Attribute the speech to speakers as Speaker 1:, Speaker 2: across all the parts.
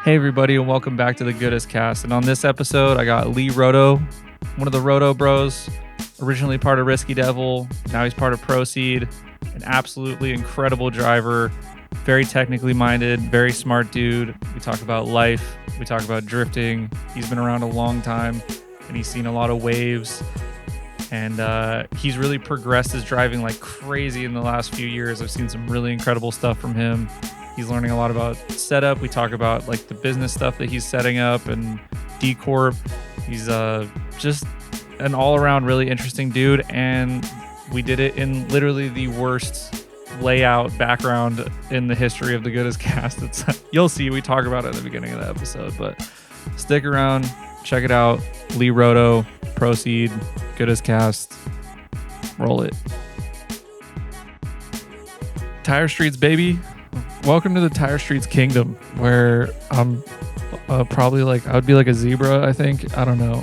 Speaker 1: Hey everybody, and welcome back to the Goodest cast. And on this episode, I got Leigh Roto, one of the Roto bros, originally part of Risky Devil. Now he's part of Proceed, an absolutely incredible driver, very technically minded, very smart dude. We talk about life, we talk about drifting. He's been around a long time, and he's seen a lot of waves. And he's really progressed his driving like crazy in the last few years. I've seen some really incredible stuff from him. He's learning a lot about setup. We talk about like the business stuff that he's setting up and Dcorp. He's just an all-around really interesting dude, and we did it in literally the worst layout background in the history of the Goodest cast. You'll see, we talk about it at the beginning of the episode, but stick around, check it out. Leigh Roto, Proceed, Goodest cast, roll it. Tire Streets, baby. Welcome to the Tire Streets kingdom, where I'm probably like, I would be like a zebra, I think. I don't know.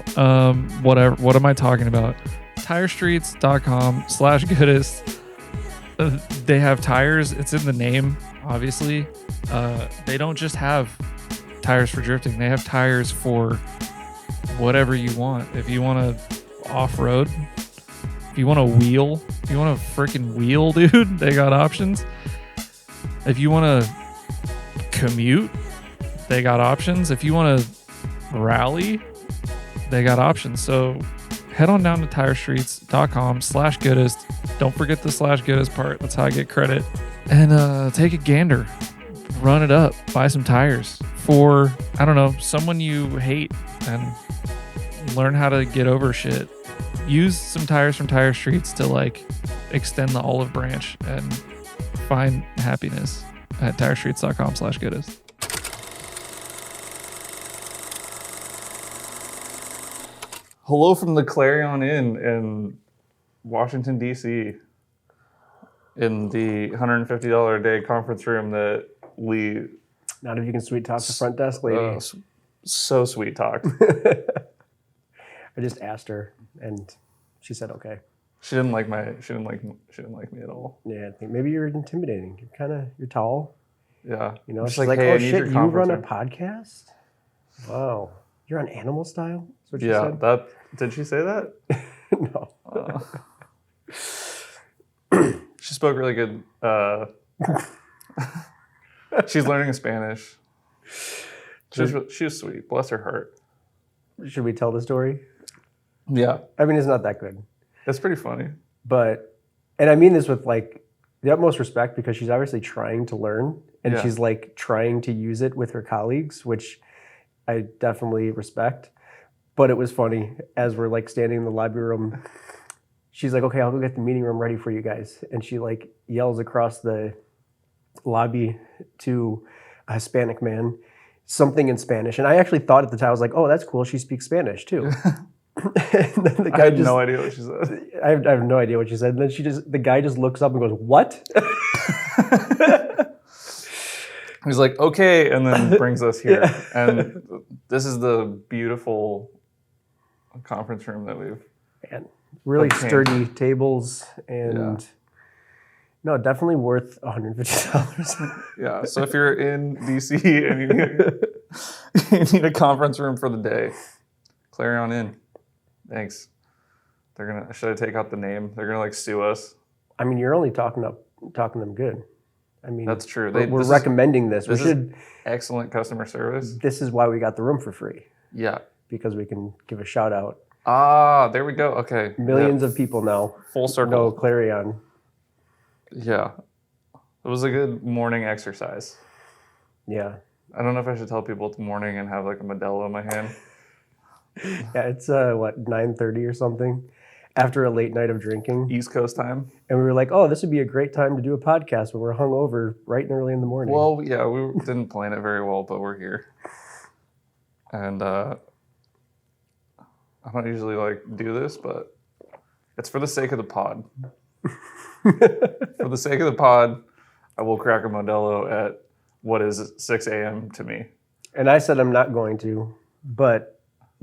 Speaker 1: Whatever. What am I talking about? TireStreets.com/Goodest. They have tires. It's in the name, obviously. They don't just have tires for drifting. They have tires for whatever you want. If you want to off-road, if you want to wheel, if you want to freaking wheel, dude, they got options. If you want to commute, they got options. If you want to rally, they got options. So head on down to TireStreets.com/Goodest. Don't forget the /Goodest part. That's how I get credit. And take a gander. Run it up. Buy some tires for, I don't know, someone you hate, and learn how to get over shit. Use some tires from Tire Streets to like extend the olive branch and find happiness at TireStreets.com/Goodest. Hello from the Clarion Inn in Washington, D.C. in the $150 a day conference room that Leigh...
Speaker 2: Not if you can sweet talk the front desk lady.
Speaker 1: So sweet talked.
Speaker 2: I just asked her, and she said okay.
Speaker 1: She didn't like me at all.
Speaker 2: Yeah, I think maybe you're intimidating. You're tall.
Speaker 1: Yeah.
Speaker 2: You know, she's
Speaker 1: like,
Speaker 2: like,
Speaker 1: hey,
Speaker 2: oh shit, you run a
Speaker 1: room.
Speaker 2: podcast? Wow. You're on Animal Style? That's what she said?
Speaker 1: Did she say that?
Speaker 2: No.
Speaker 1: She spoke really good. She's learning Spanish. She was sweet. Bless her heart.
Speaker 2: Should we tell the story?
Speaker 1: Yeah.
Speaker 2: I mean, it's not that good.
Speaker 1: That's pretty funny.
Speaker 2: And I mean this with like the utmost respect, because she's obviously trying to learn, and
Speaker 1: Yeah.
Speaker 2: she's like trying to use it with her colleagues, which I definitely respect. But it was funny as we're like standing in the lobby room. She's like, okay, I'll go get the meeting room ready for you guys. And she like yells across the lobby to a Hispanic man something in Spanish. And I actually thought at the time, I was like, oh, that's cool. She speaks Spanish too. And then the guy
Speaker 1: I had no idea what she said.
Speaker 2: I have no idea what she said. And then the guy just looks up and goes, what?
Speaker 1: He's like, okay, and then brings us here.
Speaker 2: Yeah.
Speaker 1: And this is the beautiful conference room that we've...
Speaker 2: And really
Speaker 1: obtained.
Speaker 2: sturdy tables, and no, definitely worth $150.
Speaker 1: Yeah, so if you're in DC and you need a conference room for the day, Clarion Inn. Thanks. Should I take out the name? They're gonna like sue us.
Speaker 2: I mean, you're only talking them good. I mean,
Speaker 1: That's true.
Speaker 2: We're recommending this.
Speaker 1: This is excellent customer service.
Speaker 2: This is why we got the room for free.
Speaker 1: Yeah.
Speaker 2: Because we can give a shout out.
Speaker 1: Ah, there we go. Okay.
Speaker 2: Millions of people now.
Speaker 1: Full circle.
Speaker 2: No Clarion.
Speaker 1: Yeah. It was a good morning exercise.
Speaker 2: Yeah.
Speaker 1: I don't know if I should tell people it's morning and have like a Modelo in my hand.
Speaker 2: Yeah, it's 9:30 or something after a late night of drinking.
Speaker 1: East Coast time.
Speaker 2: And we were like, oh, this would be a great time to do a podcast when we're hungover bright and early in the morning.
Speaker 1: Well, yeah, we didn't plan it very well, but we're here. And I don't usually like do this, but it's for the sake of the pod. For the sake of the pod, I will crack a Modelo at what is 6 a.m. to me.
Speaker 2: And I said I'm not going to, but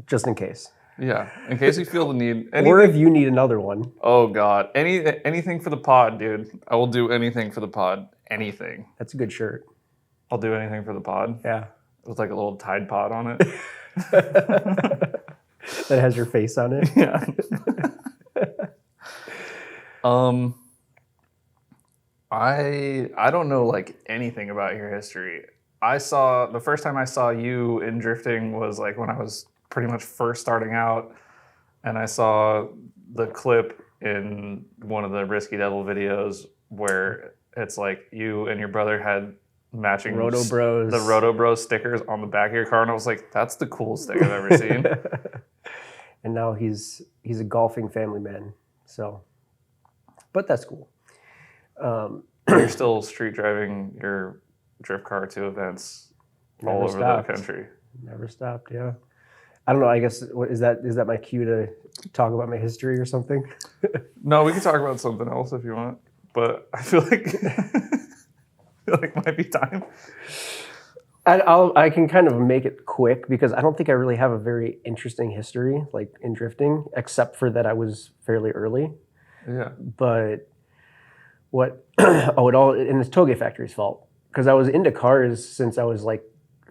Speaker 2: just in case.
Speaker 1: Yeah, in case you feel the need.
Speaker 2: Or if you need another one.
Speaker 1: Oh, God. Anything for the pod, dude. I will do anything for the pod. Anything.
Speaker 2: That's a good shirt.
Speaker 1: I'll do anything for the pod.
Speaker 2: Yeah.
Speaker 1: with like a little Tide Pod on it.
Speaker 2: That has your face on it.
Speaker 1: Yeah. I don't know like anything about your history. The first time I saw you in drifting was like when I was pretty much first starting out, and I saw the clip in one of the Risky Devil videos where it's like you and your brother had matching
Speaker 2: Roto Bros.
Speaker 1: The Roto Bros stickers on the back of your car, and I was like, that's the coolest thing I've ever seen.
Speaker 2: And now he's a golfing family man. So, but that's cool.
Speaker 1: You're still street driving your drift car to events all over the country.
Speaker 2: Never stopped. Yeah. I don't know. I guess is that my cue to talk about my history or something?
Speaker 1: No, we can talk about something else if you want. But I feel like it might be time.
Speaker 2: I can kind of make it quick because I don't think I really have a very interesting history like in drifting, except for that I was fairly early.
Speaker 1: Yeah.
Speaker 2: But and it's Toge Factory's fault because I was into cars since I was like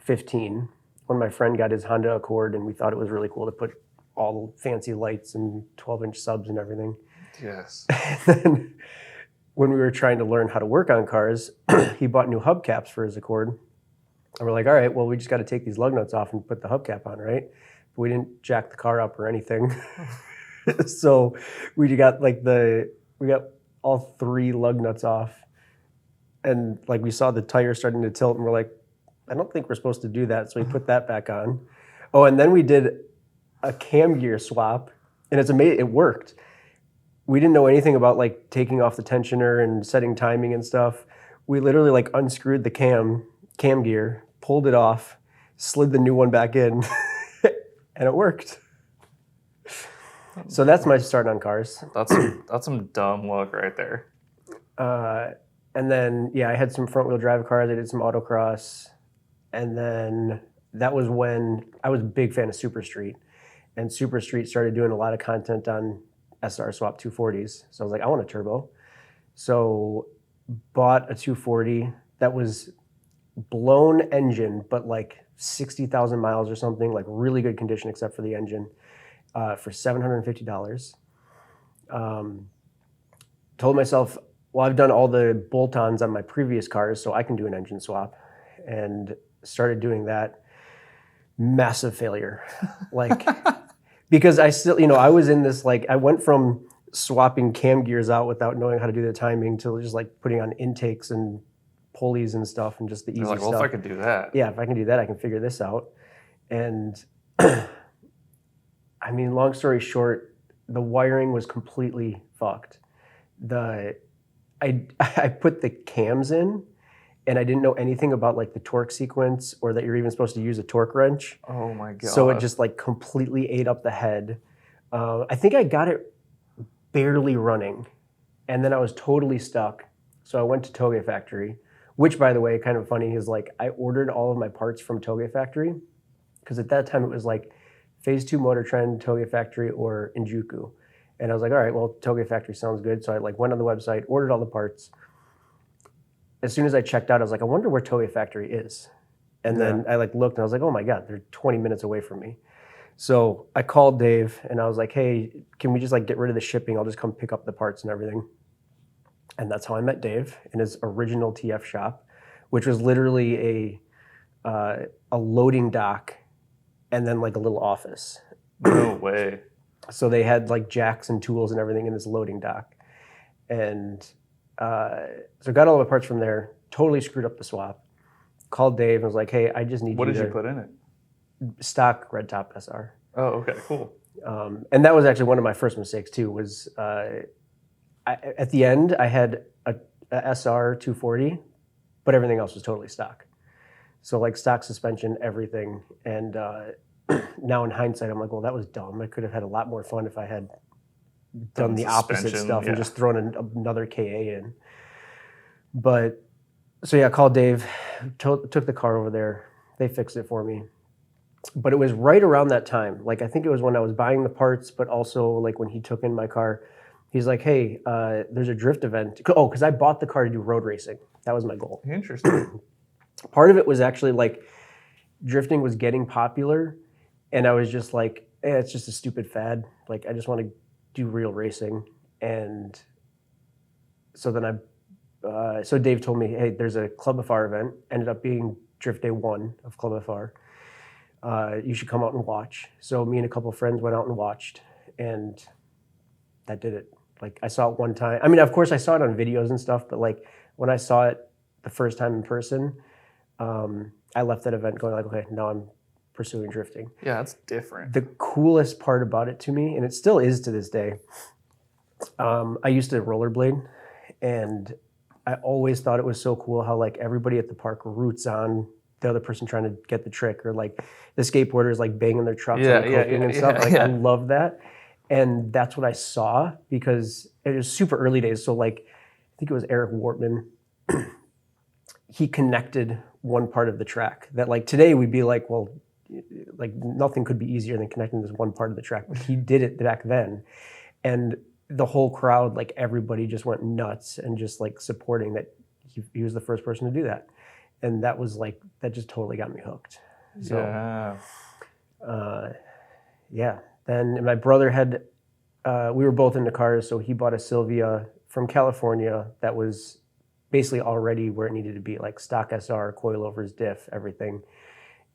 Speaker 2: 15 when my friend got his Honda Accord and we thought it was really cool to put all the fancy lights and 12-inch subs and everything.
Speaker 1: Yes.
Speaker 2: And then when we were trying to learn how to work on cars, he bought new hubcaps for his Accord. And we're like, all right, well, we just got to take these lug nuts off and put the hubcap on, right? But we didn't jack the car up or anything. So we got all 3 lug nuts off. And like we saw the tire starting to tilt and we're like, I don't think we're supposed to do that. So we put that back on. Oh, and then we did a cam gear swap and it's amazing. It worked. We didn't know anything about like taking off the tensioner and setting timing and stuff. We literally like unscrewed the cam gear, pulled it off, slid the new one back in, and it worked. So that's my start on cars.
Speaker 1: That's some dumb luck right there.
Speaker 2: And then I had some front wheel drive cars. I did some autocross, and then that was when I was a big fan of Super Street, and Super Street started doing a lot of content on SR Swap 240s. So I was like, I want a turbo. So bought a 240 that was blown engine, but like 60,000 miles or something, like really good condition except for the engine, for $750. Told myself, well, I've done all the bolt-ons on my previous cars, so I can do an engine swap, and started doing that. Massive failure. Like, because I still, I was in this, like, I went from swapping cam gears out without knowing how to do the timing to just like putting on intakes and pulleys and stuff and just the easy
Speaker 1: stuff. Well, if I could do that.
Speaker 2: Yeah, if I can do that, I can figure this out. And I mean, long story short, the wiring was completely fucked. I put the cams in and I didn't know anything about like the torque sequence or that you're even supposed to use a torque wrench.
Speaker 1: Oh my God.
Speaker 2: So it just like completely ate up the head. I think I got it barely running and then I was totally stuck. So I went to Toge Factory, which by the way, kind of funny is like I ordered all of my parts from Toge Factory because at that time it was like Phase 2 Motor Trend, Toge Factory, or Injuku. And I was like, all right, well, Toge Factory sounds good. So I like went on the website, ordered all the parts. As soon as I checked out, I was like, I wonder where Toge Factory is. And then I like looked and I was like, oh my God, they're 20 minutes away from me. So I called Dave and I was like, hey, can we just like get rid of the shipping? I'll just come pick up the parts and everything. And that's how I met Dave in his original TF shop, which was literally a loading dock and then like a little office.
Speaker 1: No way.
Speaker 2: So they had like jacks and tools and everything in this loading dock. And so got all the parts from there, totally screwed up the swap. Called Dave and was like, hey, I just need
Speaker 1: What did you put in it?
Speaker 2: Stock red top SR.
Speaker 1: Oh, okay, cool.
Speaker 2: And that was actually one of my first mistakes too, was at the end I had a SR 240, but everything else was totally stock. So like stock suspension, everything. And now in hindsight, I'm like, well, that was dumb. I could have had a lot more fun if I had done the opposite stuff and just thrown another KA in. But so I called Dave, took the car over there. They fixed it for me. But it was right around that time. Like I think it was when I was buying the parts, but also like when he took in my car, he's like, hey, there's a drift event. Oh, because I bought the car to do road racing. That was my goal.
Speaker 1: Interesting.
Speaker 2: Part of it was actually like drifting was getting popular, and I was just like, it's just a stupid fad. Like, I just want to do real racing. And so then so Dave told me, hey, there's a Club FR event. Ended up being Drift Day 1 of Club FR. You should come out and watch. So me and a couple of friends went out and watched, and that did it. Like, I saw it one time. I mean, of course I saw it on videos and stuff, but like when I saw it the first time in person, I left that event going like, okay, now I'm pursuing drifting.
Speaker 1: Yeah, it's different.
Speaker 2: The coolest part about it to me, and it still is to this day, I used to rollerblade, and I always thought it was so cool how like everybody at the park roots on the other person trying to get the trick, or like the skateboarders like banging their trucks on the coping and stuff. Like, I love that. And that's what I saw, because it was super early days. So like, I think it was Eric Wortman. He connected one part of the track that like today we'd be like, well, like nothing could be easier than connecting this one part of the track. But he did it back then. And the whole crowd, like everybody just went nuts and just like supporting that he was the first person to do that. And that was like, that just totally got me hooked. So, yeah. Then my brother had, we were both into cars, so he bought a Silvia from California that was basically already where it needed to be, like stock SR, coilovers, diff, everything.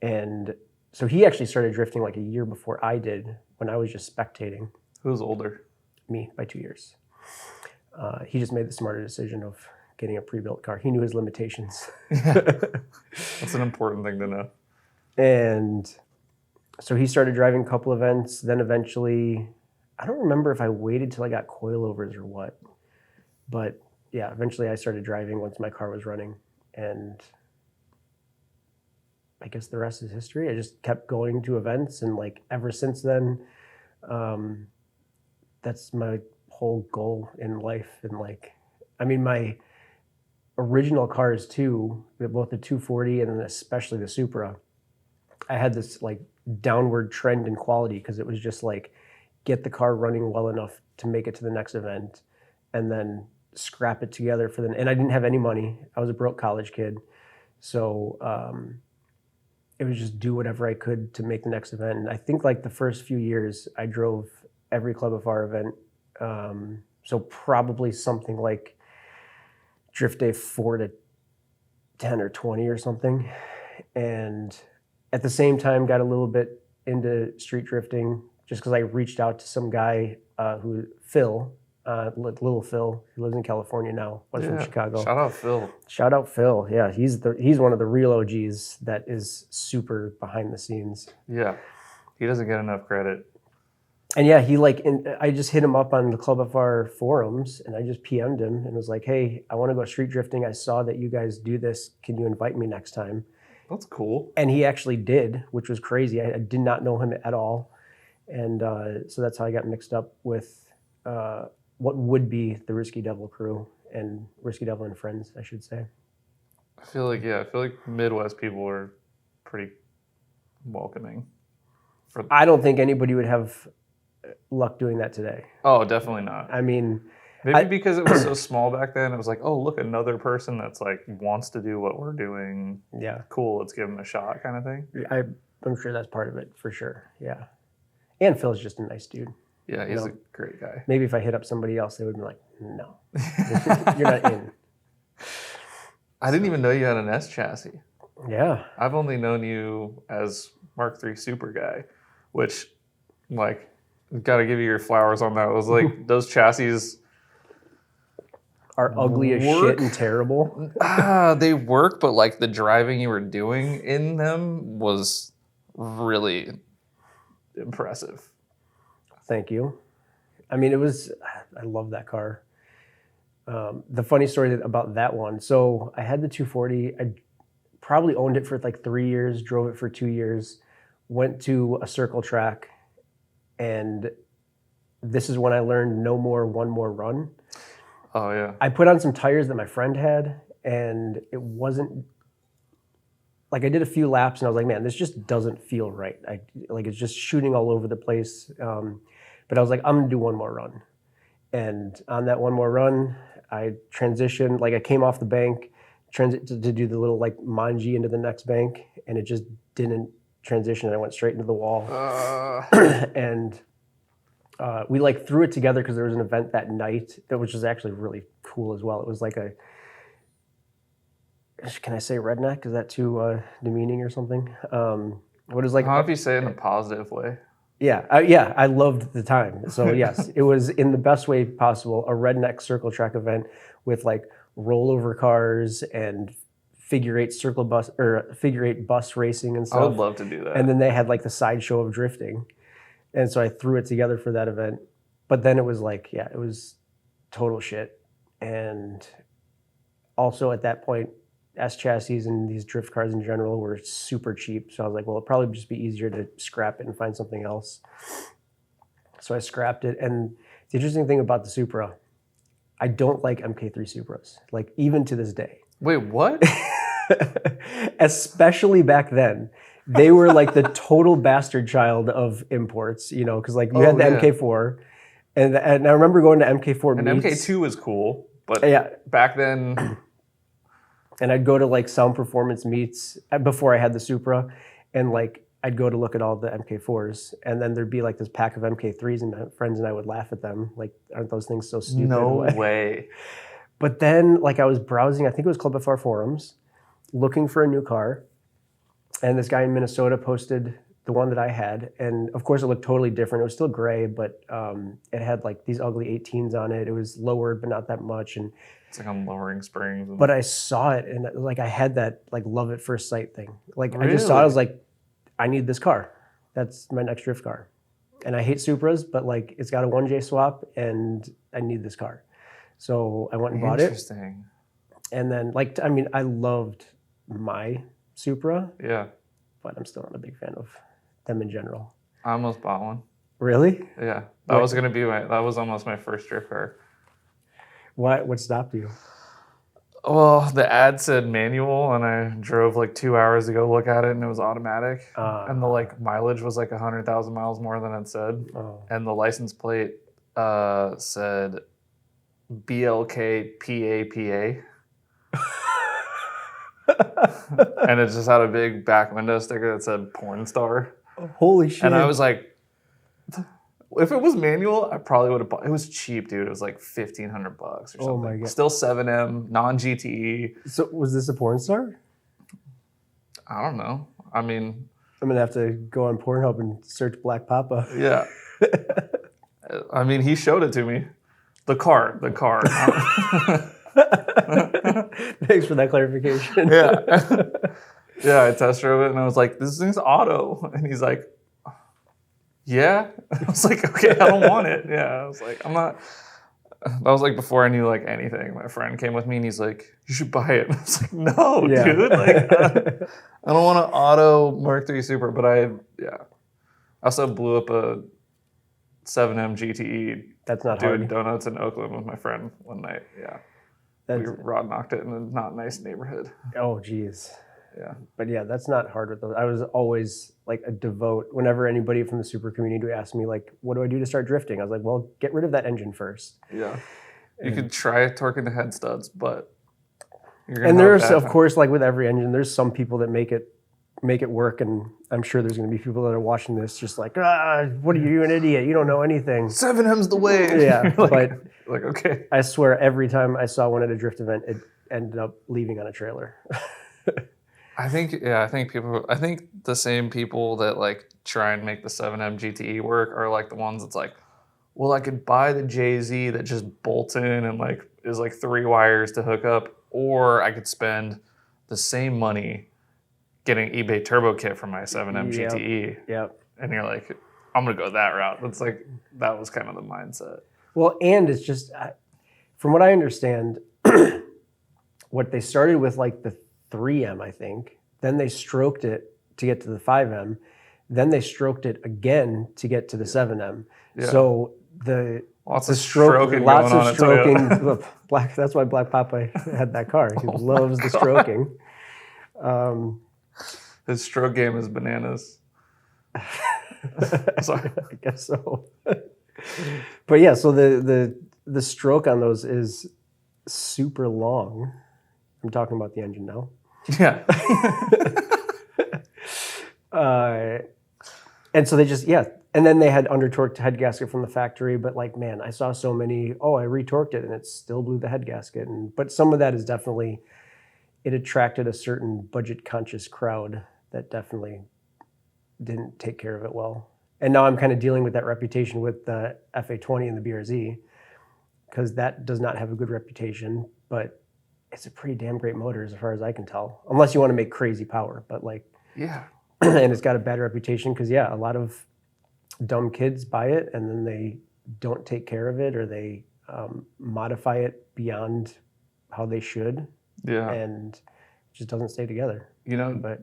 Speaker 2: And so he actually started drifting like a year before I did, when I was just spectating.
Speaker 1: Who's older?
Speaker 2: Me, by 2 years. He just made the smarter decision of getting a pre-built car. He knew his limitations.
Speaker 1: That's an important thing to know.
Speaker 2: And so he started driving a couple events. Then eventually, I don't remember if I waited till I got coilovers or what. But yeah, eventually I started driving once my car was running. And I guess the rest is history. I just kept going to events. And like ever since then, that's my whole goal in life. And like, I mean, my original cars too, both the 240 and then especially the Supra, I had this like downward trend in quality, because it was just like, get the car running well enough to make it to the next event, and then scrap it together for the, and I didn't have any money. I was a broke college kid. So it was just do whatever I could to make the next event. And I think like the first few years I drove every Club FR event. So probably something like Drift Day 4 to 10 or 20 or something. And at the same time got a little bit into street drifting, just because I reached out to some guy Phil, Little Phil, who lives in California now, was from Chicago.
Speaker 1: Shout out Phil.
Speaker 2: Shout out Phil. Yeah, he's one of the real OGs that is super behind the scenes.
Speaker 1: Yeah, he doesn't get enough credit.
Speaker 2: And yeah, I just hit him up on the Club FR forums, and I just PM'd him and was like, hey, I want to go street drifting. I saw that you guys do this. Can you invite me next time?
Speaker 1: That's cool.
Speaker 2: And he actually did, which was crazy. I did not know him at all. And so that's how I got mixed up with what would be the Risky Devil crew, and Risky Devil and Friends, I should say.
Speaker 1: I feel like Midwest people are pretty welcoming.
Speaker 2: I don't think anybody would have luck doing that today.
Speaker 1: Oh, definitely not.
Speaker 2: I mean,
Speaker 1: maybe because it was so small back then, it was like, oh, look, another person that's like wants to do what we're doing.
Speaker 2: Yeah.
Speaker 1: Cool, let's give them a shot kind of thing.
Speaker 2: I'm sure that's part of it, for sure. Yeah. And Phil's just a nice dude.
Speaker 1: Yeah, he's a great guy.
Speaker 2: Maybe if I hit up somebody else, they would be like, no, you're not in.
Speaker 1: I didn't even know you had an S chassis.
Speaker 2: Yeah.
Speaker 1: I've only known you as Mark III Super guy, which, like, got to give you your flowers on that. It was like, those chassis
Speaker 2: are ugly as shit and terrible.
Speaker 1: They work, but like the driving you were doing in them was really impressive.
Speaker 2: Thank you. I mean, I love that car. The funny story about that one, so I had the 240. I probably owned it for like 3 years, drove it for 2 years, went to a circle track, and this is when I learned no more, one more run.
Speaker 1: Oh, yeah.
Speaker 2: I put on some tires that my friend had, and it wasn't, like I did a few laps, and I was like, man, this just doesn't feel right. It's just shooting all over the place. But I was like, I'm gonna do one more run. And on that one more run, I transitioned, like I came off the bank, to do the little like manji into the next bank, and it just didn't transition. I went straight into the wall, and we like threw it together because there was an event that night that was just actually really cool as well. It was like a, can I say redneck? Is that too demeaning or something? What is like?
Speaker 1: How if you say it in a positive way?
Speaker 2: Yeah, I loved the time. So yes, it was in the best way possible, a redneck circle track event with like rollover cars and figure eight bus racing and stuff.
Speaker 1: I would love to do that.
Speaker 2: And then they had like the sideshow of drifting. And so I threw it together for that event. But then it was like, yeah, it was total shit. And also at that point, S chassis and these drift cars in general were super cheap. So I was like, well, it'd probably just be easier to scrap it and find something else. So I scrapped it. And the interesting thing about the Supra, I don't like MK3 Supras, like even to this day.
Speaker 1: Wait, what?
Speaker 2: Especially back then. They were like the total bastard child of imports, you know, because like you had the MK4. And I remember going to MK4
Speaker 1: and
Speaker 2: meets.
Speaker 1: MK2 was cool, but
Speaker 2: yeah,
Speaker 1: back then...
Speaker 2: And I'd go to like Sound Performance meets before I had the Supra, and like I'd go to look at all the MK4s, and then there'd be like this pack of MK3s, and my friends and I would laugh at them. Like, aren't those things so stupid?
Speaker 1: No way.
Speaker 2: But then like I was browsing, I think it was Club FR forums, looking for a new car, and this guy in Minnesota posted the one that I had, and of course it looked totally different. It was still gray, but it had like these ugly 18s on it. It was lowered, but not that much, and
Speaker 1: it's like on lowering springs.
Speaker 2: But I saw it, and like I had that like love at first sight thing. Like
Speaker 1: really?
Speaker 2: I just saw it, I was like, I need this car. That's my next drift car. And I hate Supras, but like it's got a 1J swap, and I need this car. So I went and bought it.
Speaker 1: Interesting.
Speaker 2: And then like, I mean, I loved my Supra.
Speaker 1: Yeah.
Speaker 2: But I'm still not a big fan of them in general.
Speaker 1: I almost bought one.
Speaker 2: Really?
Speaker 1: Yeah. That was almost my first drift car.
Speaker 2: What stopped you?
Speaker 1: Well, the ad said manual, and I drove like 2 hours to go look at it, and it was automatic. And the like mileage was like 100,000 miles more than it said. And the license plate said BLK PAPA. And it just had a big back window sticker that said porn star.
Speaker 2: Holy shit.
Speaker 1: And I was like, if it was manual, I probably would have bought it. Was cheap, dude. It was like $1,500 or something.
Speaker 2: Oh my God.
Speaker 1: Still 7M, non-GTE.
Speaker 2: So was this a porn star?
Speaker 1: I don't know. I mean,
Speaker 2: I'm going to have to go on Pornhub and search Black Papa.
Speaker 1: Yeah. I mean, he showed it to me. The car.
Speaker 2: Thanks for that clarification.
Speaker 1: Yeah. Yeah, I test drove it, and I was like, this thing's auto. And he's like, yeah. I was like, okay, I don't want it. Yeah, I was like, I'm not. That was like before I knew like anything. My friend came with me, and he's like, you should buy it. And I was like, no, dude. Like, I don't want an auto Mark III Supra, but I also blew up a 7M GTE.
Speaker 2: That's not
Speaker 1: doing
Speaker 2: hard.
Speaker 1: Donuts in Oakland with my friend one night. Yeah. We rod knocked it in a not nice neighborhood.
Speaker 2: Oh, geez.
Speaker 1: Yeah.
Speaker 2: But yeah, that's not hard with those. I was always like a devote. Whenever anybody from the Supra community would ask me, like, what do I do to start drifting? I was like, well, get rid of that engine first.
Speaker 1: Yeah. You could try torquing the head studs, but you're going to
Speaker 2: And there's, of course, like with every engine, there's some people that make it work. And I'm sure there's going to be people that are watching this just like, what are you, an idiot? You don't know anything.
Speaker 1: 7M's the way.
Speaker 2: Yeah.
Speaker 1: like okay.
Speaker 2: I swear every time I saw one at a drift event, it ended up leaving on a trailer.
Speaker 1: I think the same people that like try and make the 7M GTE work are like the ones that's like, well, I could buy the JZ that just bolts in and like is like 3 wires to hook up, or I could spend the same money getting eBay turbo kit for my 7M GTE.
Speaker 2: Yep.
Speaker 1: And you're like, I'm gonna go that route. That's like, that was kind of the mindset.
Speaker 2: Well, and it's just, from what I understand, what they started with like the 3M, I think. Then they stroked it to get to the 5M. Then they stroked it again to get to the 7M.
Speaker 1: Yeah.
Speaker 2: So
Speaker 1: lots of stroking. Look,
Speaker 2: That's why Black Papa had that car. He loves the stroking.
Speaker 1: His stroke game is bananas. Sorry.
Speaker 2: I guess so. But yeah, so the stroke on those is super long. I'm talking about the engine now.
Speaker 1: Yeah.
Speaker 2: And so they just, and then they had under-torqued head gasket from the factory, but like, man, I saw so many, I retorqued it and it still blew the head gasket. But some of that is definitely, it attracted a certain budget-conscious crowd that definitely didn't take care of it well. And now I'm kind of dealing with that reputation with the FA20 and the BRZ, because that does not have a good reputation, but it's a pretty damn great motor as far as I can tell, unless you want to make crazy power, but like,
Speaker 1: Yeah.
Speaker 2: and it's got a bad reputation because, a lot of dumb kids buy it and then they don't take care of it, or they modify it beyond how they should.
Speaker 1: Yeah.
Speaker 2: And it just doesn't stay together. But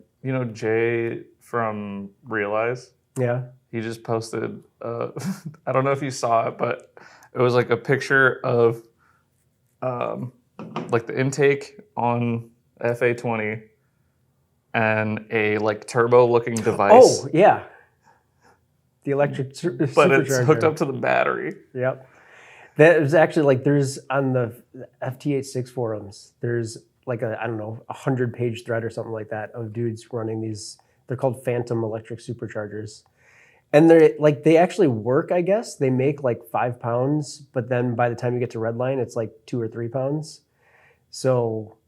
Speaker 1: Jay from Realize?
Speaker 2: Yeah.
Speaker 1: He just posted, I don't know if you saw it, but it was like a picture of like the intake on FA20 and a like turbo looking device.
Speaker 2: Oh, yeah. The electric supercharger.
Speaker 1: But it's hooked up to the battery.
Speaker 2: Yep. That was actually like, there's on the FT86 forums, there's like a 100-page thread or something like that of dudes running these. They're called Phantom electric superchargers. And they actually work, I guess. They make like 5 pounds, but then by the time you get to Redline, it's like 2 or 3 pounds. So,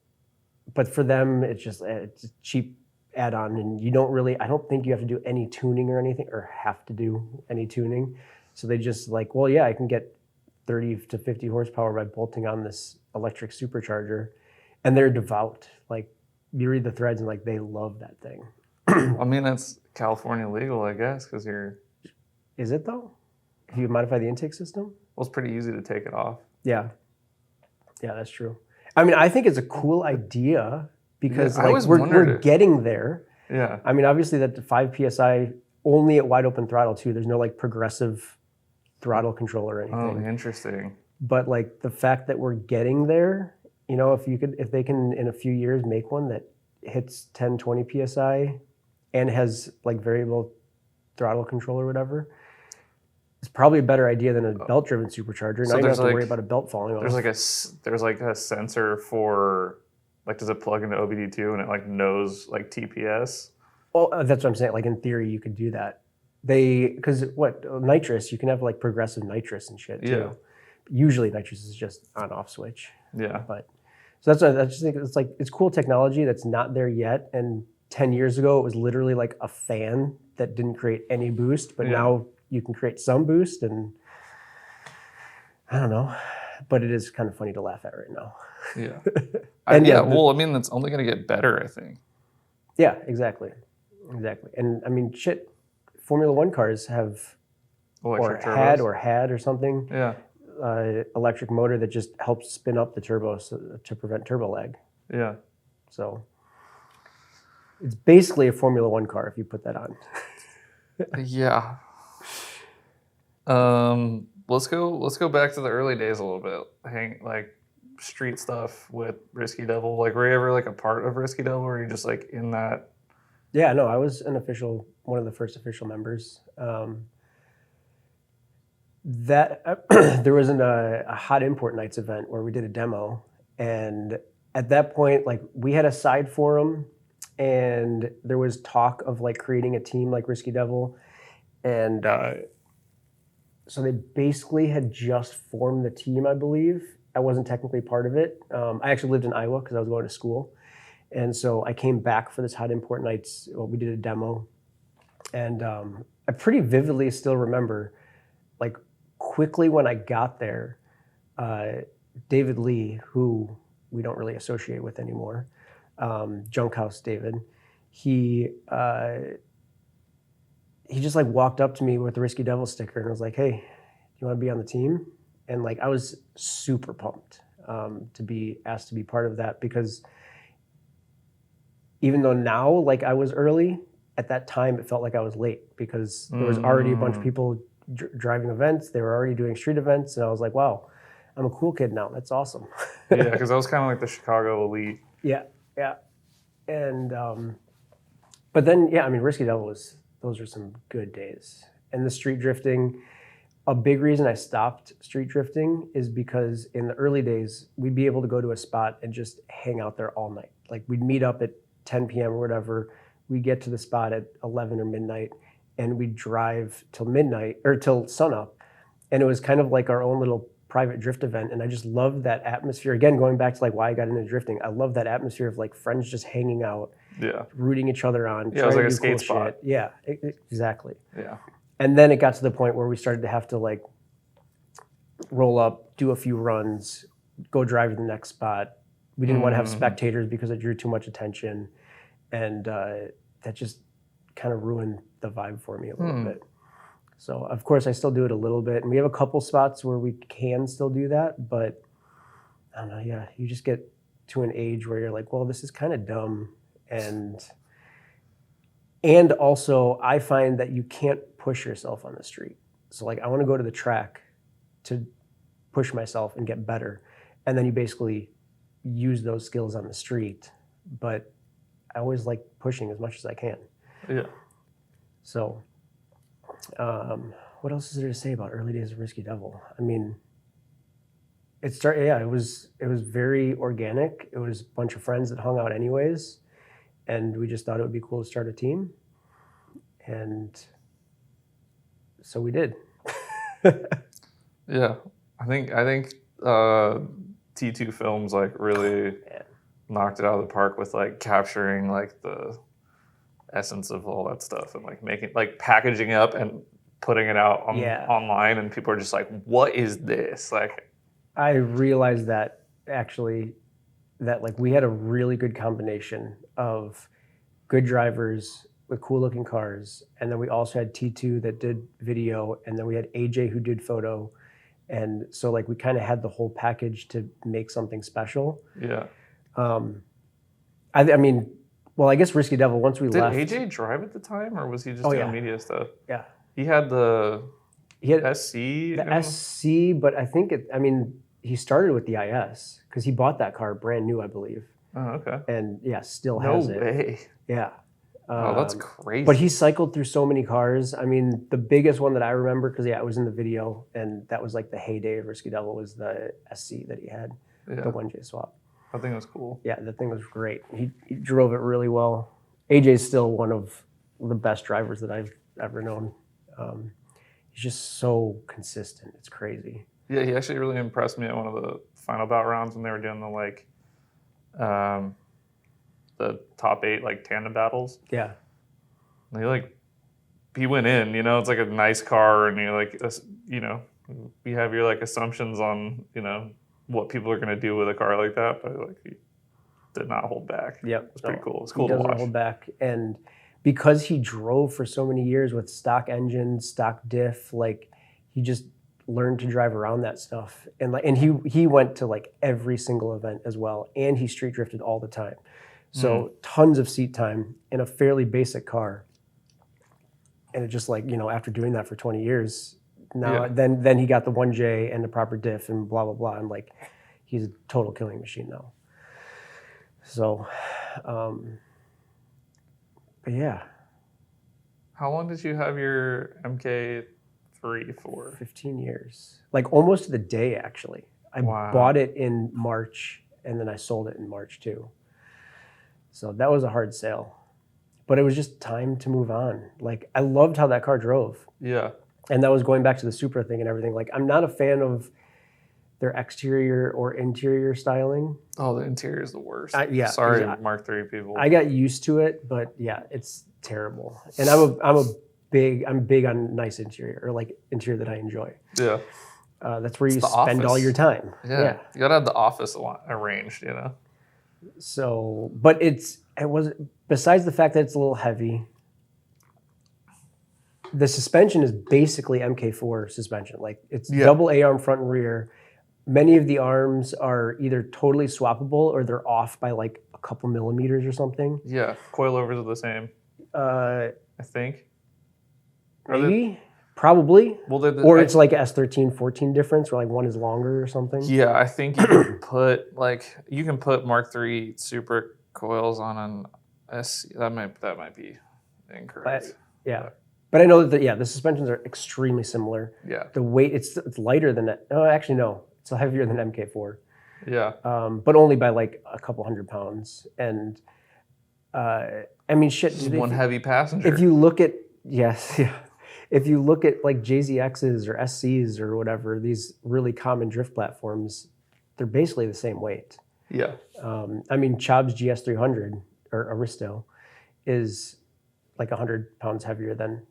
Speaker 2: but for them, it's a cheap add-on, and I don't think you have to do any tuning or anything, or have to do any tuning. So they just like, I can get 30 to 50 horsepower by bolting on this electric supercharger. And they're devout. Like, you read the threads and like, they love that thing.
Speaker 1: I mean, that's California legal, I guess, because
Speaker 2: Is it though? If you modify the intake system?
Speaker 1: Well, it's pretty easy to take it off.
Speaker 2: Yeah. Yeah, that's true. I mean, I think it's a cool idea because we're getting there.
Speaker 1: Yeah.
Speaker 2: I mean, obviously that 5 PSI only at wide open throttle too. There's no like progressive throttle control or anything.
Speaker 1: Oh, interesting.
Speaker 2: But like the fact that we're getting there, if they can in a few years make one that hits 10, 20 PSI and has like variable throttle control or whatever, it's probably a better idea than a belt-driven supercharger. Now you don't have to worry about a belt falling off.
Speaker 1: There's like a sensor for, like, does it plug into OBD2 and it like knows like TPS?
Speaker 2: Well, that's what I'm saying. Like in theory, you could do that. Because nitrous, you can have like progressive nitrous and shit too.
Speaker 1: Yeah.
Speaker 2: Usually nitrous is just on-off switch.
Speaker 1: Yeah.
Speaker 2: But so that's what I just think it's cool technology that's not there yet. And 10 years ago, it was literally like a fan that didn't create any boost, but now you can create some boost, and I don't know, but it is kind of funny to laugh at right now.
Speaker 1: Yeah. I mean, that's only going to get better, I think.
Speaker 2: Yeah, exactly. And I mean, Formula One cars have
Speaker 1: Electric
Speaker 2: had or something.
Speaker 1: Yeah.
Speaker 2: Electric motor that just helps spin up the turbo to prevent turbo lag.
Speaker 1: Yeah.
Speaker 2: So it's basically a Formula One car if you put that on.
Speaker 1: Yeah. Let's go back to the early days a little bit. Like street stuff with Risky Devil. Like, were you ever like a part of Risky Devil, or were you just like in that?
Speaker 2: Yeah, no, I was one of the first official members. There was a hot import nights event where we did a demo, and at that point, like, we had a side forum, and there was talk of like creating a team like Risky Devil, and so they basically had just formed the team, I believe. I wasn't technically part of it. I actually lived in Iowa because I was going to school, and so I came back for this hot import nights. Well, we did a demo, and I pretty vividly still remember, like, quickly when I got there, David Lee, who we don't really associate with anymore, Junkhouse David, he just like walked up to me with the Risky Devil sticker and was like, "Hey, you want to be on the team?" And like, I was super pumped to be asked to be part of that, because even though now like I was early, at that time it felt like I was late, because there was already a bunch of people driving events. They were already doing street events, and I was like, wow, I'm a cool kid now. That's awesome.
Speaker 1: Yeah, because that was kind of like the Chicago elite.
Speaker 2: Yeah. And but then, I mean, Risky Devil those were some good days. And the street drifting, a big reason I stopped street drifting is because in the early days, we'd be able to go to a spot and just hang out there all night. Like we'd meet up at 10 p.m. or whatever. We'd get to the spot at 11 or midnight and we'd drive till midnight or till sunup. And it was kind of like our own little private drift event. And I just loved that atmosphere. Again, going back to like why I got into drifting, I love that atmosphere of like friends just hanging out, rooting each other on.
Speaker 1: Yeah, it was like a skate spot.
Speaker 2: Shit. Yeah, exactly.
Speaker 1: Yeah.
Speaker 2: And then it got to the point where we started to have to like roll up, do a few runs, go drive to the next spot. We didn't want to have spectators because it drew too much attention. And that just kind of ruined the vibe for me a little bit. So of course I still do it a little bit. And we have a couple spots where we can still do that, but I don't know, yeah, you just get to an age where you're like, well, this is kind of dumb. And also I find that you can't push yourself on the street. So like I want to go to the track to push myself and get better. And then you basically use those skills on the street. But I always like pushing as much as I can.
Speaker 1: Yeah.
Speaker 2: So what else is there to say about early days of Risky Devil? I mean, it was very organic. It was a bunch of friends that hung out anyways. And we just thought it would be cool to start a team. And so we did.
Speaker 1: Yeah, I think T2 Films like really knocked it out of the park with like capturing like the essence of all that stuff and like making like packaging up and putting it out online, and people are just like, "What is this?" Like,
Speaker 2: I realized that actually that like we had a really good combination of good drivers with cool looking cars, and then we also had T2 that did video, and then we had AJ who did photo, and so like we kind of had the whole package to make something special.
Speaker 1: Yeah.
Speaker 2: I mean, well, I guess Risky Devil once we left.
Speaker 1: Did AJ drive at the time, or was he just doing media stuff?
Speaker 2: Yeah.
Speaker 1: He had SC.
Speaker 2: The SC, but I think he started with the IS because he bought that car brand new, I believe.
Speaker 1: Oh, okay.
Speaker 2: And still has it.
Speaker 1: No way.
Speaker 2: Yeah.
Speaker 1: Oh, that's crazy.
Speaker 2: But he cycled through so many cars. I mean, the biggest one that I remember, because it was in the video, and that was like the heyday of Risky Devil, was the SC that he had, the 1J swap.
Speaker 1: I think it was cool.
Speaker 2: Yeah, the thing was great. He drove it really well. AJ's still one of the best drivers that I've ever known. He's just so consistent. It's crazy. Yeah,
Speaker 1: he actually really impressed me at one of the final bout rounds when they were doing the top 8 like tandem battles.
Speaker 2: Yeah.
Speaker 1: And he went in, it's like a nice car, and you're like, you have your like assumptions on, what people are going to do with a car like that, but like he did not hold back.
Speaker 2: Yep.
Speaker 1: It's pretty cool. It's cool to watch.
Speaker 2: He doesn't hold back. And because he drove for so many years with stock engines, stock diff, like he just learned to drive around that stuff. And he went to like every single event as well, and he street drifted all the time. So tons of seat time in a fairly basic car. And it just like, after doing that for 20 years, then he got the 1J and the proper diff and blah, blah, blah. I'm like, he's a total killing machine now. So, but yeah.
Speaker 1: How long did you have your MK3 for?
Speaker 2: 15 years. Like almost to the day, actually. I bought it in March, and then I sold it in March too. So that was a hard sale. But it was just time to move on. Like, I loved how that car drove.
Speaker 1: Yeah.
Speaker 2: And that was going back to the Supra thing and everything. Like, I'm not a fan of their exterior or interior styling.
Speaker 1: Oh, the interior is the worst.
Speaker 2: Sorry,
Speaker 1: Mark III people.
Speaker 2: I got used to it, but yeah, it's terrible. And I'm big on nice interior, or like interior that I enjoy.
Speaker 1: Yeah.
Speaker 2: That's where you spend all your time.
Speaker 1: Yeah. You gotta have the office arranged,
Speaker 2: So, but it was, besides the fact that it's a little heavy, the suspension is basically MK4 suspension. Like it's double A-arm front and rear. Many of the arms are either totally swappable or they're off by like a couple millimeters or something.
Speaker 1: Yeah, coilovers are the same. I think.
Speaker 2: Maybe. Probably.
Speaker 1: Well,
Speaker 2: it's like S13, 14 difference, where like one is longer or something.
Speaker 1: Yeah, I think you can put Mark III Supra coils on an SC. That might be incorrect.
Speaker 2: Yeah. But I know that the suspensions are extremely similar.
Speaker 1: Yeah.
Speaker 2: The weight, it's lighter than that. Oh, actually, no. It's heavier than MK4.
Speaker 1: Yeah.
Speaker 2: But only by like a couple 100 pounds. And I mean, shit.
Speaker 1: Just one heavy passenger.
Speaker 2: If you look at, if you look at like JZXs or SCs or whatever, these really common drift platforms, they're basically the same weight.
Speaker 1: Yeah.
Speaker 2: I mean, Chubb's GS300 or Aristo is like 100 pounds heavier than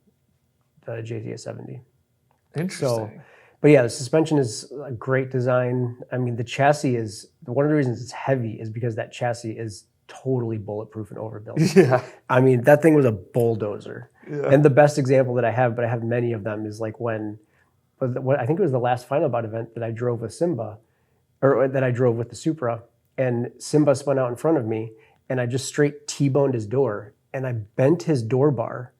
Speaker 2: the JZ70.
Speaker 1: Interesting.
Speaker 2: So, but yeah, the suspension is a great design. I mean, the chassis is, one of the reasons it's heavy is because that chassis is totally bulletproof and overbuilt.
Speaker 1: Yeah.
Speaker 2: I mean, that thing was a bulldozer.
Speaker 1: Yeah.
Speaker 2: And the best example that I have, but I have many of them, is like when I think it was the last Final Bout event that I drove with Simba, or that I drove with the Supra, and Simba spun out in front of me, and I just straight T-boned his door, and I bent his door bar.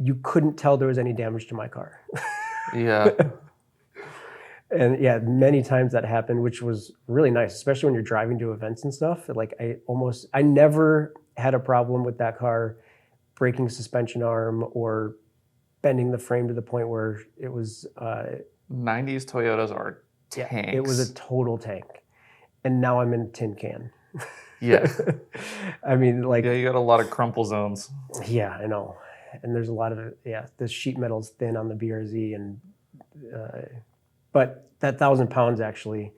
Speaker 2: You couldn't tell there was any damage to my car.
Speaker 1: Yeah.
Speaker 2: And yeah, many times that happened, which was really nice, especially when you're driving to events and stuff. Like I never had a problem with that car breaking suspension arm or bending the frame to the point where it was
Speaker 1: 90s Toyotas are tanks.
Speaker 2: Yeah, it was a total tank. And now I'm in a tin can.
Speaker 1: Yeah.
Speaker 2: I mean, like,
Speaker 1: yeah, you got a lot of crumple zones.
Speaker 2: Yeah, I know. And there's a lot of the sheet metal's thin on the BRZ, and but that 1,000 pounds actually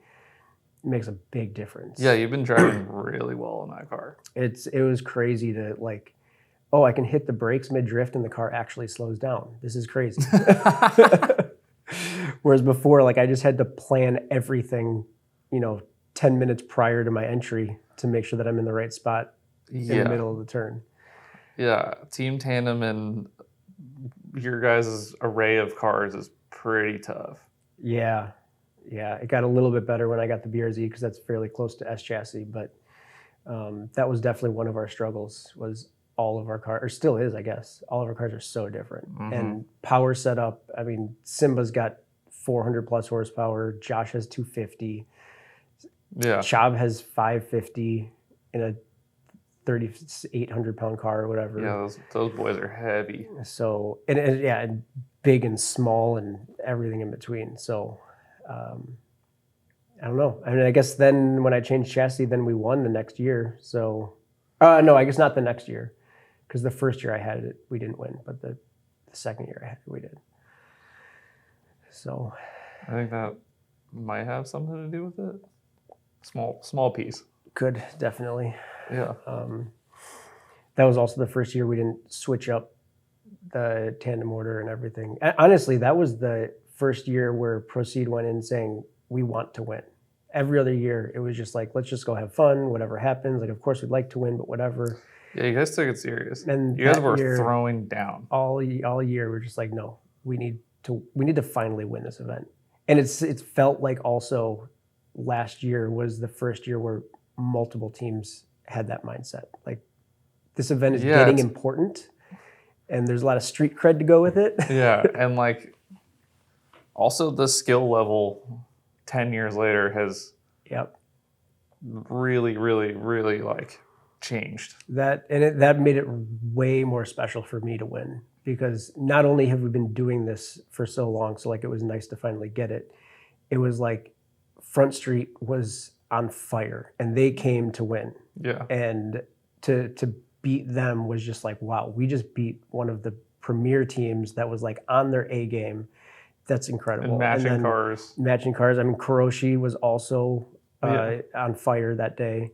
Speaker 2: makes a big difference.
Speaker 1: Yeah, you've been driving really well in that car.
Speaker 2: It was crazy to like, oh, I can hit the brakes mid-drift and the car actually slows down. This is crazy. Whereas before, like, I just had to plan everything, 10 minutes prior to my entry to make sure that I'm in the right spot in the middle of the turn.
Speaker 1: Yeah, team tandem and your guys' array of cars is pretty tough.
Speaker 2: Yeah. It got a little bit better when I got the BRZ because that's fairly close to S chassis, but that was definitely one of our struggles. Was all of our cars, or still is, I guess. All of our cars are so different. Mm-hmm. And power setup. I mean, Simba's got 400 plus horsepower. Josh has 250.
Speaker 1: Yeah.
Speaker 2: Chab has 550 in a 3,800 pound car or whatever.
Speaker 1: Yeah, those boys are heavy.
Speaker 2: So and big and small and everything in between. So I don't know. I mean, I guess then when I changed chassis, then we won the next year. So no, I guess not the next year, because the first year I had it, we didn't win, but the second year I had it, we did. So
Speaker 1: I think that might have something to do with it. Small piece.
Speaker 2: Could, definitely.
Speaker 1: Yeah.
Speaker 2: That was also the first year we didn't switch up the tandem order and everything. Honestly, that was the first year where Proceed went in saying, we want to win. Every other year, it was just like, let's just go have fun, whatever happens. Like, of course, we'd like to win, but whatever.
Speaker 1: Yeah, you guys took it serious.
Speaker 2: And
Speaker 1: you guys were throwing down.
Speaker 2: All year, we're just like, no, we need to finally win this event. And it's felt like also last year was the first year where multiple teams had that mindset. Like, this event is getting important, and there's a lot of street cred to go with it.
Speaker 1: Yeah, and like, also the skill level 10 years later has really, really, really like changed.
Speaker 2: That made it way more special for me to win, because not only have we been doing this for so long, so like it was nice to finally get it. It was like Front Street was on fire and they came to win.
Speaker 1: Yeah.
Speaker 2: And to beat them was just like, wow, we just beat one of the premier teams that was like on their A game. That's incredible.
Speaker 1: And matching cars.
Speaker 2: Matching cars. I mean, Kuroshi was also on fire that day.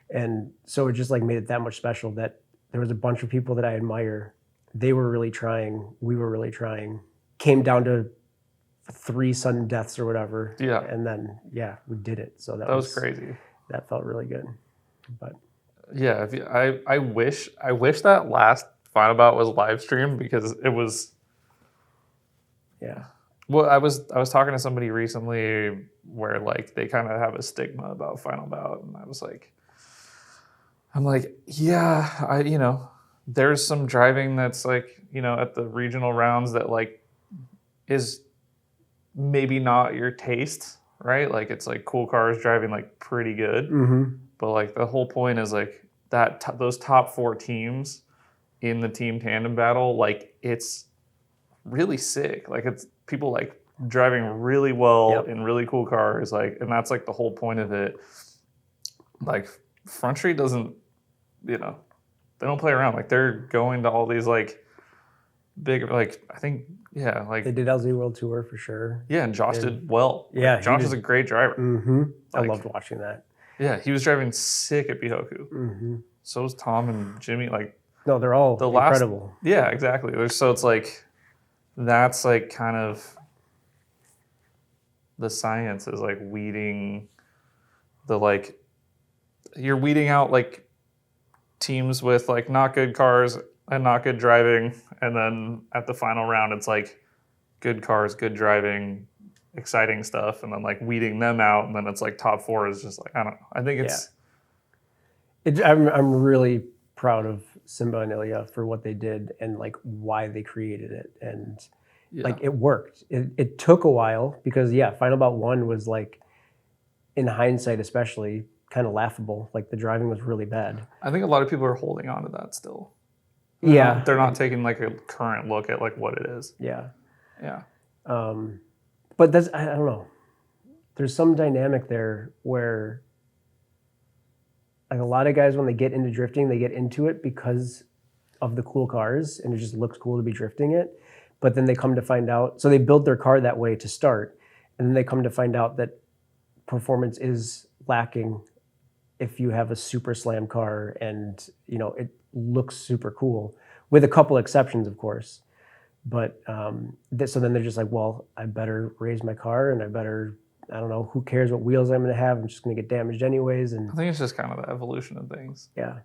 Speaker 2: And so it just like made it that much special that there was a bunch of people that I admire. They were really trying. We were really trying. Came down to 3 sudden deaths or whatever.
Speaker 1: Yeah.
Speaker 2: And then, we did it. So that
Speaker 1: was crazy. That
Speaker 2: felt really good. But
Speaker 1: yeah, I wish that last Final Bout was live streamed, because it was.
Speaker 2: Yeah.
Speaker 1: Well, I was talking to somebody recently where like they kind of have a stigma about Final Bout, and I'm like, yeah, there's some driving that's like, at the regional rounds that like is maybe not your taste, right? Like, it's like cool cars driving like pretty good, but like the whole point is like that those top 4 teams in the team tandem battle, like it's really sick. Like it's people like driving really well
Speaker 2: Yep.
Speaker 1: in really cool cars, like, and that's like the whole point of it. Like Front Street doesn't, they don't play around. Like they're going to all these like big, like I think, like
Speaker 2: They did LZ World Tour for sure.
Speaker 1: yeah, and Josh did well.
Speaker 2: Yeah,
Speaker 1: Like, Josh is a great driver.
Speaker 2: Mm-hmm. I
Speaker 1: Like,
Speaker 2: loved watching that.
Speaker 1: Yeah, he was driving sick at Bihoku.
Speaker 2: Mm-hmm.
Speaker 1: So was Tom and Jimmy. Like
Speaker 2: No, they're all incredible.
Speaker 1: Yeah, exactly. So it's like that's like kind of the science is like weeding the like you're weeding out like teams with like not good cars and not good driving, and then at the final round it's like good cars, good driving, exciting stuff, and then like weeding them out, and then it's like top four is just like I don't know. I think it's
Speaker 2: I'm really proud of Simba and Ilya for what they did and like why they created it, and like it worked. It took a while because Final Bout 1 was like, in hindsight especially, kind of laughable. Like the driving was really bad.
Speaker 1: I think a lot of people are holding on to that still.
Speaker 2: Yeah,
Speaker 1: they're not taking like a current look at like what it is.
Speaker 2: Yeah.
Speaker 1: But
Speaker 2: that's I don't know. There's some dynamic there where like a lot of guys when they get into drifting, they get into it because of the cool cars and it just looks cool to be drifting it. But then they come to find out, so they build their car that way to start, and then they come to find out that performance is lacking if you have a super slam car and it looks super cool, with a couple exceptions of course. But so then they're just like, well, I better raise my car and I don't know, who cares what wheels I'm going to have, I'm just going to get damaged anyways. And
Speaker 1: I think it's just kind of the evolution of things.
Speaker 2: Yeah.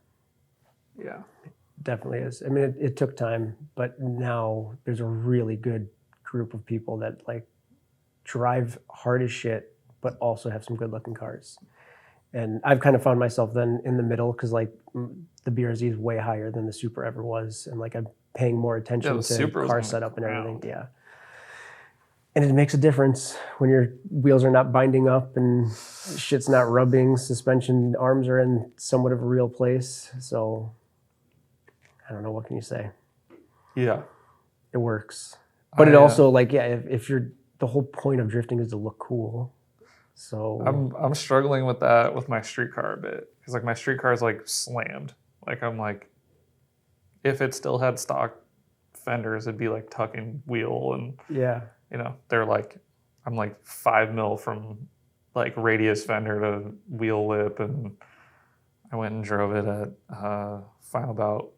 Speaker 2: Definitely is. I mean, it took time, but now there's a really good group of people that like drive hard as shit, but also have some good looking cars. And I've kind of found myself then in the middle because like the BRZ is way higher than the Supra ever was. And like I'm paying more attention to car setup and everything. Yeah. And it makes a difference when your wheels are not binding up and shit's not rubbing, suspension arms are in somewhat of a real place. So I don't know, what can you say?
Speaker 1: Yeah.
Speaker 2: It works. But it also like, if you're, the whole point of drifting is to look cool. So
Speaker 1: I'm struggling with that with my street car a bit. Because like my street car is like slammed. Like I'm like, if it still had stock fenders, it'd be like tucking wheel and they're like, I'm like 5 mil from like radius fender to wheel lip, and I went and drove it at Final Bout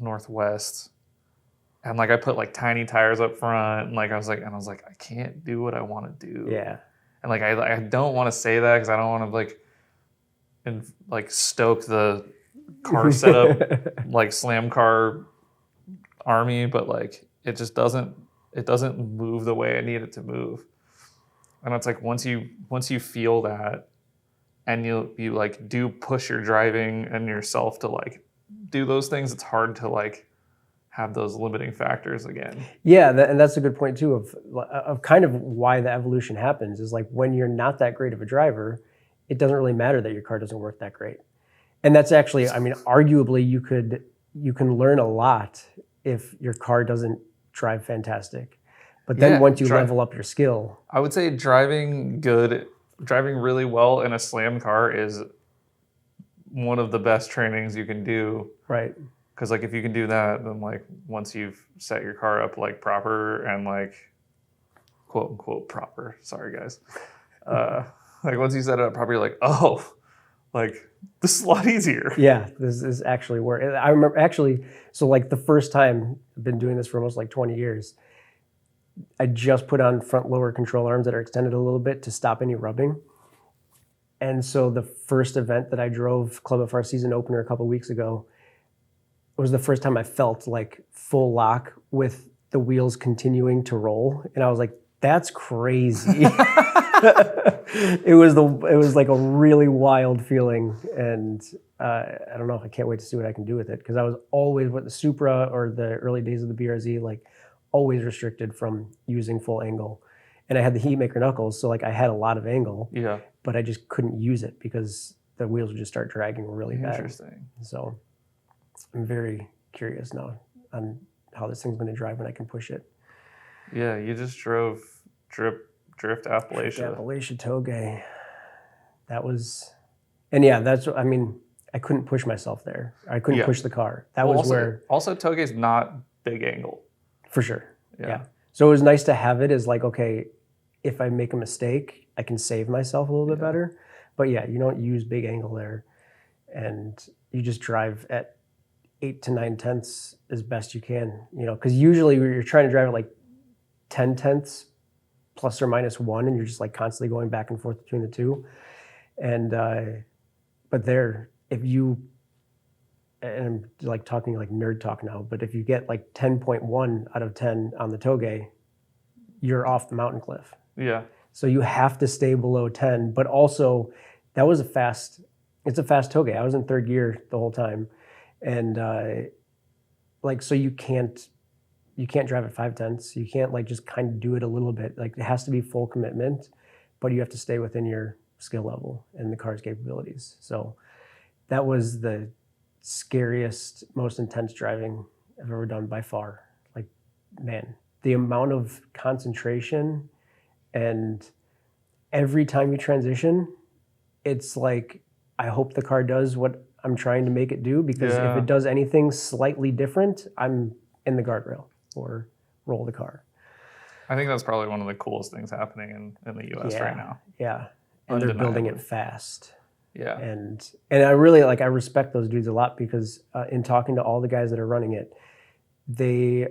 Speaker 1: Northwest, and like I put like tiny tires up front, and like I was like I can't do what I want to do. And like I don't want to say that because I don't want to like stoke the car setup like slam car army, but like it just doesn't move the way I need it to move. And it's like once you feel that and you like do push your driving and yourself to like do those things, it's hard to like have those limiting factors again.
Speaker 2: And that's a good point too of kind of why the evolution happens is like when you're not that great of a driver, it doesn't really matter that your car doesn't work that great. And that's actually, I mean, arguably you can learn a lot if your car doesn't drive fantastic. But then once you level up your skill,
Speaker 1: I would say driving really well in a slam car is one of the best trainings you can do.
Speaker 2: Right.
Speaker 1: Because like if you can do that, then like once you've set your car up like proper and like quote unquote proper, sorry guys, like once you set it up properly, you're like, oh, like this is a lot easier.
Speaker 2: Yeah, this is actually work. I remember actually, so like the first time, I've been doing this for almost like 20 years, I just put on front lower control arms that are extended a little bit to stop any rubbing. And so the first event that I drove, Club FR season opener a couple weeks ago, it was the first time I felt like full lock with the wheels continuing to roll. And I was like, that's crazy. It was like a really wild feeling. And I don't know, I can't wait to see what I can do with it. Because I was always with the Supra or the early days of the BRZ, like always restricted from using full angle. And I had the heat maker knuckles, so like I had a lot of angle.
Speaker 1: Yeah.
Speaker 2: But I just couldn't use it because the wheels would just start dragging really bad.
Speaker 1: Interesting.
Speaker 2: So I'm very curious now on how this thing's going to drive when I can push it.
Speaker 1: Yeah, you just drove Drift Appalachia.
Speaker 2: Appalachia Toge. That was, and yeah, that's, I mean, I couldn't push myself there. I couldn't push the car. That was where.
Speaker 1: Also, Toge's not big angle.
Speaker 2: For sure. Yeah. So it was nice to have it as like, okay, if I make a mistake, I can save myself a little bit better. But yeah, you don't use big angle there. And you just drive at 8 to 9 tenths as best you can, you know, because usually you're trying to drive at like 10 tenths plus or minus 1, and you're just like constantly going back and forth between the two. And, but there, if you, and I'm like talking like nerd talk now, but if you get like 10.1 out of 10 on the Toge, you're off the mountain cliff.
Speaker 1: Yeah.
Speaker 2: So you have to stay below 10, but also that was it's a fast Toge. I was in third gear the whole time. And like, so you can't drive at 5 tenths. You can't like just kind of do it a little bit. Like it has to be full commitment, but you have to stay within your skill level and the car's capabilities. So that was the scariest, most intense driving I've ever done by far. Like, man, the amount of concentration, and every time you transition, it's like, I hope the car does what I'm trying to make it do, because if it does anything slightly different, I'm in the guardrail or roll the car.
Speaker 1: I think that's probably one of the coolest things happening in the US right now.
Speaker 2: Yeah. And they're building it fast.
Speaker 1: Yeah.
Speaker 2: And I really I respect those dudes a lot, because in talking to all the guys that are running it, they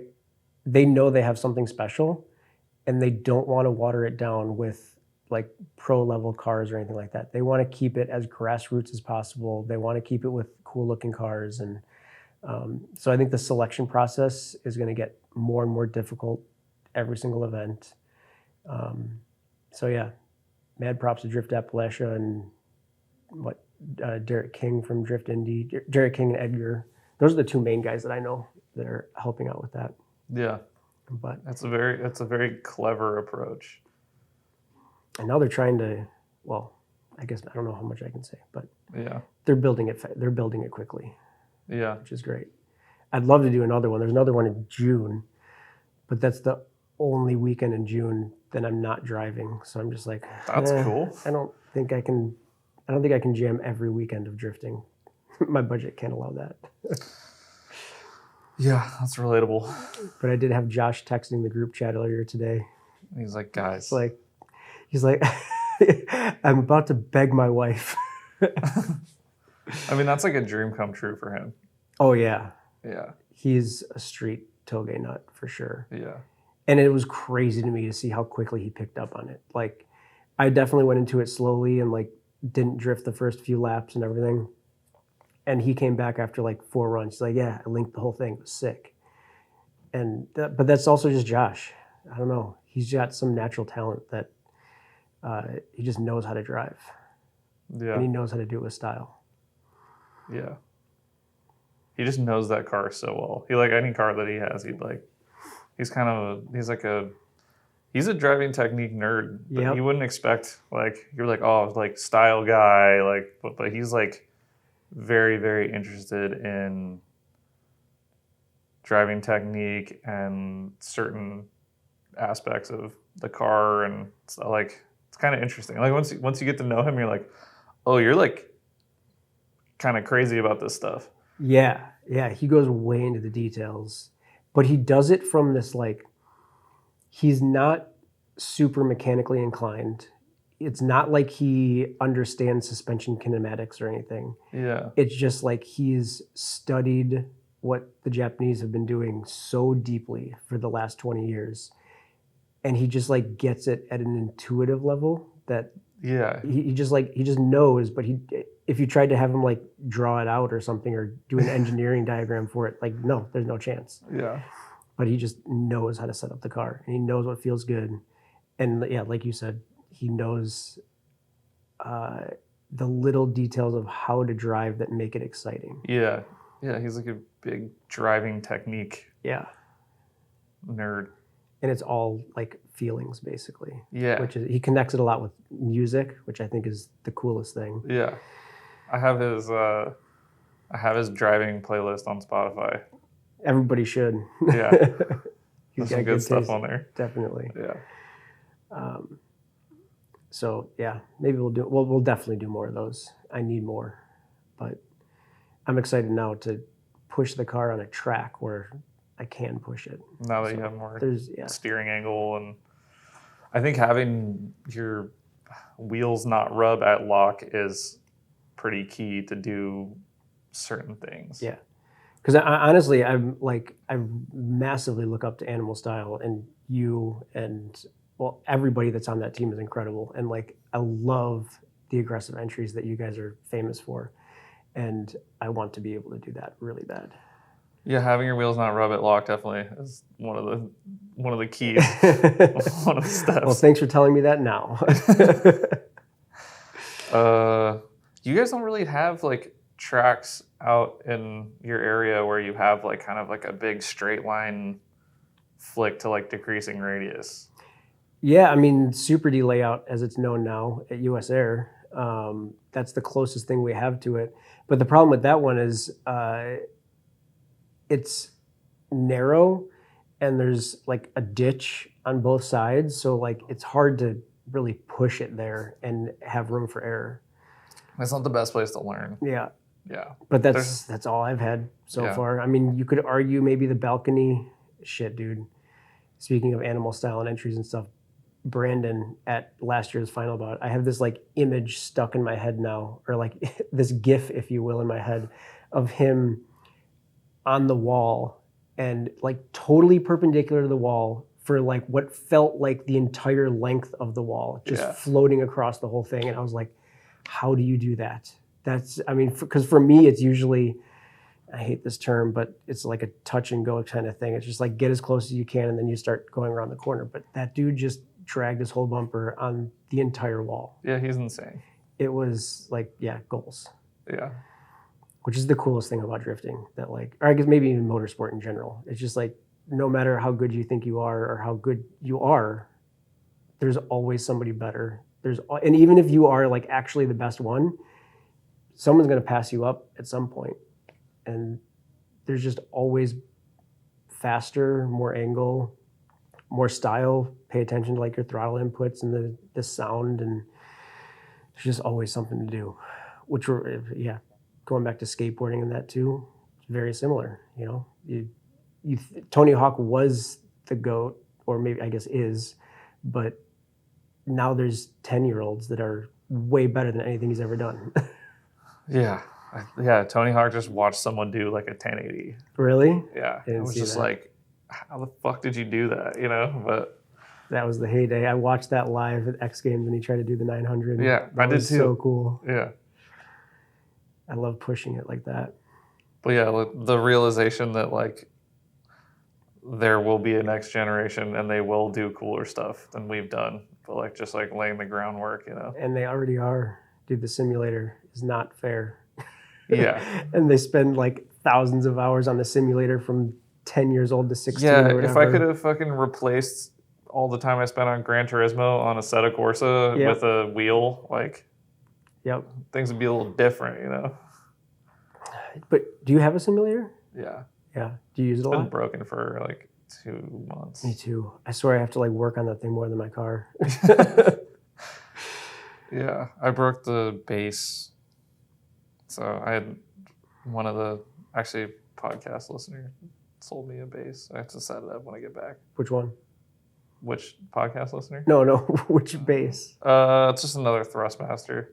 Speaker 2: know they have something special, and they don't want to water it down with like pro level cars or anything like that. They want to keep it as grassroots as possible. They want to keep it with cool looking cars. And so I think the selection process is going to get more and more difficult every single event. So yeah, mad props to Drift Appalachia and Derek King from Drift Indy, Derek King and Edgar. Those are the two main guys that I know that are helping out with that.
Speaker 1: Yeah.
Speaker 2: But
Speaker 1: that's a very clever approach.
Speaker 2: And now they're trying to, well, I guess I don't know how much I can say, but
Speaker 1: yeah,
Speaker 2: they're building it quickly.
Speaker 1: Yeah.
Speaker 2: Which is great. I'd love to do another one. There's another one in June, but that's the only weekend in June that I'm not driving. So I'm just like,
Speaker 1: that's cool.
Speaker 2: I don't think I can jam every weekend of drifting. My budget can't allow that.
Speaker 1: Yeah, that's relatable.
Speaker 2: But I did have Josh texting the group chat earlier today.
Speaker 1: He's like, guys.
Speaker 2: He's like, I'm about to beg my wife.
Speaker 1: I mean, that's like a dream come true for him.
Speaker 2: Oh, yeah.
Speaker 1: Yeah.
Speaker 2: He's a street Toge nut for sure.
Speaker 1: Yeah.
Speaker 2: And it was crazy to me to see how quickly he picked up on it. Like, I definitely went into it slowly and like didn't drift the first few laps and everything. And he came back after like 4 runs. He's like, yeah, I linked the whole thing. It was sick. And but that's also just Josh. I don't know. He's got some natural talent that he just knows how to drive.
Speaker 1: Yeah.
Speaker 2: And he knows how to do it with style.
Speaker 1: Yeah. He just knows that car so well. He like any car that he has, he's a driving technique nerd. But you wouldn't expect, like, you're like, oh, like style guy, like, but he's like very, very interested in driving technique and certain aspects of the car, and it's like, it's kind of interesting. Like once you get to know him, you're like, oh, you're like kind of crazy about this stuff.
Speaker 2: Yeah, he goes way into the details, but he does it from this like, he's not super mechanically inclined. It's not like he understands suspension kinematics or anything.
Speaker 1: Yeah.
Speaker 2: It's just like he's studied what the Japanese have been doing so deeply for the last 20 years. And he just like gets it at an intuitive level that he just knows, but if you tried to have him like draw it out or something or do an engineering diagram for it, like, no, there's no chance.
Speaker 1: Yeah.
Speaker 2: But he just knows how to set up the car, and he knows what feels good. And yeah, like you said, he knows the little details of how to drive that make it exciting.
Speaker 1: Yeah. Yeah, he's like a big driving technique nerd.
Speaker 2: And it's all like feelings, basically.
Speaker 1: Yeah.
Speaker 2: Which is, he connects it a lot with music, which I think is the coolest thing.
Speaker 1: Yeah. I have his driving playlist on Spotify.
Speaker 2: Everybody should.
Speaker 1: Yeah.
Speaker 2: He's
Speaker 1: There's some good stuff on there.
Speaker 2: Definitely.
Speaker 1: Yeah.
Speaker 2: So yeah, maybe we'll definitely do more of those. I need more, but I'm excited now to push the car on a track where I can push it.
Speaker 1: Now that you have more
Speaker 2: Yeah.
Speaker 1: steering angle, and I think having your wheels not rub at lock is pretty key to do certain things.
Speaker 2: Yeah. Because honestly, I massively look up to Animal Style, and you and well, everybody that's on that team is incredible. And like, I love the aggressive entries that you guys are famous for. And I want to be able to do that really bad.
Speaker 1: Yeah, having your wheels not rub at lock definitely is one of the keys. One of the steps.
Speaker 2: Well, thanks for telling me that now.
Speaker 1: You guys don't really have like tracks out in your area where you have like kind of like a big straight line flick to like decreasing radius.
Speaker 2: Yeah, I mean, Super D layout, as it's known now at US Air, that's the closest thing we have to it. But the problem with that one is it's narrow and there's like a ditch on both sides. So like it's hard to really push it there and have room for error.
Speaker 1: That's not the best place to learn.
Speaker 2: Yeah.
Speaker 1: Yeah.
Speaker 2: But that's all I've had so far. I mean, you could argue maybe the balcony shit, dude. Speaking of Animal Style and entries and stuff, Brandon at last year's final bout, I have this like image stuck in my head now, or like this GIF, if you will, in my head of him on the wall and like totally perpendicular to the wall for like what felt like the entire length of the wall, just floating across the whole thing. And I was like, how do you do that? That's, I mean, because for me, it's usually, I hate this term, but it's like a touch and go kind of thing. It's just like get as close as you can and then you start going around the corner. But that dude just dragged his whole bumper on the entire wall.
Speaker 1: Yeah, he's insane.
Speaker 2: It was like, goals.
Speaker 1: Yeah.
Speaker 2: Which is the coolest thing about drifting, that like, or I guess maybe even motorsport in general. It's just like, no matter how good you think you are or how good you are, there's always somebody better. And even if you are like actually the best one, someone's going to pass you up at some point. And there's just always faster, more angle, more style. Pay attention to like your throttle inputs and the sound, and there's just always something to do. Which going back to skateboarding and that too, it's very similar. You know, Tony Hawk was the GOAT, or maybe I guess is, but now there's 10-year-olds that are way better than anything he's ever done.
Speaker 1: Yeah. Tony Hawk just watched someone do like a 1080.
Speaker 2: Really?
Speaker 1: Yeah. It was just like, how the fuck did you do that? You know, but
Speaker 2: that was the heyday. I watched that live at X Games when he tried to do the 900.
Speaker 1: Yeah,
Speaker 2: that
Speaker 1: I did too.
Speaker 2: So cool.
Speaker 1: Yeah.
Speaker 2: I love pushing it like that.
Speaker 1: But yeah, the realization that like there will be a next generation and they will do cooler stuff than we've done, but like just like laying the groundwork, you know.
Speaker 2: And they already are. Dude, the simulator is not fair.
Speaker 1: Yeah.
Speaker 2: And they spend like thousands of hours on the simulator from 10 years old to 16 or whatever.
Speaker 1: If I could have fucking replaced all the time I spent on Gran Turismo on a Assetto Corsa with a wheel, like, things would be a little different, you know.
Speaker 2: But do you have a simulator?
Speaker 1: Yeah.
Speaker 2: Yeah. Do you use it a lot?
Speaker 1: It's been broken for like 2 months.
Speaker 2: Me too. I swear I have to like work on that thing more than my car.
Speaker 1: Yeah. I broke the base. So I had one of the podcast listener sold me a base. I have to set it up when I get back.
Speaker 2: Which one?
Speaker 1: Which podcast listener?
Speaker 2: No. Which base?
Speaker 1: It's just another Thrustmaster.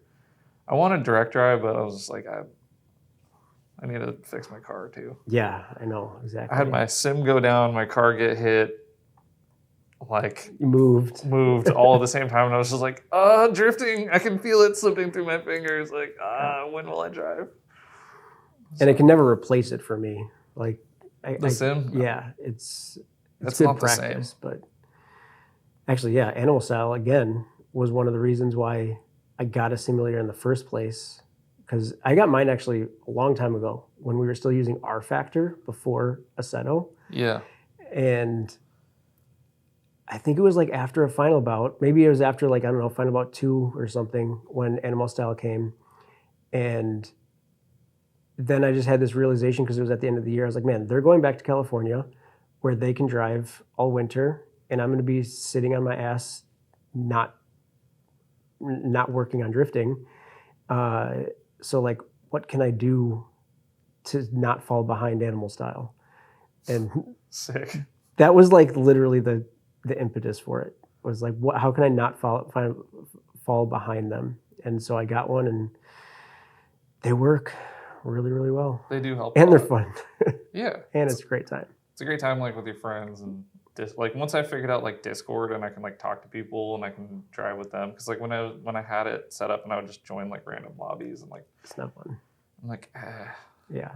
Speaker 1: I wanted direct drive, but I was just like, I need to fix my car too.
Speaker 2: Yeah, I know, exactly.
Speaker 1: I had my sim go down, my car get hit, like
Speaker 2: moved
Speaker 1: all at the same time, and I was just like, drifting. I can feel it slipping through my fingers. Like, when will I drive?
Speaker 2: And it can never replace it for me. Like
Speaker 1: the sim?
Speaker 2: Yeah, it's
Speaker 1: good
Speaker 2: not
Speaker 1: practice,
Speaker 2: the same. But actually, Animal Style again was one of the reasons why I got a simulator in the first place. Because I got mine actually a long time ago when we were still using R Factor before Assetto.
Speaker 1: Yeah.
Speaker 2: And I think it was like after a final bout. Maybe it was after like, I don't know, final bout 2 or something when Animal Style came. And then I just had this realization because it was at the end of the year. I was like, man, they're going back to California. where they can drive all winter, and I'm going to be sitting on my ass, not working on drifting. So like, what can I do to not fall behind animal style? And
Speaker 1: Sick.
Speaker 2: that was like literally the impetus for it. Was like, how can I not fall behind them? And so I got one, and they work really, really well.
Speaker 1: They do help.
Speaker 2: And they're fun.
Speaker 1: Yeah.
Speaker 2: And it's a great time.
Speaker 1: It's a great time, like with your friends, and like once I figured out like Discord and I can like talk to people and I can drive with them, because like when I had it set up and I would just join like random lobbies and like
Speaker 2: it's not fun.
Speaker 1: I'm like,
Speaker 2: yeah,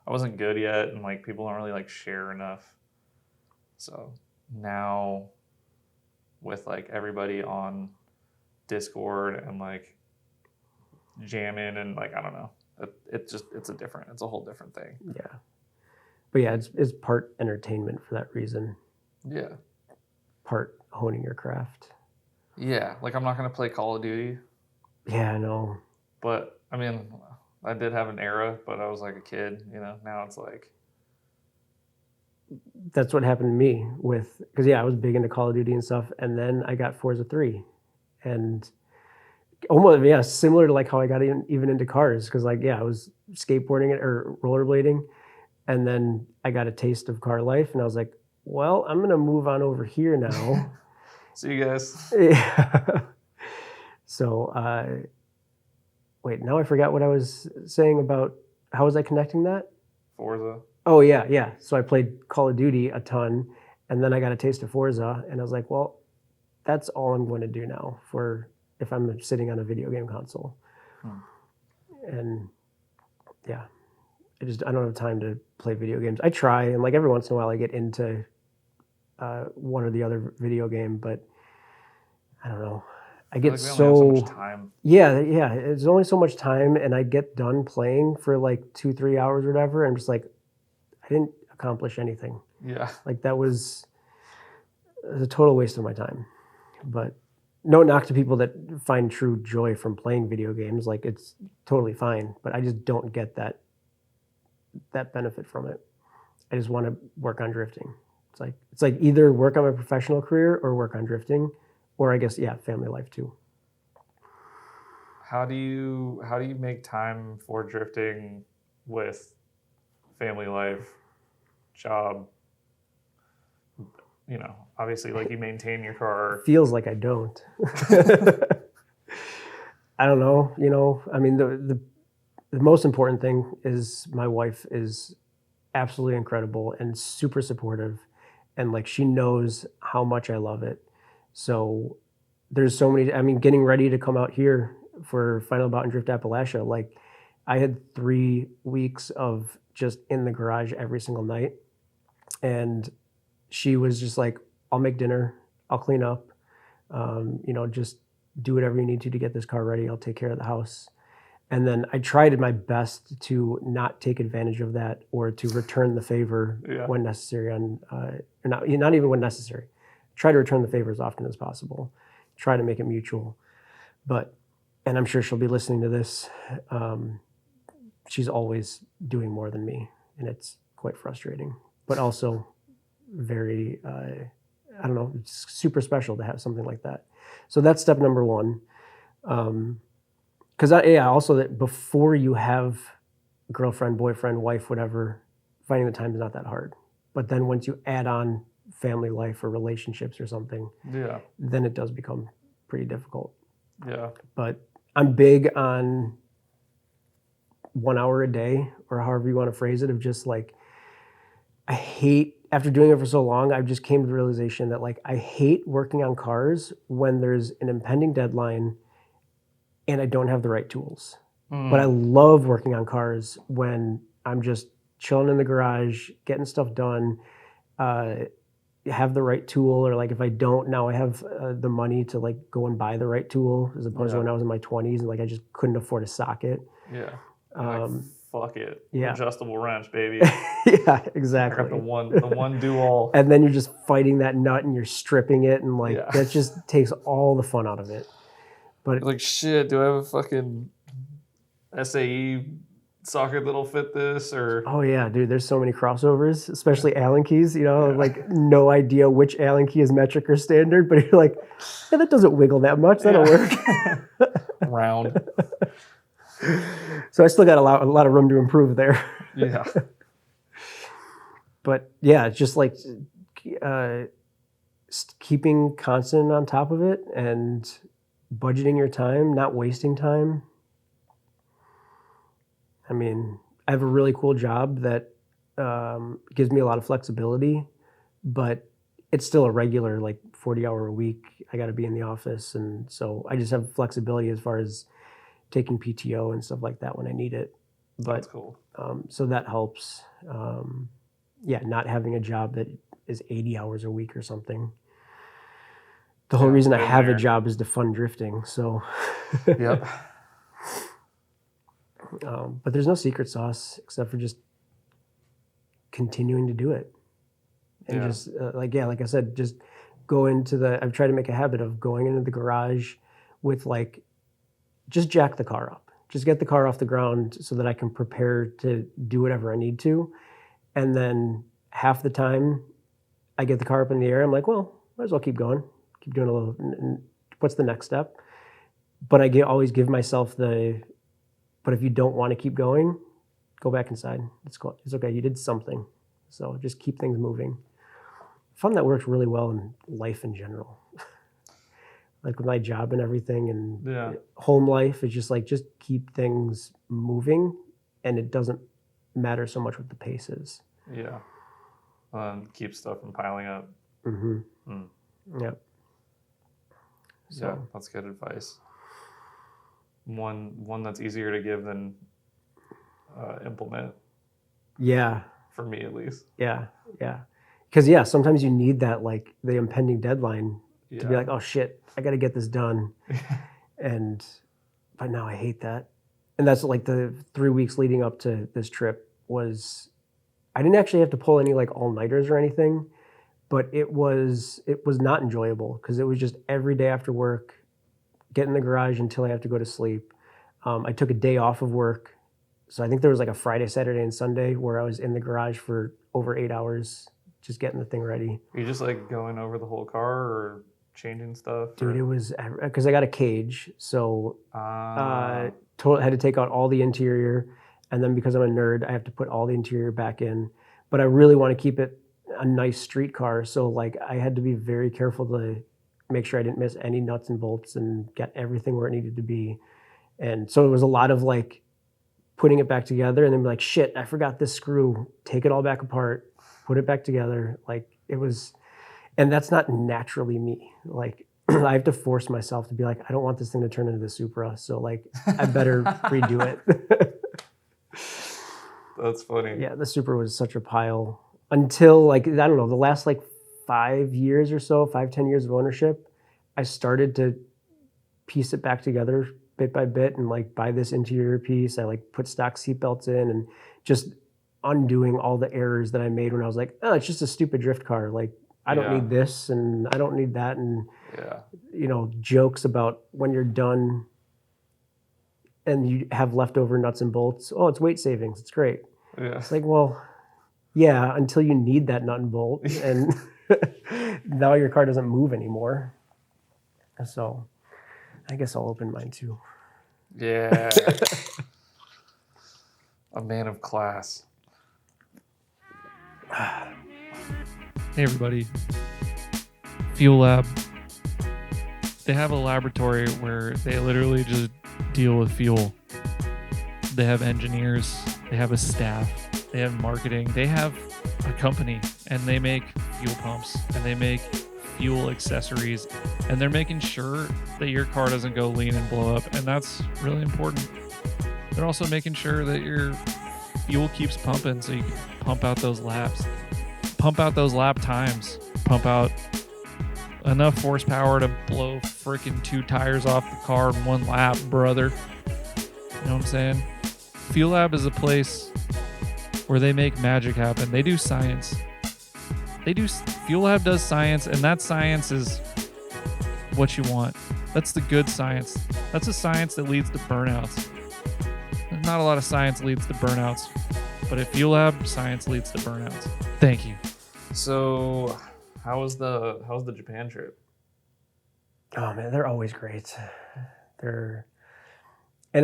Speaker 1: I wasn't good yet, and like people don't really like share enough. So now with like everybody on Discord and like jamming and like I don't know, it's a whole different thing.
Speaker 2: Yeah, but yeah, it's part entertainment for that reason.
Speaker 1: Yeah.
Speaker 2: Part honing your craft.
Speaker 1: Yeah, like I'm not gonna play Call of Duty.
Speaker 2: Yeah, I know.
Speaker 1: But I mean, I did have an era, but I was like a kid, you know. Now it's like
Speaker 2: that's what happened to me because I was big into Call of Duty and stuff, and then I got Forza 3, and almost similar to like how I got even into cars, because like I was skateboarding or rollerblading, and then I got a taste of car life, and I was like, well, I'm gonna move on over here now.
Speaker 1: See you guys.
Speaker 2: Yeah. So wait, now I forgot what I was saying about how was I connecting that?
Speaker 1: Forza.
Speaker 2: Oh yeah. So I played Call of Duty a ton, and then I got a taste of Forza, and I was like, well, that's all I'm going to do now for if I'm sitting on a video game console. And yeah, I don't have time to play video games. I try, and like every once in a while I get into one or the other video game, but I don't know. I get
Speaker 1: so much time.
Speaker 2: Yeah. It's only so much time, and I get done playing for like 2-3 hours or whatever, and I'm just like, I didn't accomplish anything.
Speaker 1: Yeah.
Speaker 2: Like that was a total waste of my time. But no knock to people that find true joy from playing video games. Like it's totally fine, but I just don't get that benefit from it. I just want to work on drifting. It's like either work on my professional career or work on drifting, or I guess family life too.
Speaker 1: How do you make time for drifting with family life, job? You know, obviously, like you maintain your car.
Speaker 2: Feels like I don't. I don't know. You know, I mean, the most important thing is my wife is absolutely incredible and super supportive, and like she knows how much I love it. So there's so many. I mean, getting ready to come out here for Final Bout and Drift Appalachia, like I had 3 weeks of just in the garage every single night, and she was just like, I'll make dinner, I'll clean up, just do whatever you need to get this car ready. I'll take care of the house. And then I tried my best to not take advantage of that or to return the favor when necessary, not even when necessary. Try to return the favor as often as possible. Try to make it mutual. And I'm sure she'll be listening to this. She's always doing more than me, and it's quite frustrating, but also very, I don't know, it's super special to have something like that. So that's step number one. Because also that before you have girlfriend, boyfriend, wife, whatever, finding the time is not that hard. But then once you add on family life or relationships or something, then it does become pretty difficult.
Speaker 1: Yeah.
Speaker 2: But I'm big on 1 hour a day, or however you want to phrase it, of just like, I hate, after doing it for so long, I just came to the realization that like I hate working on cars when there's an impending deadline and I don't have the right tools. But I love working on cars when I'm just chilling in the garage, getting stuff done, have the right tool, or like if I don't, now I have the money to like go and buy the right tool, as opposed to when I was in my 20s and like I just couldn't afford a socket.
Speaker 1: Yeah. Like, fuck it.
Speaker 2: Yeah.
Speaker 1: Adjustable wrench, baby.
Speaker 2: Yeah, exactly.
Speaker 1: I got the one do all.
Speaker 2: And then you're just fighting that nut and you're stripping it, and like that just takes all the fun out of it. But
Speaker 1: like, shit, do I have a fucking SAE socket that'll fit this, or
Speaker 2: Oh yeah, dude, there's so many crossovers, especially Allen keys, like no idea which Allen key is metric or standard, but you're like, yeah, that doesn't wiggle that much, that'll work.
Speaker 1: round.
Speaker 2: So I still got a lot of room to improve there.
Speaker 1: Yeah.
Speaker 2: But yeah, it's just like keeping constant on top of it and budgeting your time, not wasting time. I mean, I have a really cool job that gives me a lot of flexibility, but it's still a regular 40-hour a week. I got to be in the office, and so I just have flexibility as far as taking PTO and stuff like that when I need it. But
Speaker 1: That's cool.
Speaker 2: So that helps. Not having a job that is 80 hours a week or something. The whole reason I have a job is to fund drifting. So.
Speaker 1: Yep.
Speaker 2: But there's no secret sauce except for just continuing to do it. And just like I said, just go into I've tried to make a habit of going into the garage with just jack the car up. Just get the car off the ground so that I can prepare to do whatever I need to. And then half the time I get the car up in the air, I'm like, well, might as well keep going. Keep doing a little, what's the next step? But I always give myself but if you don't want to keep going, go back inside. It's okay. You did something. So just keep things moving. I found that works really well in life in general. With my job and everything and home life, it's just just keep things moving, and it doesn't matter so much what the pace is.
Speaker 1: Yeah. Keep stuff from piling up.
Speaker 2: Mm-hmm. Yep. So.
Speaker 1: Yeah, that's good advice. One that's easier to give than implement.
Speaker 2: Yeah.
Speaker 1: For me, at least.
Speaker 2: Yeah. Because sometimes you need that the impending deadline to be like, oh shit, I got to get this done. But now I hate that. And that's the 3 weeks leading up to this trip was, I didn't actually have to pull any all-nighters or anything, but it was not enjoyable because it was just every day after work, get in the garage until I have to go to sleep. I took a day off of work. So I think there was a Friday, Saturday, and Sunday where I was in the garage for over 8 hours, just getting the thing ready.
Speaker 1: Are you just going over the whole car or changing stuff?
Speaker 2: Dude, it was, because I got a cage. So had to take out all the interior. And then because I'm a nerd, I have to put all the interior back in. But I really want to keep it a nice street car. So I had to be very careful to make sure I didn't miss any nuts and bolts and get everything where it needed to be. And so it was a lot of putting it back together and then be shit, I forgot this screw. Take it all back apart, put it back together. It was, and that's not naturally me. I have to force myself to be I don't want this thing to turn into the Supra. So I better redo it.
Speaker 1: That's funny.
Speaker 2: Yeah, the Supra was such a pile until I don't know, the last 5 years or so, 5-10 years of ownership, I started to piece it back together bit by bit and buy this interior piece. I put stock seatbelts in and just undoing all the errors that I made when I was oh, it's just a stupid drift car. I don't need this and I don't need that. And, jokes about when you're done and you have leftover nuts and bolts. Oh, it's weight savings. It's great.
Speaker 1: Yeah.
Speaker 2: It's well, yeah, until you need that nut and bolt. And now your car doesn't move anymore. So I guess I'll open mine too.
Speaker 1: Yeah. A man of class. Hey everybody. Fuel Lab. They have a laboratory where they literally just deal with fuel. They have engineers, they have a staff, they have marketing, they have a company, and they make fuel pumps and they make fuel accessories, and they're making sure that your car doesn't go lean and blow up, and that's really important. They're also making sure that your fuel keeps pumping so you can pump out those laps, pump out those lap times, pump out enough horsepower to blow freaking 2 tires off the car in 1 lap, brother. You know what I'm saying? Fuel Lab is a place where they make magic happen. They do science. Fuel Lab does science, and that science is what you want. That's the good science. That's the science that leads to burnouts. not a lot of science leads to burnouts, but at Fuel Lab, science leads to burnouts. Thank you.
Speaker 3: So, how was the Japan trip?
Speaker 2: Oh man, they're always great. And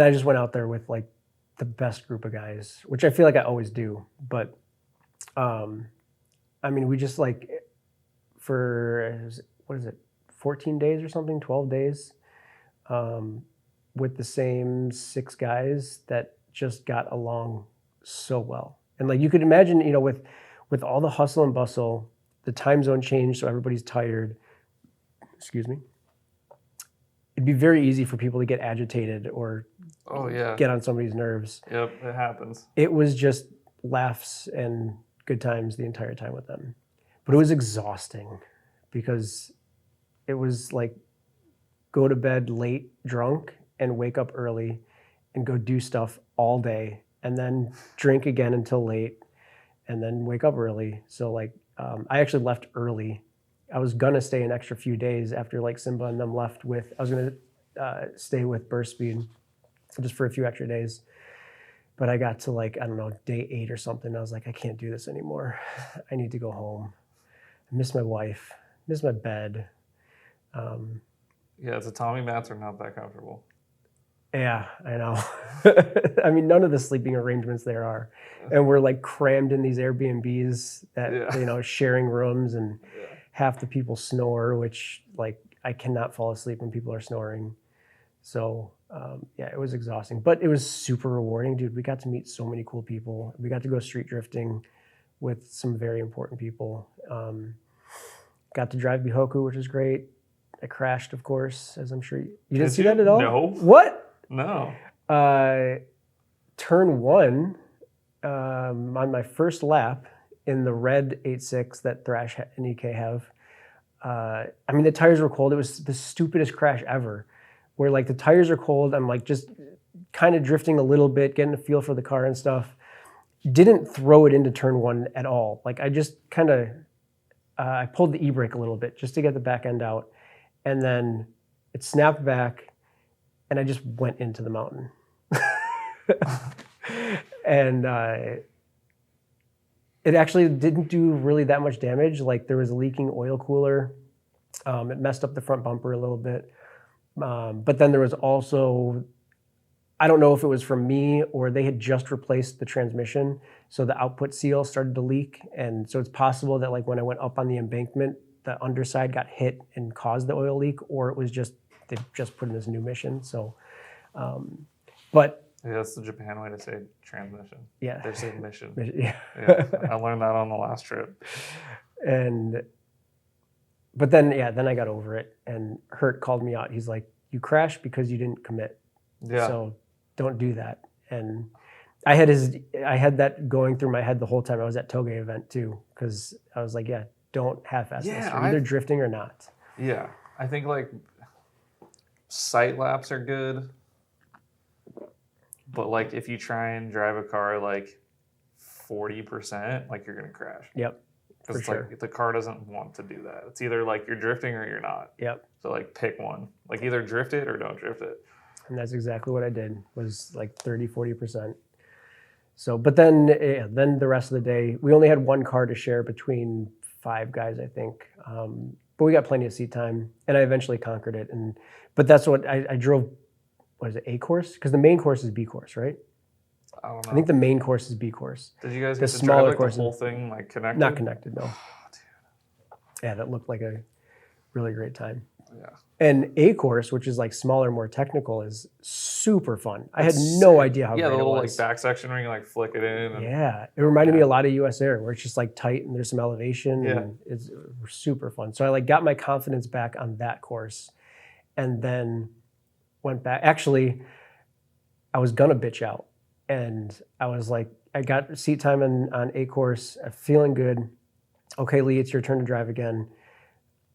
Speaker 2: I just went out there with like the best group of guys, which I feel like I always do. But I mean, we just like for what is it, 14 days or something, 12 days, with the same 6 guys that just got along so well. And like you could imagine, you know, with all the hustle and bustle, the time zone change, so everybody's tired. Excuse me. It'd be very easy for people to get agitated or get on somebody's nerves.
Speaker 3: Yep, it happens.
Speaker 2: It was just laughs and good times the entire time with them. But it was exhausting because it was like go to bed late drunk and wake up early and go do stuff all day and then drink again until late and then wake up early. So like I actually left early. I was gonna stay an extra few days after like Simba and them left with, I was gonna stay with Burst Speed just for a few extra days. But I got to like, I don't know, day 8 or something. I was like, I can't do this anymore. I need to go home. I miss my wife, miss my bed.
Speaker 3: Yeah, the Tommy mats are not that comfortable.
Speaker 2: Yeah, I know. I mean, none of the sleeping arrangements there are. And we're like crammed in these Airbnbs that, you know, sharing rooms and half the people snore, which like I cannot fall asleep when people are snoring. So yeah, it was exhausting, but it was super rewarding, dude. We got to meet so many cool people. We got to go street drifting with some very important people. Got to drive Bihoku, which was great. I crashed, of course, as I'm sure you didn't see that at all?
Speaker 3: No.
Speaker 2: What?
Speaker 3: No.
Speaker 2: Turn 1, on my first lap in the red 8.6 that Thrash and EK have. I mean, the tires were cold. It was the stupidest crash ever. Where like the tires are cold, I'm like just kind of drifting a little bit, getting a feel for the car and stuff. Didn't throw it into turn 1 at all. Like I just kind of, I pulled the e-brake a little bit just to get the back end out. And then it snapped back and I just went into the mountain. And it actually didn't do really that much damage. Like there was a leaking oil cooler. It messed up the front bumper a little bit. But then there was also, I don't know if it was from me or they had just replaced the transmission. So the output seal started to leak. And so it's possible that like when I went up on the embankment, the underside got hit and caused the oil leak, or it was just, they just put in this new mission. So, but.
Speaker 3: Yeah, that's the Japan way to say transmission.
Speaker 2: Yeah.
Speaker 3: They say mission.
Speaker 2: Yeah.
Speaker 3: Yeah, I learned that on the last trip.
Speaker 2: But then I got over it, and Hurt called me out. He's like, you crashed because you didn't commit.
Speaker 3: Yeah.
Speaker 2: So don't do that. And I had that going through my head the whole time I was at Toge event too, because I was like, yeah, don't half-ass this. You're either drifting or not.
Speaker 3: Yeah. I think like sight laps are good. But like if you try and drive a car like 40%, like you're gonna crash.
Speaker 2: Yep.
Speaker 3: Because like the car doesn't want to do that. It's either like you're drifting or you're not.
Speaker 2: Yep.
Speaker 3: So like pick one. Like either drift it or don't drift it.
Speaker 2: And that's exactly what I did, was like 30-40%. So, but then the rest of the day, we only had one car to share between 5 guys, I think. But we got plenty of seat time, and I eventually conquered it. But that's what I drove. What is it, A course? Because the main course is B course, right?
Speaker 3: I don't know.
Speaker 2: I think the main course is B course.
Speaker 3: Did you guys
Speaker 2: the
Speaker 3: get to drive
Speaker 2: smaller
Speaker 3: like
Speaker 2: course
Speaker 3: the whole thing like connected?
Speaker 2: Not connected, no.
Speaker 3: Oh, dude.
Speaker 2: Yeah, that looked like a really great time.
Speaker 3: Yeah.
Speaker 2: And A course, which is like smaller, more technical, is super fun. I had no idea how great it was.
Speaker 3: Yeah, the little like back section where you can like flick it in. And,
Speaker 2: yeah, it reminded me a lot of US Air, where it's just like tight and there's some elevation.
Speaker 3: Yeah.
Speaker 2: And it's super fun. So I like got my confidence back on that course, and then went back. Actually, I was gonna bitch out, and I was like, I got seat time on A course, feeling good. Okay, Lee, it's your turn to drive again.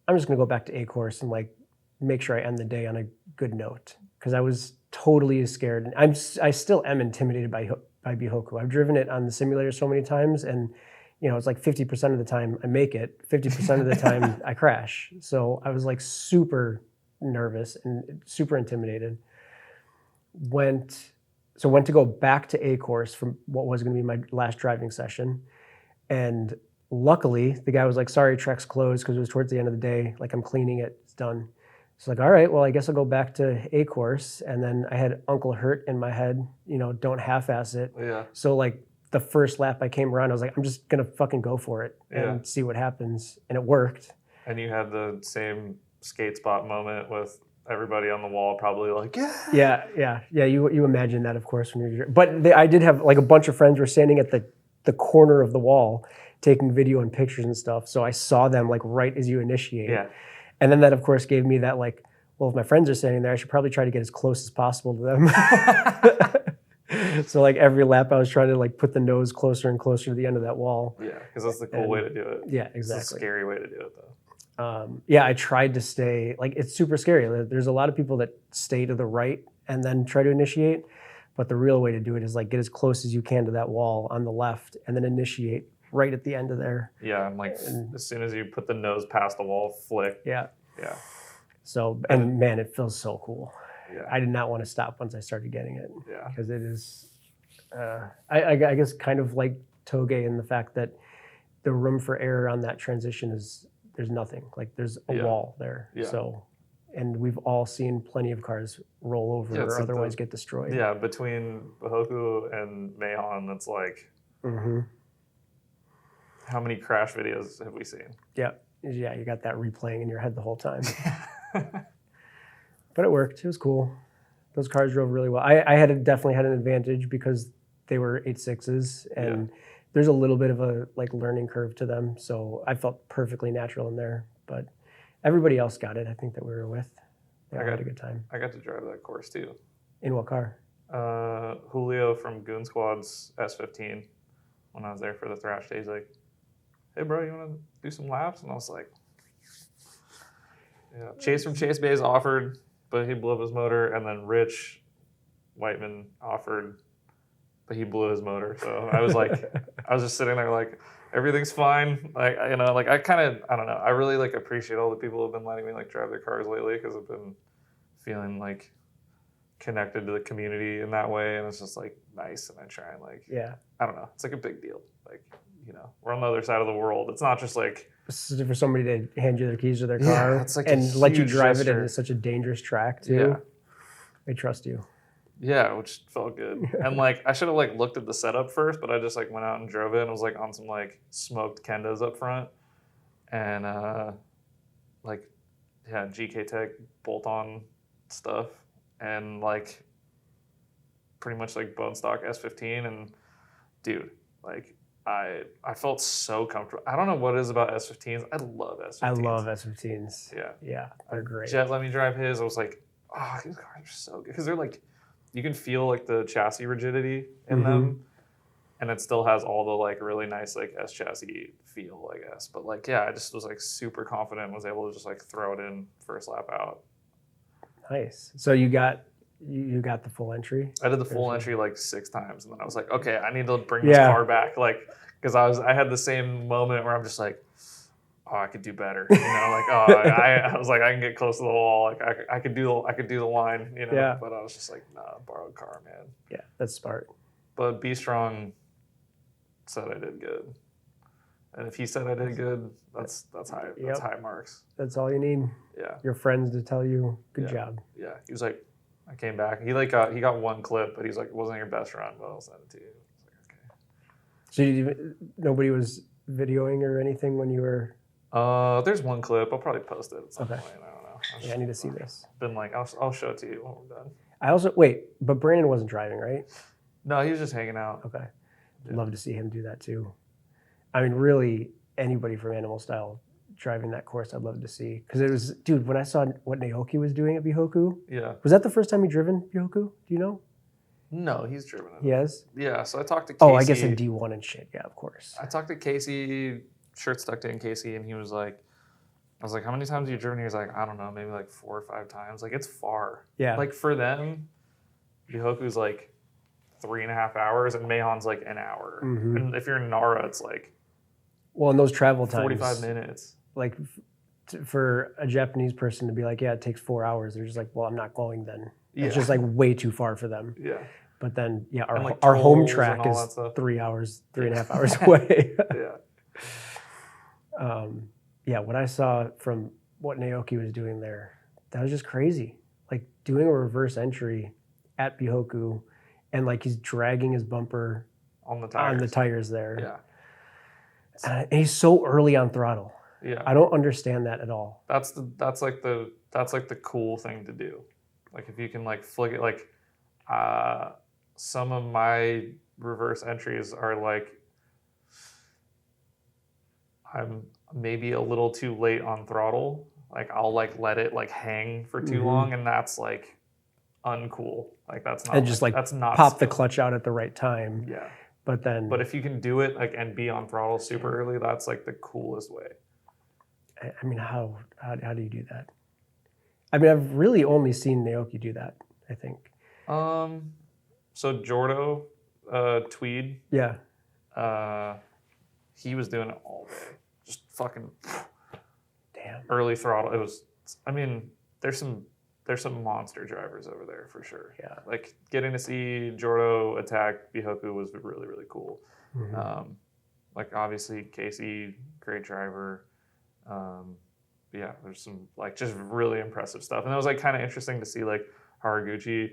Speaker 2: I'm just gonna go back to A course and like make sure I end the day on a good note, because I was totally scared. And I still am intimidated by Bihoku. I've driven it on the simulator so many times, and you know, it's like 50% of the time I make it, 50% of the time I crash. So I was like super nervous and super intimidated. Went so went to go back to A course from what was going to be my last driving session. And luckily, the guy was like, sorry, track's closed because it was towards the end of the day. Like, I'm cleaning it. It's done. So like, all right, well, I guess I'll go back to A course. And then I had Uncle Hurt in my head, don't half-ass it.
Speaker 3: Yeah.
Speaker 2: So like the first lap I came around, I was like, I'm just going to fucking go for it and see what happens. And it worked.
Speaker 3: And you had the same skate spot moment with everybody on the wall probably like,
Speaker 2: Yeah. You imagine that, of course, when you're. But I did have like a bunch of friends were standing at the corner of the wall taking video and pictures and stuff. So I saw them like right as you initiate.
Speaker 3: Yeah.
Speaker 2: And then that, of course, gave me that like, well, if my friends are standing there, I should probably try to get as close as possible to them. So like every lap I was trying to like put the nose closer and closer to the end of that wall.
Speaker 3: Yeah, because that's the cool way to do it.
Speaker 2: Yeah, exactly.
Speaker 3: It's a scary way to do it though.
Speaker 2: I tried to stay, like it's super scary. There's a lot of people that stay to the right and then try to initiate. But the real way to do it is like get as close as you can to that wall on the left and then initiate right at the end of there.
Speaker 3: Yeah, and like as soon as you put the nose past the wall, flick.
Speaker 2: Yeah.
Speaker 3: Yeah.
Speaker 2: So, and man, it feels so cool.
Speaker 3: Yeah.
Speaker 2: I did not want to stop once I started getting it.
Speaker 3: Yeah.
Speaker 2: Because it is, I guess, kind of like Toge in the fact that the room for error on that transition is, there's nothing. Like there's a wall there.
Speaker 3: Yeah.
Speaker 2: So, and we've all seen plenty of cars roll over or otherwise get destroyed.
Speaker 3: Yeah, between Bahoku and Mahon, it's like, how many crash videos have we seen?
Speaker 2: Yeah, you got that replaying in your head the whole time. But it worked. It was cool. Those cars drove really well. I definitely had an advantage because they were 8.6s, and there's a little bit of a like learning curve to them. So I felt perfectly natural in there. But everybody else got it. I think that we were with. They all had a good time.
Speaker 3: I got to drive that course too.
Speaker 2: In what car?
Speaker 3: Julio from Goon Squad's S15. When I was there for the thrash day, he's like, "Hey, bro, you want to do some laps?" And I was like, "Yeah." Chase from Chase Bays offered, but he blew up his motor. And then Rich Whiteman offered, but he blew his motor. So I was like, I was just sitting there like, everything's fine. Like, I don't know. I really like appreciate all the people who have been letting me like drive their cars lately because I've been feeling like connected to the community in that way. And it's just like nice. And I try and like, I don't know. It's like a big deal. Like, we're on the other side of the world. It's not just like
Speaker 2: for somebody to hand you their keys to their car
Speaker 3: it's like
Speaker 2: and let you drive
Speaker 3: gesture.
Speaker 2: it in such a dangerous track too.
Speaker 3: Yeah.
Speaker 2: They trust you.
Speaker 3: Yeah, which felt good. And like I should have like looked at the setup first, but I just like went out and drove it and was like on some like smoked Kendas up front. And GK Tech bolt-on stuff and like pretty much like bone stock S15 and dude, like I felt so comfortable. I don't know what it is about S15s. I love S15s.
Speaker 2: I love S15s.
Speaker 3: Yeah.
Speaker 2: Yeah, they're great.
Speaker 3: Jet let me drive his. I was like, oh, these cars are so good. Because they're like, you can feel like the chassis rigidity in them. And it still has all the like really nice like S chassis feel, I guess. But like, yeah, I just was like super confident and was able to just like throw it in first lap out.
Speaker 2: Nice. So you got the full entry?
Speaker 3: I did the full entry like 6 times, and then I was like, okay, I need to bring this car back, like, because I had the same moment where I'm just like, oh, I could do better, I was like, I can get close to the wall, like I could do the line, but I was just like, nah, borrowed car, man.
Speaker 2: Yeah, that's smart.
Speaker 3: But Be Strong said I did good, and if he said I did good, that's high. That's high marks.
Speaker 2: That's all you need.
Speaker 3: Yeah.
Speaker 2: Your friends to tell you, good job.
Speaker 3: Yeah. He was like, I came back. He got one clip, but he's like, it wasn't your best run, but I'll send it to you. I was like, okay.
Speaker 2: So nobody was videoing or anything when you were?
Speaker 3: There's one clip. I'll probably post it at some point. I don't know.
Speaker 2: I need to see this.
Speaker 3: Been like, I'll show it to you when we're done.
Speaker 2: I also but Brandon wasn't driving, right?
Speaker 3: No, he was just hanging out.
Speaker 2: Okay. I'd love to see him do that too. I mean, really, anybody from Animal Style driving that course, I'd love to see. Because it was, dude, when I saw what Naoki was doing at Bihoku, was that the first time he driven Bihoku? Do you know?
Speaker 3: No, he's driven it.
Speaker 2: He has?
Speaker 3: Yeah, so I talked to Casey.
Speaker 2: Oh, I guess in D1 and shit. Yeah, of course.
Speaker 3: I talked to Casey, shirt stuck to in Casey, and he was like, I was like, how many times have you driven? He was like, I don't know, maybe like 4 or 5 times. Like, it's far.
Speaker 2: Yeah.
Speaker 3: Like, for them, Bihoku's like 3.5 hours, and Mahon's like an hour.
Speaker 2: Mm-hmm.
Speaker 3: And if you're in Nara, it's like,
Speaker 2: well, in those travel times,
Speaker 3: 45 minutes.
Speaker 2: Like, for a Japanese person to be like, yeah, it takes 4 hours, they're just like, well, I'm not going then. It's just like way too far for them.
Speaker 3: Yeah.
Speaker 2: But then, yeah,
Speaker 3: And, like,
Speaker 2: our home
Speaker 3: tolls
Speaker 2: track
Speaker 3: and all
Speaker 2: is
Speaker 3: that stuff.
Speaker 2: 3 hours, 3.5 hours away.
Speaker 3: Yeah.
Speaker 2: Yeah, what I saw from what Naoki was doing there, that was just crazy. Like doing a reverse entry at Bihoku, and like he's dragging his bumper
Speaker 3: On the
Speaker 2: on the
Speaker 3: tires.
Speaker 2: tires there.
Speaker 3: Yeah.
Speaker 2: And he's so early on throttle.
Speaker 3: Yeah.
Speaker 2: I don't understand that at all.
Speaker 3: That's like the cool thing to do. Like if you can like flick it, like some of my reverse entries are like I'm maybe a little too late on throttle. Like I'll like let it like hang for too long, and that's like uncool. Like that's not.
Speaker 2: And just like
Speaker 3: that's not
Speaker 2: pop the
Speaker 3: skill.
Speaker 2: clutch out at the right time.
Speaker 3: Yeah.
Speaker 2: But then,
Speaker 3: But if you can do it like and be on throttle super early, that's like the coolest way.
Speaker 2: I mean, how do you do that? I mean, I've really only seen Naoki do that, I think.
Speaker 3: So Jordo, Tweed,
Speaker 2: Yeah.
Speaker 3: he was doing it all day. Just fucking
Speaker 2: Damn.
Speaker 3: early throttle. It was. I mean, there's some monster drivers over there for sure.
Speaker 2: Yeah.
Speaker 3: Like getting to see Jordo attack Bihoku was really really cool. Like obviously Casey, great driver. Yeah, there's some like just really impressive stuff, and it was like kind of interesting to see like Haraguchi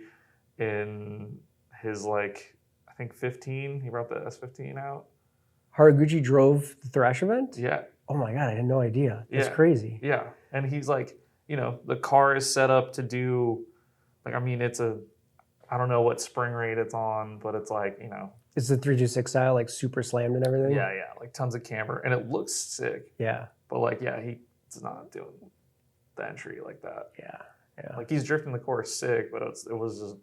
Speaker 3: in his like I think 15. He brought the S15 out.
Speaker 2: Haraguchi drove the Thrash event?
Speaker 3: Yeah.
Speaker 2: Oh my God, I had no idea. That's
Speaker 3: Yeah.
Speaker 2: crazy.
Speaker 3: Yeah, and he's like, you know, the car is set up to do, like, I mean, it's I don't know what spring rate it's on, but it's like, you know.
Speaker 2: It's the 326 style, like super slammed and everything?
Speaker 3: Yeah, like tons of camber, and it looks sick.
Speaker 2: Yeah.
Speaker 3: But like, yeah, he's not doing the entry like that.
Speaker 2: Yeah.
Speaker 3: Like he's drifting the course sick, but it was just,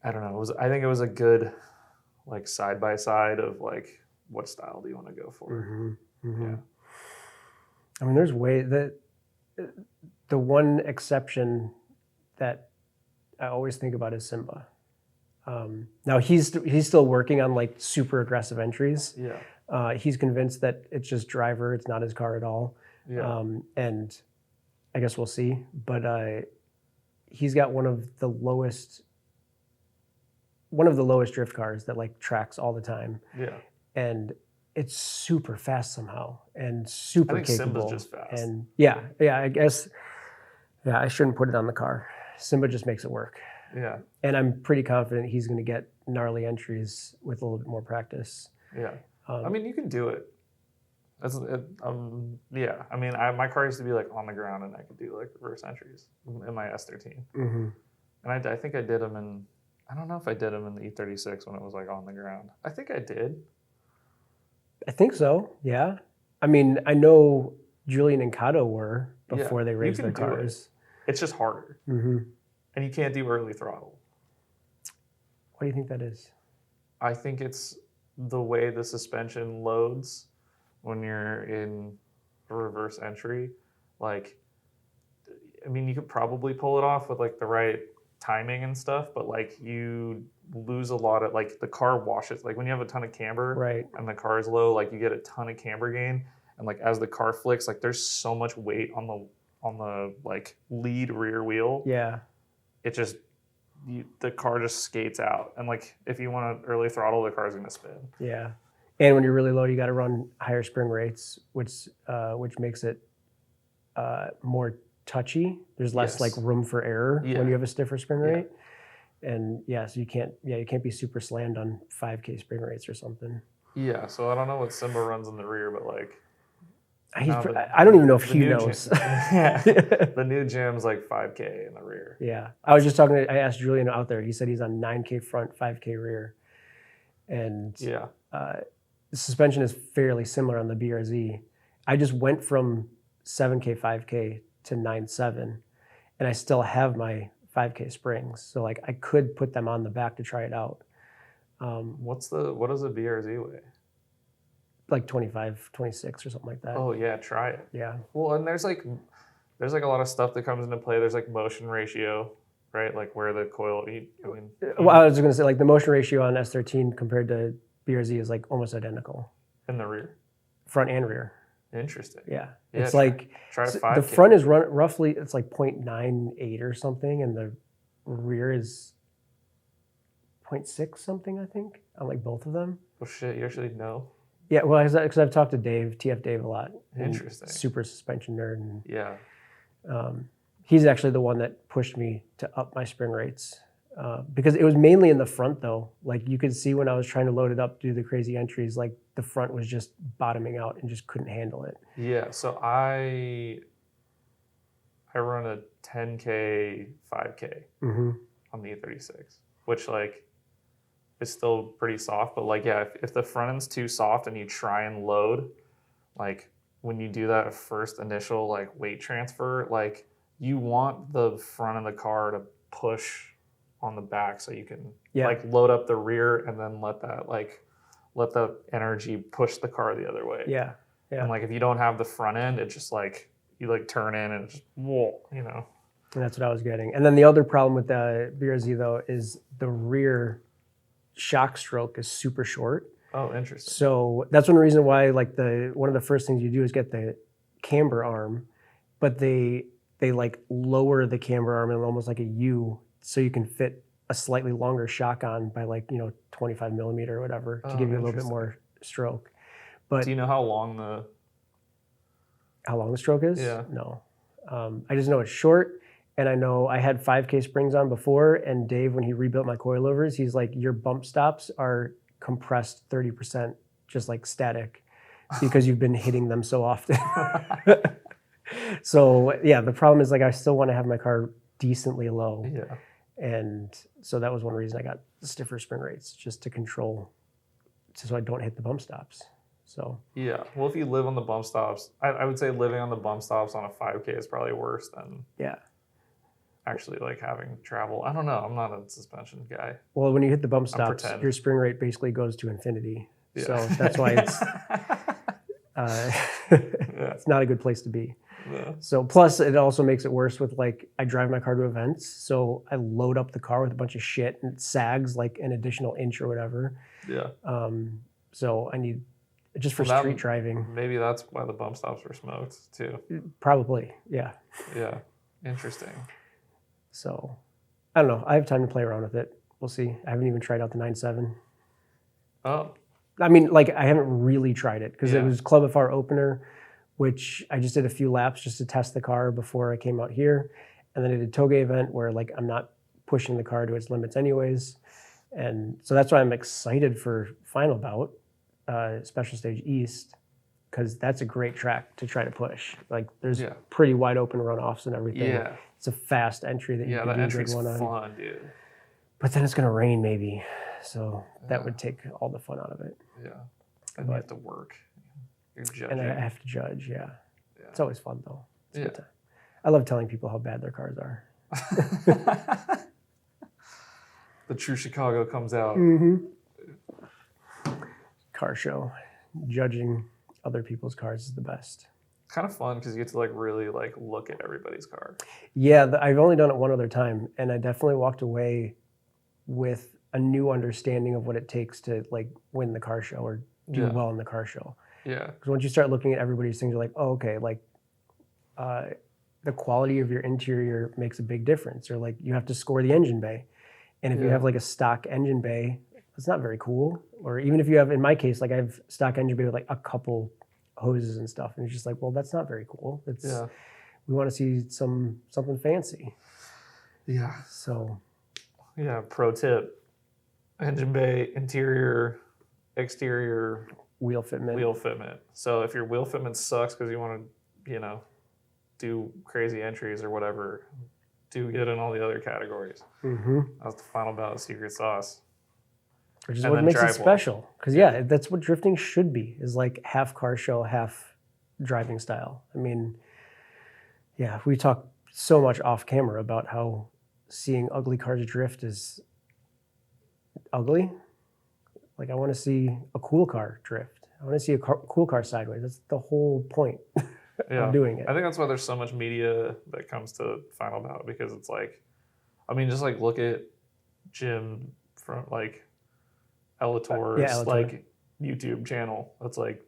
Speaker 3: I don't know. I think it was a good, like side by side of like, what style do you want to go for? Yeah.
Speaker 2: I mean, there's the one exception that I always think about is Simba. Now he's still working on like super aggressive entries.
Speaker 3: Yeah.
Speaker 2: He's convinced that it's just driver, it's not his car at all.
Speaker 3: Yeah.
Speaker 2: And I guess we'll see. But he's got one of the lowest drift cars that like tracks all the time.
Speaker 3: Yeah.
Speaker 2: And it's super fast somehow and super
Speaker 3: I think
Speaker 2: capable.
Speaker 3: Simba's just fast.
Speaker 2: And yeah, I guess, yeah, I shouldn't put it on the car. Simba just makes it work.
Speaker 3: Yeah.
Speaker 2: And I'm pretty confident he's going to get gnarly entries with a little bit more practice.
Speaker 3: Yeah. I mean, you can do it. Yeah. I mean, my car used to be like on the ground, and I could do like reverse entries in my S13.
Speaker 2: Mm-hmm.
Speaker 3: And I think I did them in. I don't know if I did them in the E36 when it was like on the ground. I think I did.
Speaker 2: I think so. Yeah. I mean, I know Julian and Kato were before they raised their cars.
Speaker 3: It's just harder, and you can't do early throttle.
Speaker 2: What do you think that is?
Speaker 3: I think it's the way the suspension loads when you're in a reverse entry. Like, I mean, you could probably pull it off with like the right timing and stuff, but like you lose a lot of like the car washes. Like when you have a ton of camber,
Speaker 2: Right.
Speaker 3: and the car is low, like you get a ton of camber gain, and like as the car flicks, like there's so much weight on the like lead rear wheel.
Speaker 2: Yeah.
Speaker 3: It just the car just skates out, and like if you want to early throttle, the car's gonna spin.
Speaker 2: Yeah. And when you're really low, you got to run higher spring rates, which makes it more touchy. There's less like room for error when you have a stiffer spring rate. And so you can't be super slammed on 5K spring rates or something.
Speaker 3: Yeah, so I don't know what Simba runs in the rear, but like
Speaker 2: I don't even know if he knows.
Speaker 3: The new gym's like 5K in the rear.
Speaker 2: Yeah, I asked Julian out there. He said he's on 9K front, 5K rear, and the suspension is fairly similar on the BRZ. I just went from 7K, 5K to 9.7, and I still have my 5K springs. So like I could put them on the back to try it out.
Speaker 3: What does a BRZ weigh?
Speaker 2: Like 25, 26 or something like that.
Speaker 3: Oh yeah, try it.
Speaker 2: Yeah.
Speaker 3: Well, and there's like a lot of stuff that comes into play. There's like motion ratio, right? Like where the coil.
Speaker 2: Well, I was just gonna say like the motion ratio on S13 compared to BRZ is like almost identical.
Speaker 3: In the rear.
Speaker 2: Front and rear.
Speaker 3: Interesting.
Speaker 2: Yeah.
Speaker 3: Yeah,
Speaker 2: It's like
Speaker 3: try 5K.
Speaker 2: the front is roughly it's like 0.98 or something, and the rear is 0.6 something, I think, on like both of them.
Speaker 3: Oh shit, you actually know?
Speaker 2: Yeah, well, because I've talked to Dave, TF Dave, a lot.
Speaker 3: Interesting.
Speaker 2: Super suspension nerd. And,
Speaker 3: Yeah.
Speaker 2: he's actually the one that pushed me to up my spring rates. Because it was mainly in the front, though. Like, you could see when I was trying to load it up, do the crazy entries, like, the front was just bottoming out and just couldn't handle it.
Speaker 3: Yeah, so I run a 10K, 5K on the E36, which, like, is still pretty soft. But, like, yeah, if the front end's too soft and you try and load, like, when you do that first initial, like, weight transfer, like, you want the front of the car to push on the back so you can like load up the rear and then let the energy push the car the other way.
Speaker 2: Yeah.
Speaker 3: And like if you don't have the front end, it just like you like turn in and just whoa, you know.
Speaker 2: And that's what I was getting. And then the other problem with the BRZ though is the rear shock stroke is super short.
Speaker 3: Oh, interesting.
Speaker 2: So that's one reason why like one of the first things you do is get the camber arm, but they like lower the camber arm in almost like a U so you can fit a slightly longer shock on by like, 25 millimeter or whatever to give you a little bit more stroke. But
Speaker 3: do you know how long
Speaker 2: the stroke is?
Speaker 3: Yeah.
Speaker 2: No. I just know it's short, and I know I had 5K springs on before, and Dave, when he rebuilt my coilovers, he's like, your bump stops are compressed 30%, just like static, because you've been hitting them so often. So yeah, the problem is like I still want to have my car decently low.
Speaker 3: Yeah.
Speaker 2: And so that was one reason I got stiffer spring rates, just to control, so I don't hit the bump stops. So
Speaker 3: yeah, well, if you live on the bump stops, I would say living on the bump stops on a 5K is probably worse than actually like having travel. I don't know. I'm not a suspension guy.
Speaker 2: Well, when you hit the bump stops, your spring rate basically goes to infinity. Yeah. So that's why it's not a good place to be. Yeah. So plus it also makes it worse with like I drive my car to events, so I load up the car with a bunch of shit and it sags like an additional inch or whatever.
Speaker 3: Yeah.
Speaker 2: So I need just for street driving.
Speaker 3: Maybe that's why the bump stops were smoked too.
Speaker 2: Probably, yeah.
Speaker 3: Yeah. Interesting.
Speaker 2: So I don't know. I have time to play around with it. We'll see. I haven't even tried out the 9.7.
Speaker 3: Oh.
Speaker 2: I mean, like I haven't really tried it because it was Club FR opener, which I just did a few laps just to test the car before I came out here. And then I did a Toge event where like I'm not pushing the car to its limits anyways. And so that's why I'm excited for Final Bout, Special Stage East, because that's a great track to try to push. Like there's pretty wide open runoffs and everything. Yeah. It's a fast entry that you can do
Speaker 3: entry's
Speaker 2: one on.
Speaker 3: Fun, dude.
Speaker 2: But then it's going to rain maybe. So that would take all the fun out of it.
Speaker 3: Yeah. And you have to work. You're judging.
Speaker 2: And I have to judge, yeah. It's always fun, though. It's a good time. I love telling people how bad their cars are.
Speaker 3: The true Chicago comes out.
Speaker 2: Car show. Judging other people's cars is the best.
Speaker 3: Kind of fun because you get to like really like look at everybody's car.
Speaker 2: Yeah, I've only done it one other time, and I definitely walked away with a new understanding of what it takes to like win the car show or do well in the car show.
Speaker 3: Yeah.
Speaker 2: Because once you start looking at everybody's things, you're like, oh, okay, like the quality of your interior makes a big difference. Or like you have to score the engine bay. And if you have like a stock engine bay, it's not very cool. Or even if you have, in my case, like I have stock engine bay with like a couple hoses and stuff. And it's just like, well, that's not very cool. We want to see something fancy.
Speaker 3: Yeah.
Speaker 2: So.
Speaker 3: Yeah, pro tip. Engine bay, interior, exterior.
Speaker 2: Wheel fitment. So if your wheel fitment sucks because you want to, do crazy entries or whatever, do get in all the other categories. That's the Final Bout secret sauce. Which is what makes it special. Because that's what drifting should be, is like half car show, half driving style. I mean, we talk so much off camera about how seeing ugly cars drift is ugly. Like I want to see a cool car drift. I want to see a cool car sideways. That's the whole point of doing it.
Speaker 3: I think that's why there's so much media that comes to Final Bout, because it's like, I mean, just like look at Jim from like Elator's like YouTube channel. That's like,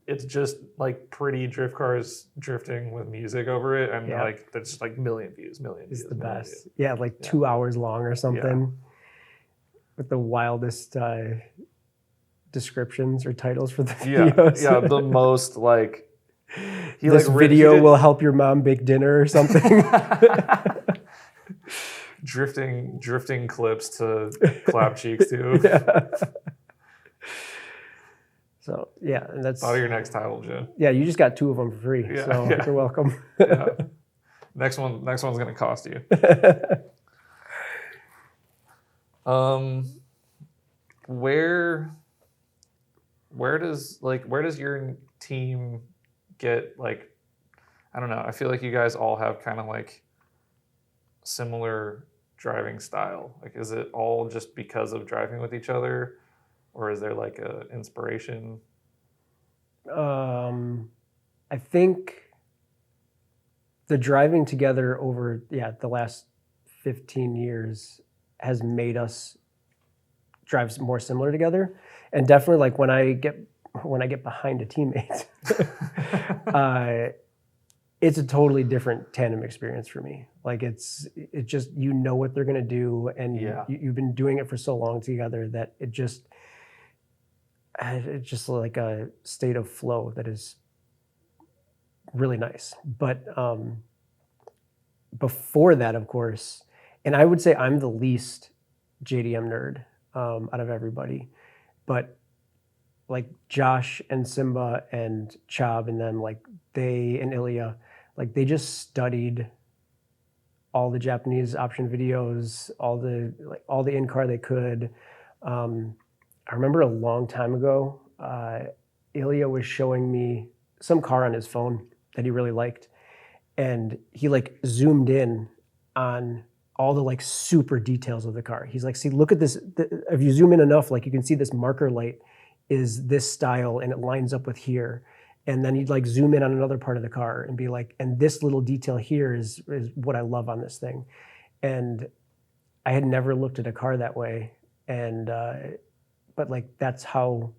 Speaker 3: it's just like pretty drift cars drifting with music over it, and like there's like million views.
Speaker 2: It's the best. Like 2 hours long or something. with the wildest descriptions or titles for the
Speaker 3: Yeah,
Speaker 2: videos.
Speaker 3: yeah, the most like
Speaker 2: This video will help your mom bake dinner or something.
Speaker 3: drifting clips to clap cheeks to.
Speaker 2: Yeah. So yeah, and that's
Speaker 3: Thought of your next title, Jen.
Speaker 2: yeah. You just got 2 of them for free,
Speaker 3: Yeah,
Speaker 2: so
Speaker 3: yeah.
Speaker 2: you're welcome.
Speaker 3: Yeah. Next one's gonna cost you. Where does your team get like, I don't know, I feel like you guys all have kind of like similar driving style. Like, is it all just because of driving with each other, or is there like a inspiration?
Speaker 2: I think the driving together over the last 15 years has made us drive more similar together, and definitely like when I get behind a teammate, it's a totally different tandem experience for me. Like it's just, you know what they're gonna do, and you've been doing it for so long together that it's just like a state of flow that is really nice. But before that, of course, and I would say I'm the least JDM nerd out of everybody, but like Josh and Simba and Chab and them, like they and Ilya, like they just studied all the Japanese option videos, all the in-car they could. I remember a long time ago, Ilya was showing me some car on his phone that he really liked, and he like zoomed in on all the like super details of the car. He's like, see, look at this. If you zoom in enough, like you can see this marker light is this style and it lines up with here. And then you'd like zoom in on another part of the car and be like, and this little detail here is what I love on this thing. And I had never looked at a car that way. And, but like, that's how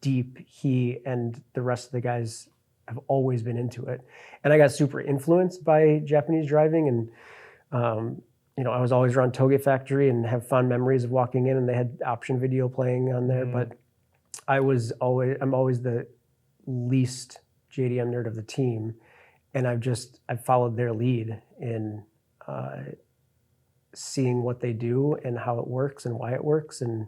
Speaker 2: deep he and the rest of the guys have always been into it. And I got super influenced by Japanese driving, and I was always around Toge Factory and have fond memories of walking in and they had option video playing on there. But I'm always the least JDM nerd of the team, and I've followed their lead in seeing what they do and how it works and why it works, and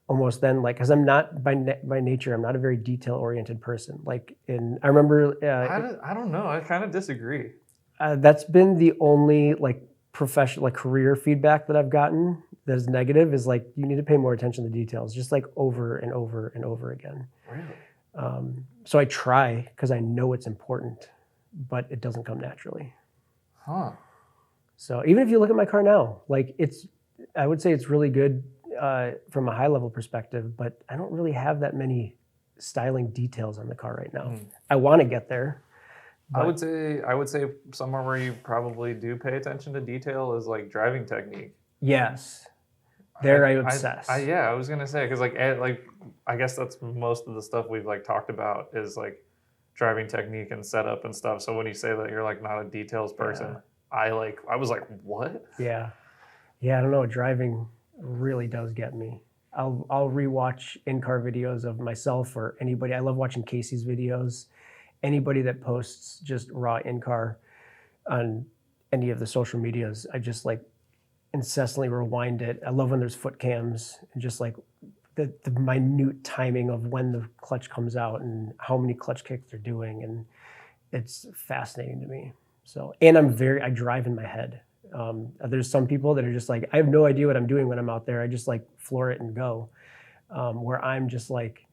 Speaker 2: almost then like, because I'm not by nature, I'm not a very detail oriented person. Like I remember
Speaker 3: I don't know, I kind of disagree.
Speaker 2: That's been the only like professional, like career feedback that I've gotten that is negative, is like, you need to pay more attention to details, just like over and over and over again.
Speaker 3: Really?
Speaker 2: So I try because I know it's important, but it doesn't come naturally.
Speaker 3: Huh.
Speaker 2: So even if you look at my car now, like I would say it's really good from a high level perspective, but I don't really have that many styling details on the car right now. I want to get there.
Speaker 3: I would say somewhere where you probably do pay attention to detail is like driving technique.
Speaker 2: Yes. There I obsess.
Speaker 3: I was gonna say, because like I guess that's most of the stuff we've like talked about is like driving technique and setup and stuff. So when you say that you're like not a details person, I was like, what?
Speaker 2: Yeah, I don't know. Driving really does get me. I'll rewatch in-car videos of myself or anybody. I love watching Casey's videos. Anybody that posts just raw in-car on any of the social medias, I just like incessantly rewind it. I love when there's foot cams and just like the minute timing of when the clutch comes out and how many clutch kicks they're doing, and it's fascinating to me. So, and I drive in my head. There's some people that are just like, I have no idea what I'm doing when I'm out there. I just like floor it and go. Where I'm just like,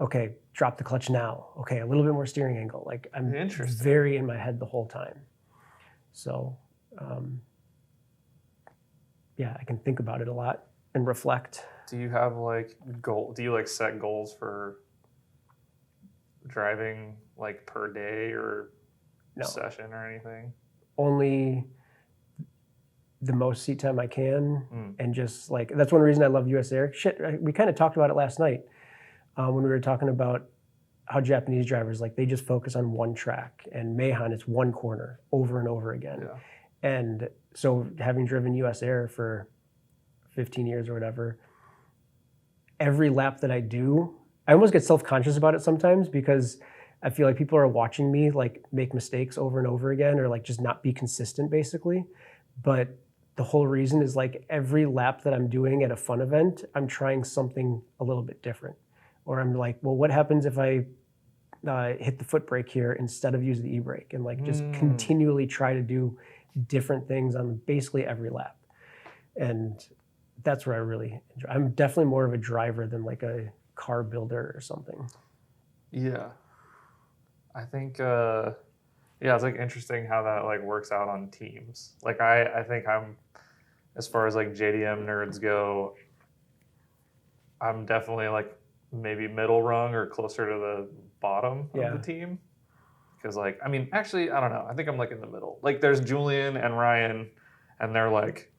Speaker 2: okay, drop the clutch now. Okay, a little bit more steering angle. Like I'm very in my head the whole time. So, I can think about it a lot and reflect.
Speaker 3: Do you have like do you like set goals for driving like per day or session or anything?
Speaker 2: Only the most seat time I can, and just like, that's one reason I love US Air. We kind of talked about it last night when we were talking about how Japanese drivers, like they just focus on one track, and Meihan, it's one corner over and over again. And so having driven US Air for 15 years or whatever, every lap that I do, I almost get self-conscious about it sometimes because I feel like people are watching me like make mistakes over and over again or like just not be consistent basically. But the whole reason is like every lap that I'm doing at a fun event, I'm trying something a little bit different. Or I'm like, well, what happens if I hit the foot brake here instead of use the e-brake? And like just continually try to do different things on basically every lap. And that's where I really enjoy. I'm definitely more of a driver than like a car builder or something.
Speaker 3: Yeah. I think, yeah, it's like interesting how that like works out on teams. Like I think I'm, as far as like JDM nerds go, I'm definitely like maybe middle rung or closer to the bottom of the team. Because like, I mean, actually, I don't know. I think I'm like in the middle. Like there's Julian and Ryan and they're like,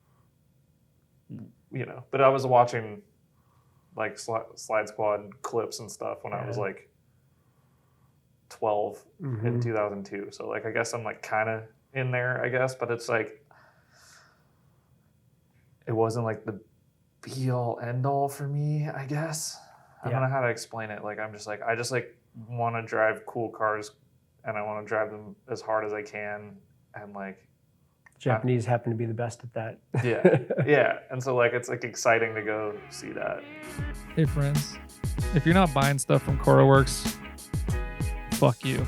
Speaker 3: you know, but I was watching like Slide Squad clips and stuff when I was like 12 in 2002. So like, I guess I'm like kind of in there, I guess, but it's like, it wasn't like the be all end all for me, I guess. I don't know how to explain it. Like, I'm just like, I just like want to drive cool cars and I want to drive them as hard as I can. And like,
Speaker 2: Japanese happen to be the best at that.
Speaker 3: Yeah. And so like, it's like exciting to go see that.
Speaker 1: Hey friends, if you're not buying stuff from CoroWorks, fuck you.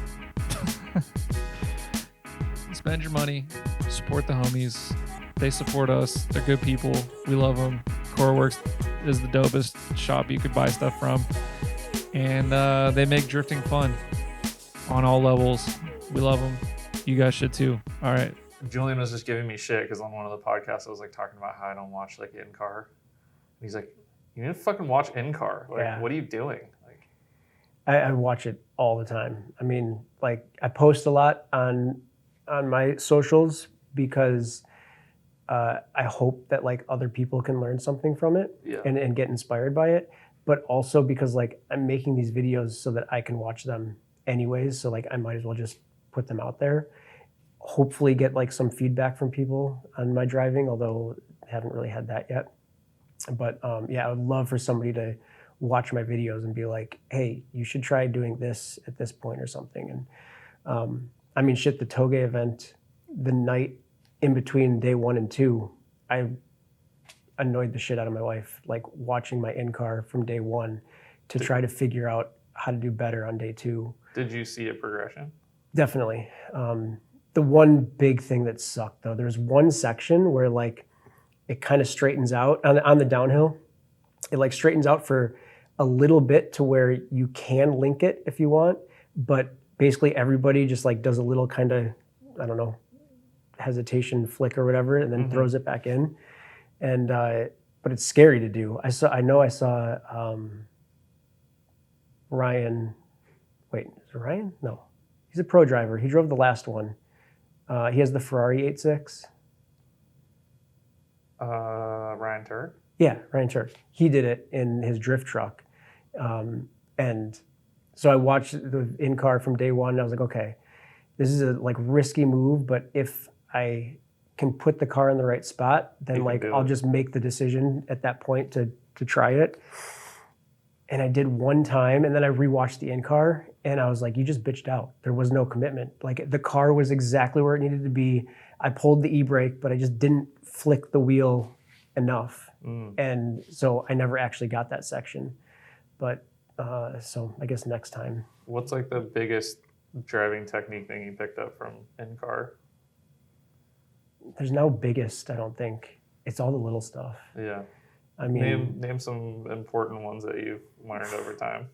Speaker 1: Spend your money, support the homies. They support us. They're good people. We love them. CoroWorks is the dopest shop you could buy stuff from. And they make drifting fun on all levels. We love them. You guys should too. All right.
Speaker 3: Julian was just giving me shit because on one of the podcasts I was like talking about how I don't watch like in-car. And he's like, you need to fucking watch in-car. Like, what are you doing? Like,
Speaker 2: I watch it all the time. I mean, like I post a lot on my socials because I hope that like other people can learn something from it and get inspired by it. But also because like I'm making these videos so that I can watch them anyways. So like I might as well just put them out there. Hopefully get like some feedback from people on my driving, although I haven't really had that yet. But yeah, I would love for somebody to watch my videos and be like, hey, you should try doing this at this point or something. And I mean, shit, the Toge event, the night in between day 1 and 2, I annoyed the shit out of my wife, like watching my in-car from day 1 to try to figure out how to do better on day 2.
Speaker 3: Did you see a progression?
Speaker 2: Definitely. The one big thing that sucked though, there's one section where like it kind of straightens out on the downhill. It like straightens out for a little bit to where you can link it if you want, but basically everybody just like does a little kind of, I don't know, hesitation flick or whatever, and then throws it back in. And but it's scary to do. I saw Ryan. Wait, is it Ryan? No, he's a pro driver. He drove the last one. He has the Ferrari 86.
Speaker 3: Ryan Turk?
Speaker 2: Yeah, Ryan Turk. He did it in his drift truck. And so I watched the in-car from day 1, and I was like, okay, this is a like risky move, but if I can put the car in the right spot, then like I'll just make the decision at that point to try it. And I did one time, and then I rewatched the in-car, and I was like, you just bitched out. There was no commitment. Like the car was exactly where it needed to be. I pulled the e-brake, but I just didn't flick the wheel enough. And so I never actually got that section. But so I guess next time.
Speaker 3: What's like the biggest driving technique thing you picked up from in-car?
Speaker 2: There's no biggest, I don't think. It's all the little stuff.
Speaker 3: Yeah.
Speaker 2: I mean,
Speaker 3: name some important ones that you've learned over time.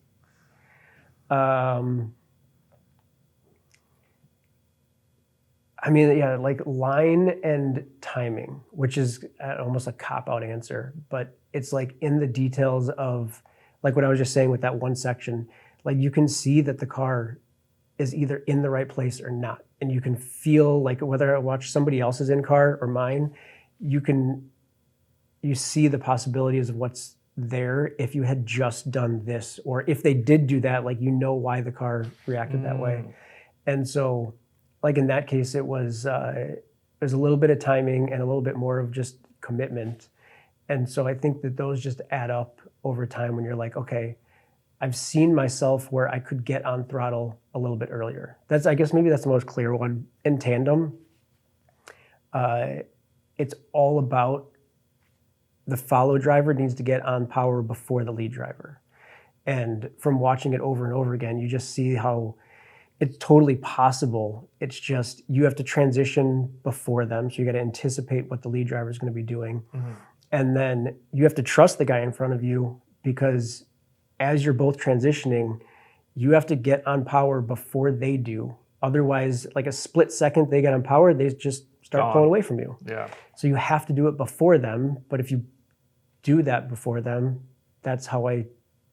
Speaker 2: I mean, yeah, like line and timing, which is almost a cop-out answer, but it's like in the details of, like what I was just saying with that one section, like you can see that the car is either in the right place or not. And you can feel like whether I watch somebody else's in-car or mine, you see the possibilities of what's there if you had just done this, or if they did do that, like you know why the car reacted that way. And so like in that case, it was a little bit of timing and a little bit more of just commitment. And so I think that those just add up over time when you're like, okay, I've seen myself where I could get on throttle a little bit earlier. I guess maybe that's the most clear one. In tandem, it's all about the follow driver needs to get on power before the lead driver. And from watching it over and over again, you just see how it's totally possible. It's just you have to transition before them. So you got to anticipate what the lead driver is going to be doing.
Speaker 3: Mm-hmm.
Speaker 2: And then you have to trust the guy in front of you, because as you're both transitioning, you have to get on power before they do. Otherwise, like a split second they get on power, they just start pulling away from you.
Speaker 3: Yeah.
Speaker 2: So you have to do it before them. But if you do that before them, that's how I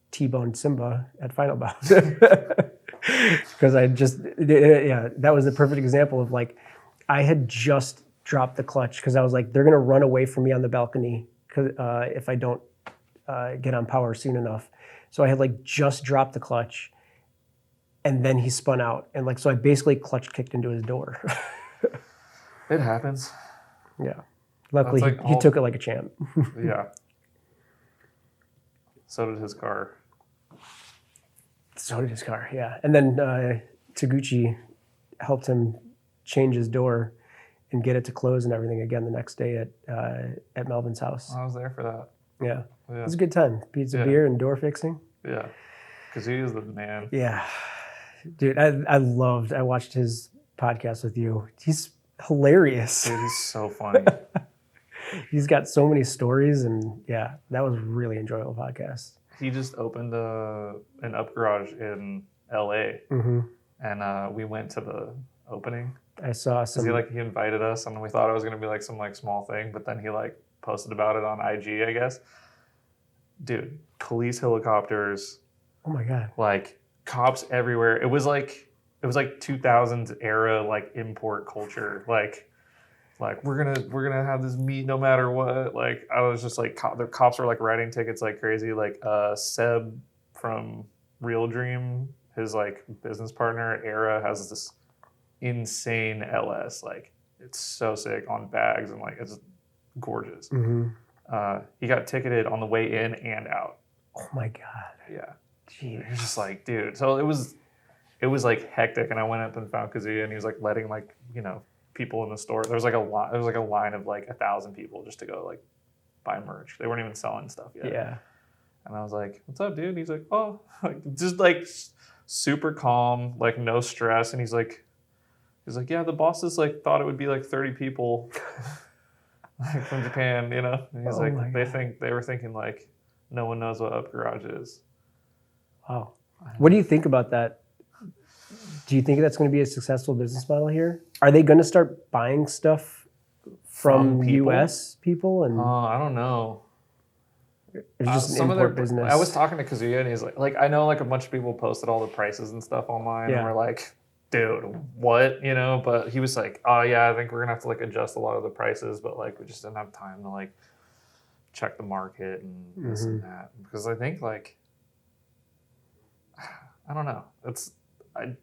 Speaker 2: T-boned Simba at Final Bout. Because that was the perfect example of like, I had just dropped the clutch because I was like, they're going to run away from me on the balcony if I don't get on power soon enough. So I had like just dropped the clutch, and then he spun out. And like, so I basically clutch kicked into his door.
Speaker 3: It happens.
Speaker 2: Yeah. Luckily,
Speaker 3: Like
Speaker 2: he took it like a champ.
Speaker 3: Yeah. So did his car.
Speaker 2: So did his car, yeah. And then Taguchi helped him change his door and get it to close and everything again the next day at Melvin's house.
Speaker 3: I was there for that.
Speaker 2: Yeah.
Speaker 3: Yeah.
Speaker 2: It was a good time. Pizza, beer, and door fixing.
Speaker 3: Yeah. Because he is the man.
Speaker 2: Yeah. Dude, I watched his podcast with you. He's hilarious.
Speaker 3: Dude, he's so funny.
Speaker 2: He's got so many stories, and yeah, that was a really enjoyable podcast.
Speaker 3: He just opened an up garage in LA,
Speaker 2: Mm-hmm.
Speaker 3: and we went to the opening.
Speaker 2: I saw some.
Speaker 3: He invited us, and we thought it was gonna be like some like small thing, but then he like posted about it on IG, I guess. Dude, police helicopters,
Speaker 2: Oh my god.
Speaker 3: like cops everywhere. It was like 2000s era like import culture, like we're gonna have this meet no matter what. Like I was just like the cops were like writing tickets like crazy. Like Seb from Real Dream, his like business partner Era, has this insane LS. Like it's so sick on bags, and like it's gorgeous.
Speaker 2: Mm-hmm.
Speaker 3: He got ticketed on the way in and out.
Speaker 2: Oh my god.
Speaker 3: Yeah.
Speaker 2: Jeez.
Speaker 3: You're just like, dude. So it was like hectic, and I went up and found Kazuya, and he was like letting like, you know, people in the store. There was like a line of like 1,000 people just to go like buy merch. They weren't even selling stuff yet.
Speaker 2: Yeah.
Speaker 3: And I was like, "What's up, dude?" And he's like, "Oh," like just like super calm, like no stress. And he's like, "Yeah, the bosses like thought it would be like 30 people like from Japan, you know." And he's like, they were thinking like no one knows what Up Garage is.
Speaker 2: Wow. What do you think about that? Do you think that's going to be a successful business model here? Are they going to start buying stuff from
Speaker 3: people?
Speaker 2: U.S. people? And
Speaker 3: I don't know.
Speaker 2: it's just an import business.
Speaker 3: I was talking to Kazuya, and he's like I know like a bunch of people posted all the prices and stuff online, and we're like, dude, what, you know? But he was like, oh yeah, I think we're gonna have to like adjust a lot of the prices, but like we just didn't have time to like check the market and this and that, because I think like I don't know.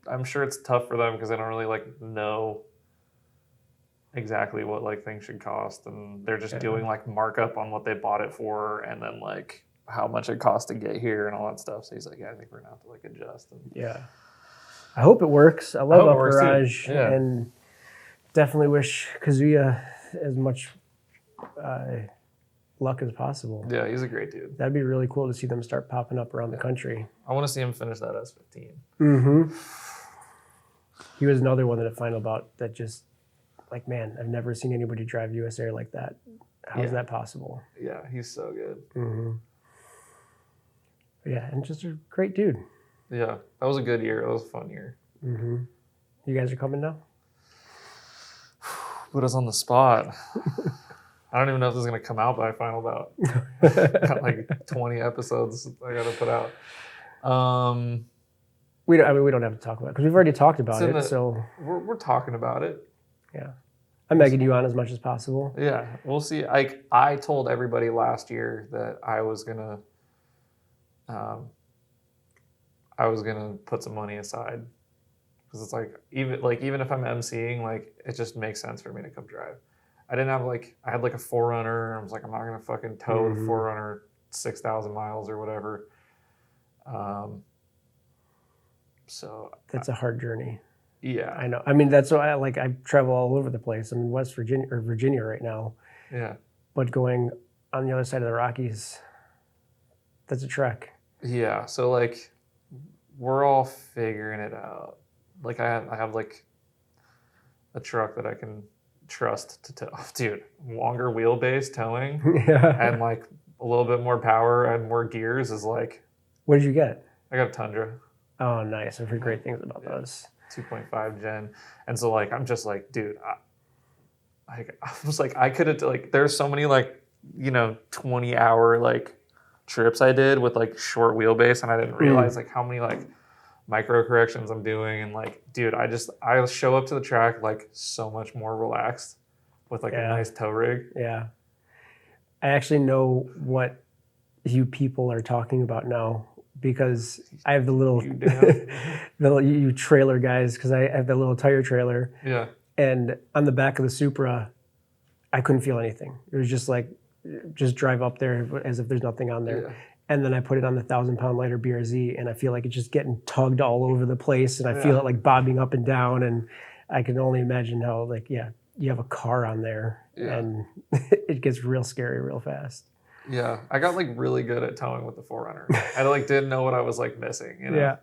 Speaker 3: I'm sure it's tough for them because they don't really like know exactly what like things should cost, and they're just doing like markup on what they bought it for, and then like how much it costs to get here and all that stuff. So he's like, yeah, I think we're gonna have to like adjust. And
Speaker 2: I hope it works. I love Up Garage,
Speaker 3: yeah.
Speaker 2: And definitely wish Kazuya as much luck as possible.
Speaker 3: Yeah, he's a great dude.
Speaker 2: That'd be really cool to see them start popping up around the country.
Speaker 3: I want to see him finish that S15.
Speaker 2: Mm-hmm. He was another one at Final Bout that just, like, man, I've never seen anybody drive US Air like that. How is that possible?
Speaker 3: Yeah, he's so good.
Speaker 2: Mm-hmm. Yeah, and just a great dude.
Speaker 3: Yeah, that was a good year. That was a fun year.
Speaker 2: Mm-hmm. You guys are coming now?
Speaker 3: Put us on the spot. I don't even know if this is going to come out by Final Bout. Got like 20 episodes I got to put out.
Speaker 2: We don't have to talk about it because we've already talked about it. So
Speaker 3: we're talking about it.
Speaker 2: Yeah, I'm egging you on as much as possible.
Speaker 3: Yeah, we'll see. I told everybody last year that I was gonna put some money aside, because it's like even if I'm emceeing, like it just makes sense for me to come drive. I didn't have like, I had like a 4Runner. I was like, I'm not going to fucking tow the 4Runner 6,000 miles or whatever. So
Speaker 2: That's a hard journey.
Speaker 3: yeah,
Speaker 2: I know. I mean, that's why I travel all over the place. I'm in West Virginia or Virginia right now,
Speaker 3: yeah,
Speaker 2: but going on the other side of the Rockies, that's a trek.
Speaker 3: yeah. So like, we're all figuring it out. Like I have like a truck that I can trust to tow. Dude, longer wheelbase towing
Speaker 2: Yeah.
Speaker 3: and like a little bit more power and more gears is like,
Speaker 2: What did you get?
Speaker 3: I got a Tundra.
Speaker 2: Oh, nice. I've heard great things about those.
Speaker 3: 2.5 gen. And so like, I'm just like, dude, I was like, I could have like, there's so many like, 20-hour like trips I did with like short wheelbase, and I didn't realize like how many like micro corrections I'm doing. And like, dude, I show up to the track like so much more relaxed with like a nice tow rig.
Speaker 2: Yeah. I actually know what you people are talking about now, because I have the little, you trailer guys, because I have the little tire trailer.
Speaker 3: Yeah.
Speaker 2: And on the back of the Supra, I couldn't feel anything. It was just like, just drive up there as if there's nothing on there.
Speaker 3: Yeah.
Speaker 2: And then I put it on the 1,000-pound lighter BRZ, and I feel like it's just getting tugged all over the place, and I feel it like bobbing up and down. And I can only imagine how like, you have a car on there, and it gets real scary real fast.
Speaker 3: Yeah, I got like really good at towing with the 4Runner. I like didn't know what I was like missing.
Speaker 2: Yeah.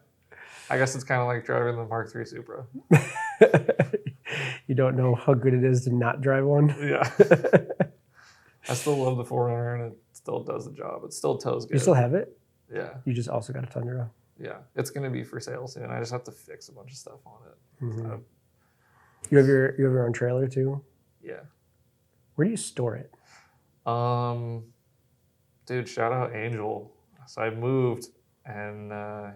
Speaker 3: I guess it's kind of like driving the Mark III Supra.
Speaker 2: You don't know how good it is to not drive one.
Speaker 3: Yeah. I still love the 4Runner, and it still does the job. It still tows good.
Speaker 2: You still have it?
Speaker 3: Yeah.
Speaker 2: You just also got a Tundra.
Speaker 3: Yeah, it's gonna be for sale soon. I just have to fix a bunch of stuff on it.
Speaker 2: Mm-hmm. You have your own trailer too?
Speaker 3: Yeah.
Speaker 2: Where do you store it?
Speaker 3: Dude, shout out Angel. So I moved, and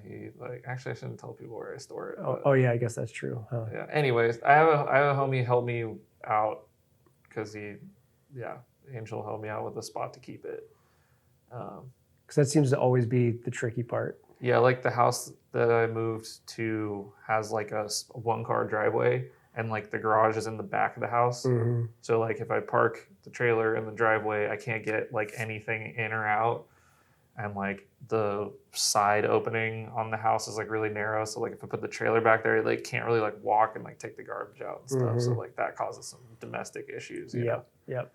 Speaker 3: he like, actually I shouldn't tell people where I store it.
Speaker 2: Oh yeah, I guess that's true. Huh?
Speaker 3: Yeah. Anyways, I have a homie help me out because Angel helped me out with a spot to keep it.
Speaker 2: Because that seems to always be the tricky part.
Speaker 3: Yeah, like the house that I moved to has like a 1-car driveway, and like the garage is in the back of the house.
Speaker 2: Mm-hmm.
Speaker 3: So like if I park the trailer in the driveway, I can't get like anything in or out. And like the side opening on the house is like really narrow. So like if I put the trailer back there, like can't really like walk and like take the garbage out and stuff.
Speaker 2: Mm-hmm.
Speaker 3: So like that causes some domestic issues. You know?
Speaker 2: Yep.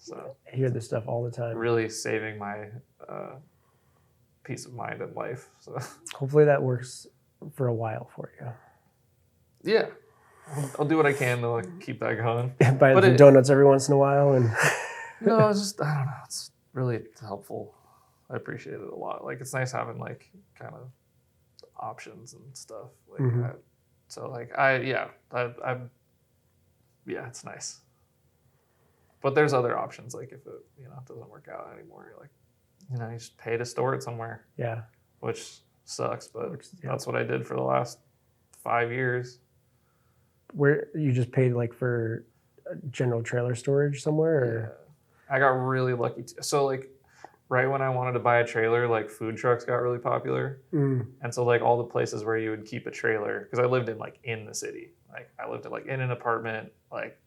Speaker 3: So
Speaker 2: I hear this stuff all the time.
Speaker 3: really saving my peace of mind in life. So
Speaker 2: Hopefully that works for a while for you.
Speaker 3: yeah, I'll do what I can to like keep that going.
Speaker 2: Buy some donuts every once in a while, and
Speaker 3: no, it's just I don't know. It's really helpful. I appreciate it a lot. Like it's nice having like kind of options and stuff. Like it's nice. But there's other options. Like if it doesn't work out anymore, you're like, you just pay to store it somewhere.
Speaker 2: Yeah.
Speaker 3: Which sucks, but that's what I did for the last 5 years.
Speaker 2: Where you just paid like for general trailer storage somewhere? Or?
Speaker 3: Yeah. I got really lucky. So like right when I wanted to buy a trailer, like food trucks got really popular. And so like all the places where you would keep a trailer, because I lived in the city. Like I lived in an apartment, like.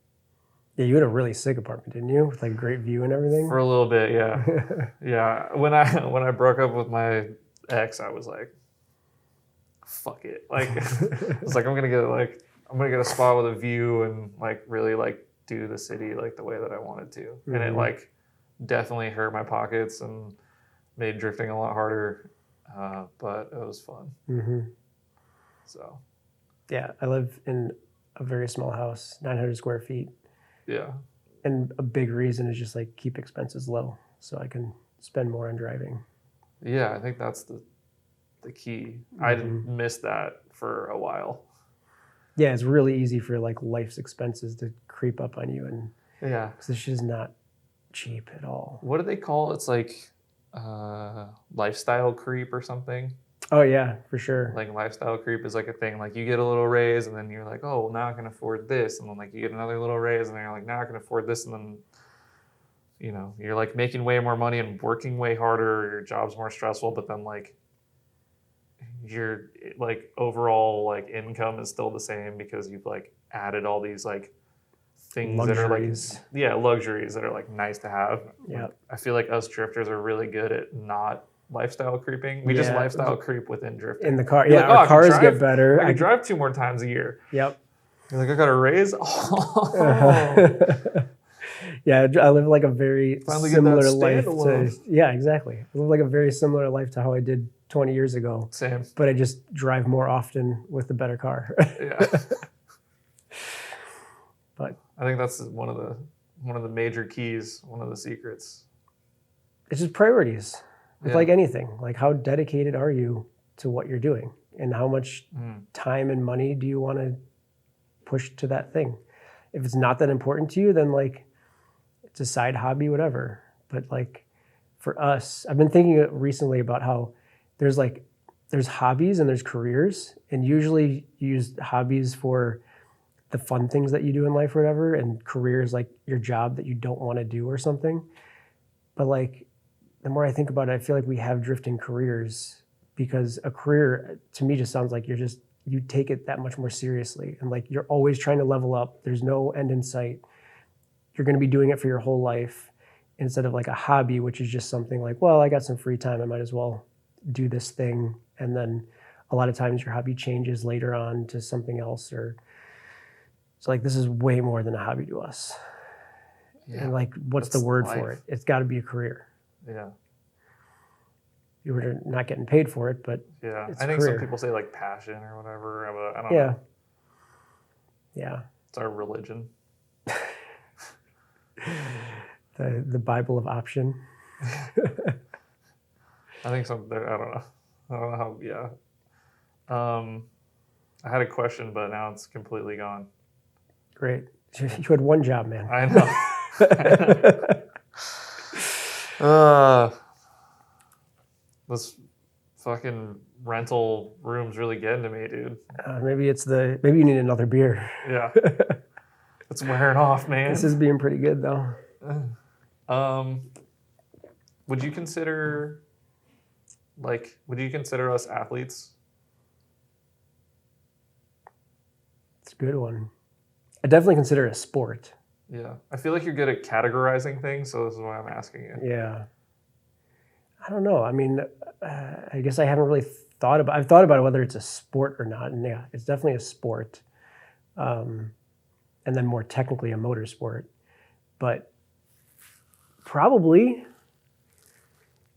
Speaker 2: Yeah, you had a really sick apartment, didn't you? With like great view and everything.
Speaker 3: For a little bit, yeah. Yeah. When I broke up with my ex, I was like, fuck it. Like it's like I'm gonna get a spot with a view and like really like do the city like the way that I wanted to. Mm-hmm. And it like definitely hurt my pockets and made drifting a lot harder. But it was fun. Mm-hmm. So
Speaker 2: yeah, I live in a very small house, 900 square feet.
Speaker 3: Yeah.
Speaker 2: And a big reason is just like keep expenses low so I can spend more on driving.
Speaker 3: Yeah, I think that's the key. Mm-hmm. I missed that for a while.
Speaker 2: Yeah, it's really easy for like life's expenses to creep up on you, and because this shit is not cheap at all.
Speaker 3: What do they call it? It's like lifestyle creep or something.
Speaker 2: Oh yeah, for sure.
Speaker 3: Like lifestyle creep is like a thing. Like you get a little raise and then you're like, oh, well now I can afford this. And then like you get another little raise and then you're like, now I can afford this. And then, you're like making way more money and working way harder. Your job's more stressful, but then like your like overall like income is still the same because you've like added all these like things that are like
Speaker 2: Luxuries.
Speaker 3: luxuries that are like nice to have.
Speaker 2: Yeah.
Speaker 3: I feel like us drifters are really good at not lifestyle creeping. We just
Speaker 2: Yeah.
Speaker 3: lifestyle creep within drifting.
Speaker 2: In the car.
Speaker 3: You're
Speaker 2: Yeah,
Speaker 3: like,
Speaker 2: our
Speaker 3: I can
Speaker 2: cars
Speaker 3: drive-
Speaker 2: get better.
Speaker 3: I can drive 2 more times a year.
Speaker 2: Yep.
Speaker 3: You're like, I got a raise. Oh.
Speaker 2: Yeah, I live like a very
Speaker 3: Finally get that
Speaker 2: similar life to.
Speaker 3: standalone.
Speaker 2: Yeah, exactly. I live like a very similar life to how I did 20 years ago.
Speaker 3: Same.
Speaker 2: But I just drive more often with a better car.
Speaker 3: Yeah.
Speaker 2: But
Speaker 3: I think that's one of the major keys, one of the secrets.
Speaker 2: it's just priorities. With
Speaker 3: Yeah.
Speaker 2: like anything, like how dedicated are you to what you're doing, and how much time and money do you want to push to that thing? If it's not that important to you, then like it's a side hobby, whatever. But like for us, I've been thinking recently about how there's hobbies and there's careers, and usually you use hobbies for the fun things that you do in life or whatever, and careers like your job that you don't want to do or something. But like the more I think about it, I feel like we have drifting careers, because a career to me just sounds like you take it that much more seriously, and like you're always trying to level up. There's no end in sight. You're going to be doing it for your whole life, instead of like a hobby, which is just something like, well, I got some free time, I might as well do this thing. And then a lot of times your hobby changes later on to something else, or so like this is way more than a hobby to us.
Speaker 3: Yeah.
Speaker 2: And like, what's
Speaker 3: That's
Speaker 2: the word
Speaker 3: life.
Speaker 2: for it? It's got to be a career.
Speaker 3: Yeah.
Speaker 2: You were not getting paid for it, but
Speaker 3: Yeah.
Speaker 2: it's
Speaker 3: I
Speaker 2: a
Speaker 3: think
Speaker 2: career.
Speaker 3: some people say like passion or whatever. I don't
Speaker 2: Yeah.
Speaker 3: know.
Speaker 2: Yeah.
Speaker 3: It's our religion.
Speaker 2: The Bible of option.
Speaker 3: I think I don't know. I don't know how, I had a question, but now it's completely gone.
Speaker 2: Great. You had one job, man.
Speaker 3: I know. This fucking rental room's really getting to me, dude.
Speaker 2: Maybe you need another beer.
Speaker 3: Yeah. It's wearing off, man.
Speaker 2: This is being pretty good though.
Speaker 3: Would you consider us athletes?
Speaker 2: It's a good one. I definitely consider it a sport.
Speaker 3: Yeah. I feel like you're good at categorizing things, so this is why I'm asking you.
Speaker 2: Yeah. I don't know. I mean, I guess I haven't really thought about. I've thought about it, whether it's a sport or not, and yeah, it's definitely a sport. And then more technically a motorsport, but probably.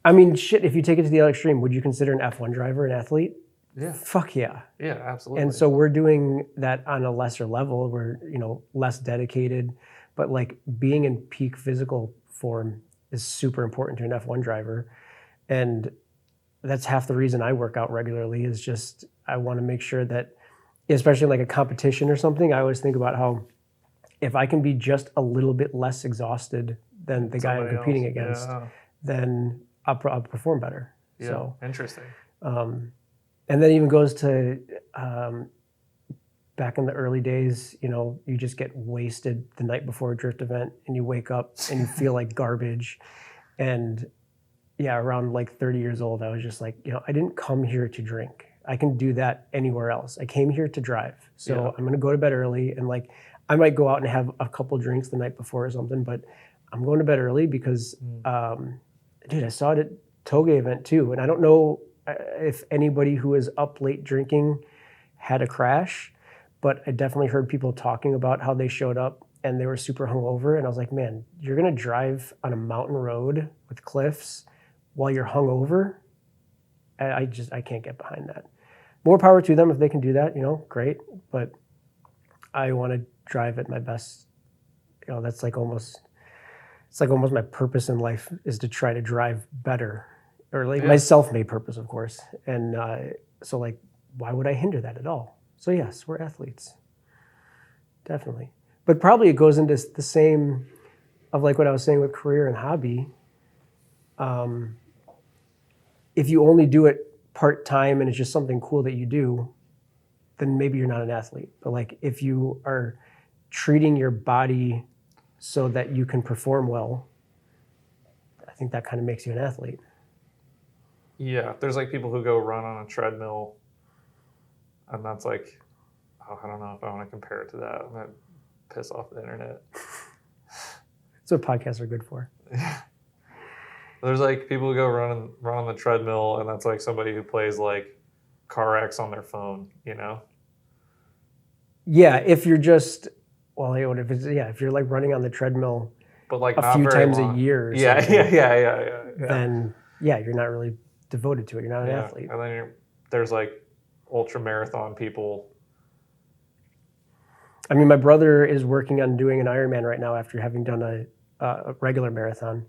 Speaker 2: I mean, shit. If you take it to the other extreme, would you consider an F1 driver an athlete?
Speaker 3: Yeah.
Speaker 2: Fuck yeah.
Speaker 3: Yeah, absolutely.
Speaker 2: And so we're doing that on a lesser level. We're, less dedicated, but like being in peak physical form is super important to an F1 driver. And that's half the reason I work out regularly, is just I want to make sure that, especially like a competition or something, I always think about how if I can be just a little bit less exhausted than the guy I'm
Speaker 3: Somebody
Speaker 2: competing
Speaker 3: else.
Speaker 2: against,
Speaker 3: Yeah.
Speaker 2: then I'll perform better.
Speaker 3: Yeah.
Speaker 2: So,
Speaker 3: Interesting.
Speaker 2: and then even goes to back in the early days, you just get wasted the night before a drift event, and you wake up and you feel like garbage. And yeah, around like 30 years old, I was just like, I didn't come here to drink. I can do that anywhere else. I came here to drive. So
Speaker 3: Yeah.
Speaker 2: I'm going to go to bed early, and like I might go out and have a couple drinks the night before or something, but I'm going to bed early because, dude, I saw it at Toge event too. And I don't know if anybody who was up late drinking had a crash, but I definitely heard people talking about how they showed up and they were super hungover. And I was like, man, you're going to drive on a mountain road with cliffs while you're hungover? I can't get behind that. More power to them if they can do that, great. But I want to drive at my best. That's like almost my purpose in life, is to try to drive better, or like my self-made purpose, of course. And so like, why would I hinder that at all? So yes, we're athletes, definitely. But probably it goes into the same of like what I was saying with career and hobby. If you only do it part-time and it's just something cool that you do, then maybe you're not an athlete. But like if you are treating your body so that you can perform well, I think that kind of makes you an athlete.
Speaker 3: Yeah, there's like people who go run on a treadmill, and that's like, I don't know if I want to compare it to that. That piss off the internet.
Speaker 2: That's what podcasts are good for.
Speaker 3: There's like people who go run on the treadmill, and that's like somebody who plays like Car X on their phone, you know?
Speaker 2: Yeah, if you're just if you're like running on the treadmill
Speaker 3: But like
Speaker 2: a
Speaker 3: not
Speaker 2: few
Speaker 3: very
Speaker 2: times
Speaker 3: long.
Speaker 2: a year, or
Speaker 3: Yeah,
Speaker 2: something,
Speaker 3: yeah.
Speaker 2: then you're not really devoted to it. You're not an athlete.
Speaker 3: And then there's like ultra marathon people.
Speaker 2: I mean, my brother is working on doing an Ironman right now after having done a regular marathon,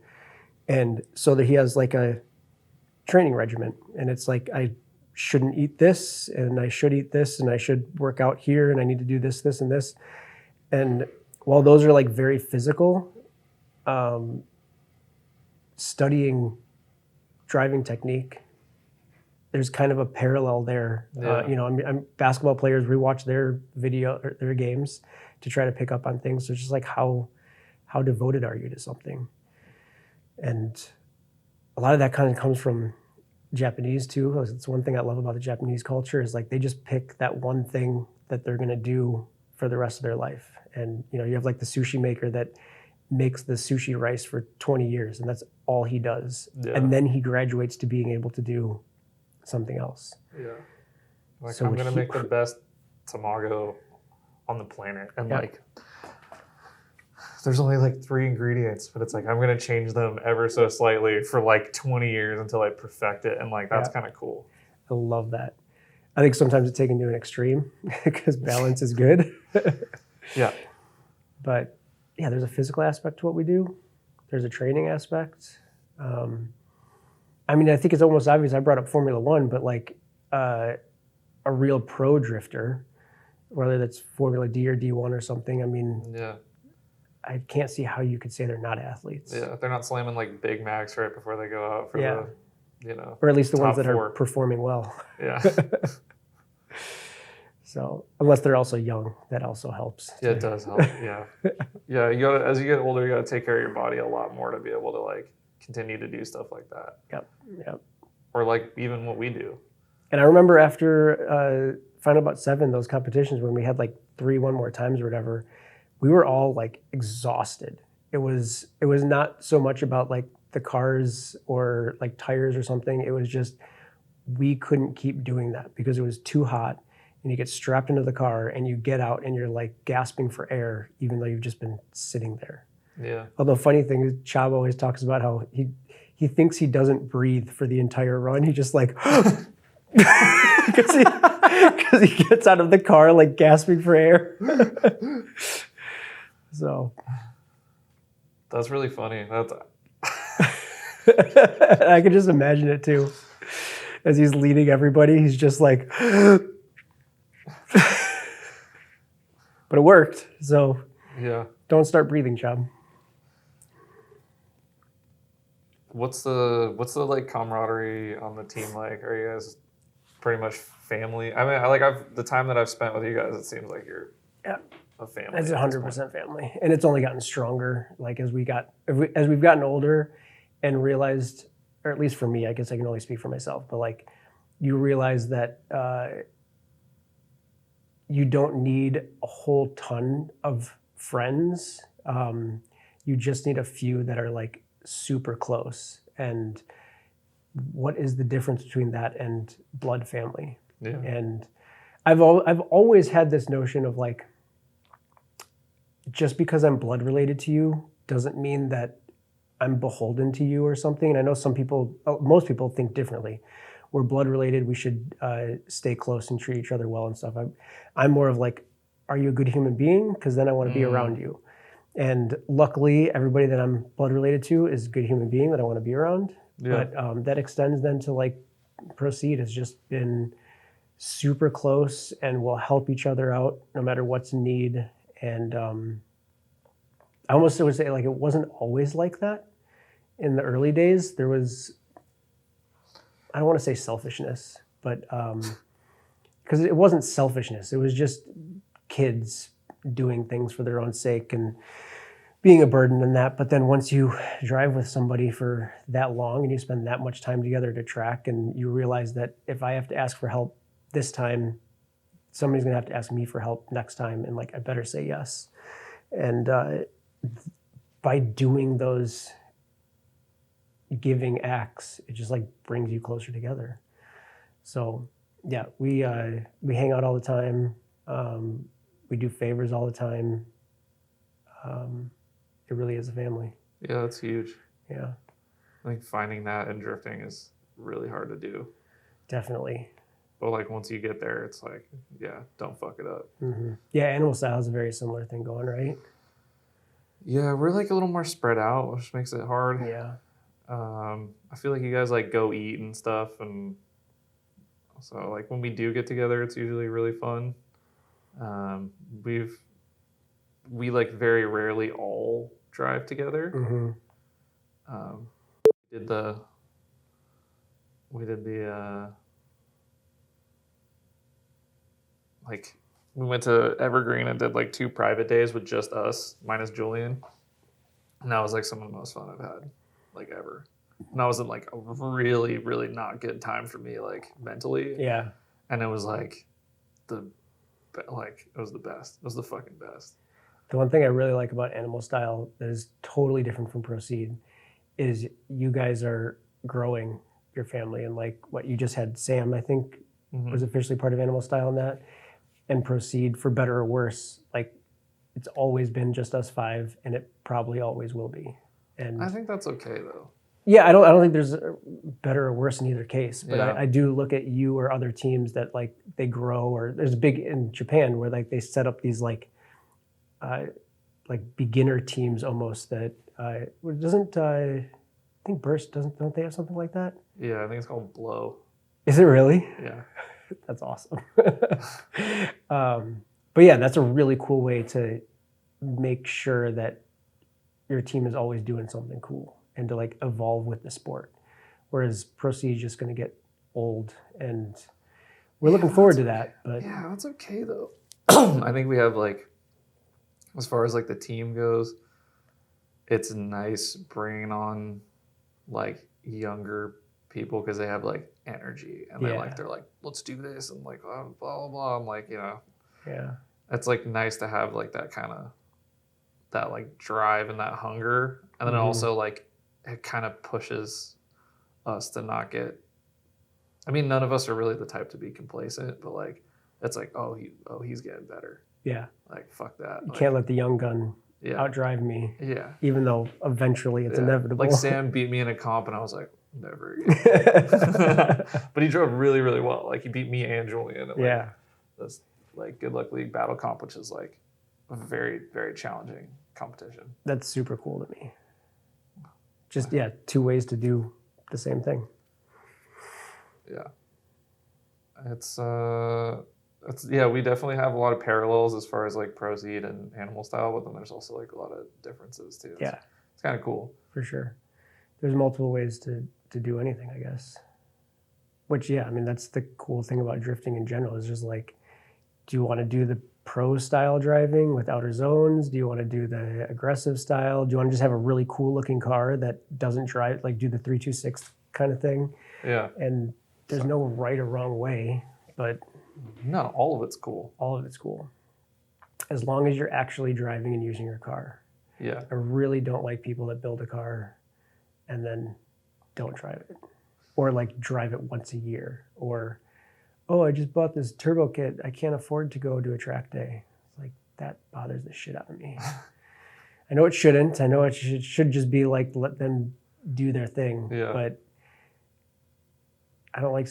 Speaker 2: and so that he has like a training regimen, and it's like I shouldn't eat this, and I should eat this, and I should work out here, and I need to do this, this, and this. And while those are like very physical, studying driving technique, there's kind of a parallel there.
Speaker 3: Yeah.
Speaker 2: I'm basketball players, we watch their video or their games to try to pick up on things. So it's just like how devoted are you to something? And a lot of that kind of comes from Japanese too. It's one thing I love about the Japanese culture is like they just pick that one thing that they're going to do for the rest of their life. And you have like the sushi maker that makes the sushi rice for 20 years and that's all he does.
Speaker 3: Yeah.
Speaker 2: And then he graduates to being able to do something else.
Speaker 3: Yeah. Like
Speaker 2: So
Speaker 3: I'm
Speaker 2: would
Speaker 3: gonna
Speaker 2: he-
Speaker 3: make the best tamago on the planet. And
Speaker 2: Yeah.
Speaker 3: like there's only like 3 ingredients, but it's like I'm gonna change them ever so slightly for like 20 years until I perfect it. And like that's
Speaker 2: Yeah.
Speaker 3: kind of cool.
Speaker 2: I love that. I think sometimes it's taken to an extreme because balance is good.
Speaker 3: Yeah.
Speaker 2: But yeah, there's a physical aspect to what we do. There's a training aspect. I mean, I think it's almost obvious. I brought up Formula One, but like a real pro drifter, whether that's Formula D or D1 or something, I mean,
Speaker 3: Yeah.
Speaker 2: I can't see how you could say they're not athletes.
Speaker 3: Yeah. They're not slamming like Big Macs right before they go out for
Speaker 2: Yeah.
Speaker 3: the
Speaker 2: Or at least the ones
Speaker 3: Top
Speaker 2: that
Speaker 3: four.
Speaker 2: are performing well.
Speaker 3: Yeah.
Speaker 2: So unless they're also young, that also helps.
Speaker 3: Yeah, it does help. Yeah. Yeah. You gotta, as you get older, you gotta take care of your body a lot more to be able to like continue to do stuff like that.
Speaker 2: Yep.
Speaker 3: Or like even what we do.
Speaker 2: And I remember after Final Bout 7, those competitions when we had like 3 one more times or whatever, we were all like exhausted. It was not so much about like the cars or like tires or something. It was just we couldn't keep doing that because it was too hot. And you get strapped into the car and you get out and you're like gasping for air, even though you've just been sitting there.
Speaker 3: Yeah.
Speaker 2: Although funny thing is, Chavo always talks about how he thinks he doesn't breathe for the entire run. He just like, because he gets out of the car like gasping for air. So
Speaker 3: That's really funny. That's
Speaker 2: I can just imagine it too. As he's leading everybody, he's just like, but it worked. So
Speaker 3: yeah.
Speaker 2: don't start breathing, Chub.
Speaker 3: What's the like camaraderie on the team like? Are you guys pretty much family? I mean, the time that I've spent with you guys, it seems like you're a family.
Speaker 2: It's
Speaker 3: at this
Speaker 2: 100% family, and it's only gotten stronger. Like as we've gotten older, and realized, or at least for me, I guess I can only speak for myself, but like you realize that you don't need a whole ton of friends. You just need a few that are like super close. And what is the difference between that and blood family?
Speaker 3: Yeah.
Speaker 2: And I've always had this notion of like, just because I'm blood related to you doesn't mean that I'm beholden to you or something. And I know most people think differently. We're blood related. We should stay close and treat each other well and stuff. I'm more of like, are you a good human being? Because then I want to be around you. And luckily, everybody that I'm blood related to is a good human being that I want to be around.
Speaker 3: Yeah.
Speaker 2: But that extends then to like Proceed has just been super close and will help each other out no matter what's in need. And I almost would say like it wasn't always like that. In the early days, there was, I don't want to say selfishness, but because it wasn't selfishness. It was just kids doing things for their own sake and being a burden in that. But then once you drive with somebody for that long and you spend that much time together to track, and you realize that if I have to ask for help this time, somebody's gonna have to ask me for help next time, and like I better say yes. And by doing those giving acts, it just like brings you closer together. So yeah, we hang out all the time. We do favors all the time. It really is a family.
Speaker 3: Yeah, that's huge.
Speaker 2: Yeah,
Speaker 3: I think finding that in drifting is really hard to do.
Speaker 2: definitely.
Speaker 3: But like once you get there, it's like, yeah, don't fuck it up.
Speaker 2: Mm-hmm. Yeah, animal style is a very similar thing going, right?
Speaker 3: Yeah, we're like a little more spread out, which makes it hard.
Speaker 2: Yeah.
Speaker 3: I feel like you guys like go eat and stuff, and so like when we do get together, it's usually really fun. We like very rarely all drive together.
Speaker 2: Mm-hmm.
Speaker 3: We did the like we went to Evergreen and did like 2 private days with just us minus Julian, and that was like some of the most fun I've had like ever. And that was in like a really, really not good time for me, like mentally.
Speaker 2: Yeah.
Speaker 3: And it was like it was the best. It was the fucking best.
Speaker 2: The one thing I really like about animal style that is totally different from Proceed is you guys are growing your family, and like what you just had, Sam, I think, was officially part of animal style in that, and Proceed, for better or worse, like it's always been just us 5, and it probably always will be. And
Speaker 3: I think that's okay though.
Speaker 2: yeah, I don't think there's a better or worse in either case, but
Speaker 3: Yeah.
Speaker 2: I do look at you or other teams that like they grow, or there's a big in Japan where like they set up these like beginner teams almost that doesn't I think Burst don't they have something like that?
Speaker 3: Yeah, I think it's called Blow.
Speaker 2: Is it really?
Speaker 3: Yeah.
Speaker 2: That's awesome. But yeah, that's a really cool way to make sure that your team is always doing something cool and to like evolve with the sport. Whereas Proceed is just going to get old, and we're looking forward to that. But
Speaker 3: yeah, that's okay though. I think we have like, as far as like the team goes, it's nice bringing on like younger people because they have like energy and they're like, let's do this, and like blah blah blah. I'm like,
Speaker 2: yeah,
Speaker 3: it's like nice to have like that kind of that like drive and that hunger, and then also like it kind of pushes us to not get. I mean, none of us are really the type to be complacent, but like it's like, he's getting better.
Speaker 2: Yeah,
Speaker 3: like fuck that.
Speaker 2: You can't let the young gun outdrive me.
Speaker 3: Yeah,
Speaker 2: even though eventually it's inevitable.
Speaker 3: Like Sam beat me in a comp, and I was like, never again. But he drove really, really well. Like he beat me and Julian. At, like, this like Good Luck League battle comp, which is like a very, very challenging competition. That's
Speaker 2: super cool to me. Just 2 ways to do the same thing.
Speaker 3: Yeah. It's we definitely have a lot of parallels as far as like Proceed and animal style, but then there's also like a lot of differences too.
Speaker 2: Yeah.
Speaker 3: It's kind of cool.
Speaker 2: For sure. There's multiple ways to do anything, I guess. Which, I mean, that's the cool thing about drifting in general, is just like, do you want to do the pro style driving with outer zones? Do you want to do the aggressive style? Do you want to just have a really cool looking car that doesn't drive, like do the 326 kind of thing?
Speaker 3: Yeah.
Speaker 2: And there's no right or wrong way, but
Speaker 3: no, all of it's cool.
Speaker 2: All of it's cool. As long as you're actually driving and using your car.
Speaker 3: Yeah.
Speaker 2: I really don't like people that build a car and then don't drive it. Or like drive it once a year. Or, I just bought this turbo kit. I can't afford to go to a track day. It's like, that bothers the shit out of me. I know it shouldn't. I know it should just be like, let them do their thing.
Speaker 3: Yeah.
Speaker 2: But I don't like,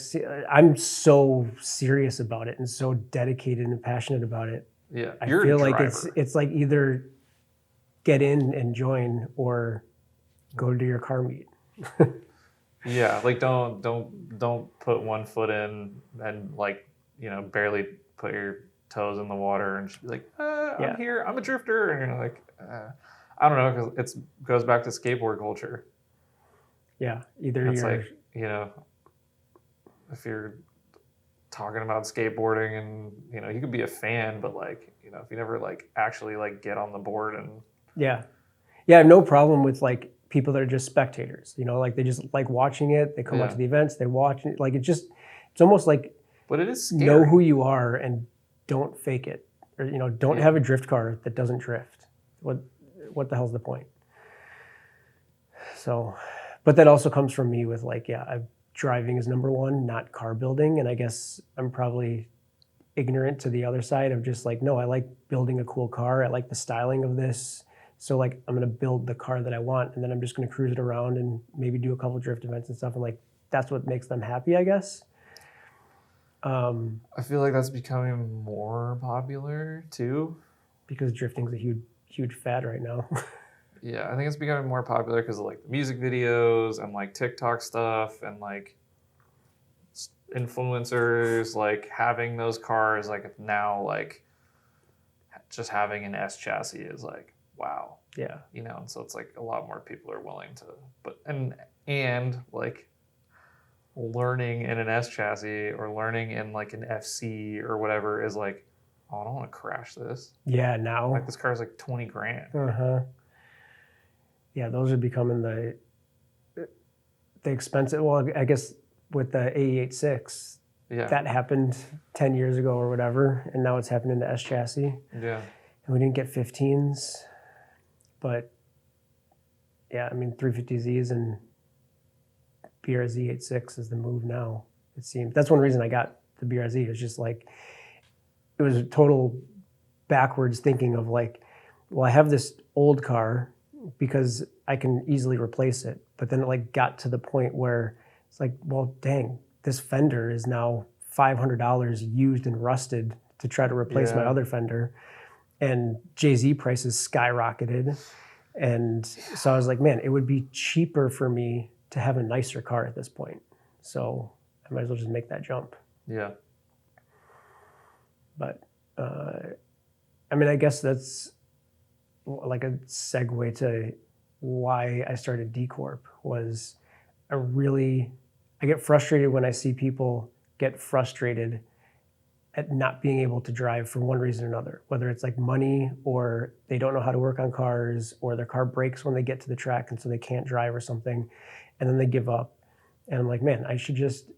Speaker 2: I'm so serious about it and so dedicated and passionate about it.
Speaker 3: Yeah.
Speaker 2: I feel like it's like either get in and join or go to your car meet.
Speaker 3: Yeah, like don't put one foot in and like, barely put your toes in the water and just be like, I'm here, I'm a drifter, and you're like, I don't know, because it goes back to skateboard culture.
Speaker 2: Yeah, either
Speaker 3: it's
Speaker 2: you're
Speaker 3: like, if you're talking about skateboarding and you could be a fan, but like if you never like actually like get on the board and
Speaker 2: I have no problem with like people that are just spectators, like they just like watching it, they come out to the events, they watch it, like it's almost like,
Speaker 3: but it is scary.
Speaker 2: Know who you are and don't fake it, or don't have a drift car that doesn't drift. what the hell's the point? So, but that also comes from me with like, driving is number one, not car building. And I guess I'm probably ignorant to the other side of just like, no, I like building a cool car. I like the styling of this. So like, I'm going to build the car that I want, and then I'm just going to cruise it around and maybe do a couple drift events and stuff. And like, that's what makes them happy, I guess.
Speaker 3: I feel like that's becoming more popular too.
Speaker 2: Because drifting's a huge fad right now.
Speaker 3: Yeah, I think it's becoming more popular because of like the music videos and like TikTok stuff and like influencers like having those cars. Like now, like just having an S chassis is like wow.
Speaker 2: Yeah.
Speaker 3: You know, and so it's like a lot more people are willing to, but and like learning in an S chassis or learning in like an FC or whatever is like, oh, I don't want to crash this.
Speaker 2: Yeah, now.
Speaker 3: Like this car's like 20 grand.
Speaker 2: Uh-huh. Yeah, those are becoming the expensive. Well, I guess with the AE86, that happened 10 years ago or whatever, and now it's happening to S chassis.
Speaker 3: Yeah.
Speaker 2: And we didn't get 15s, but yeah, I mean 350Zs and BRZ 86 is the move now. It seems that's one reason I got the BRZ. It's just like it was a total backwards thinking of like, well, I have this old car because I can easily replace it. But then it like got to the point where it's like, well, dang, this fender is now $500 used and rusted to try to replace my other fender. And JZ prices skyrocketed. And so I was like, man, it would be cheaper for me to have a nicer car at this point. So I might as well just make that jump.
Speaker 3: Yeah.
Speaker 2: But I mean, I guess that's like a segue to why I started Dcorp was I get frustrated when I see people get frustrated at not being able to drive for one reason or another, whether it's like money or they don't know how to work on cars or their car breaks when they get to the track and so they can't drive or something, and then they give up. And I'm like, man, I should just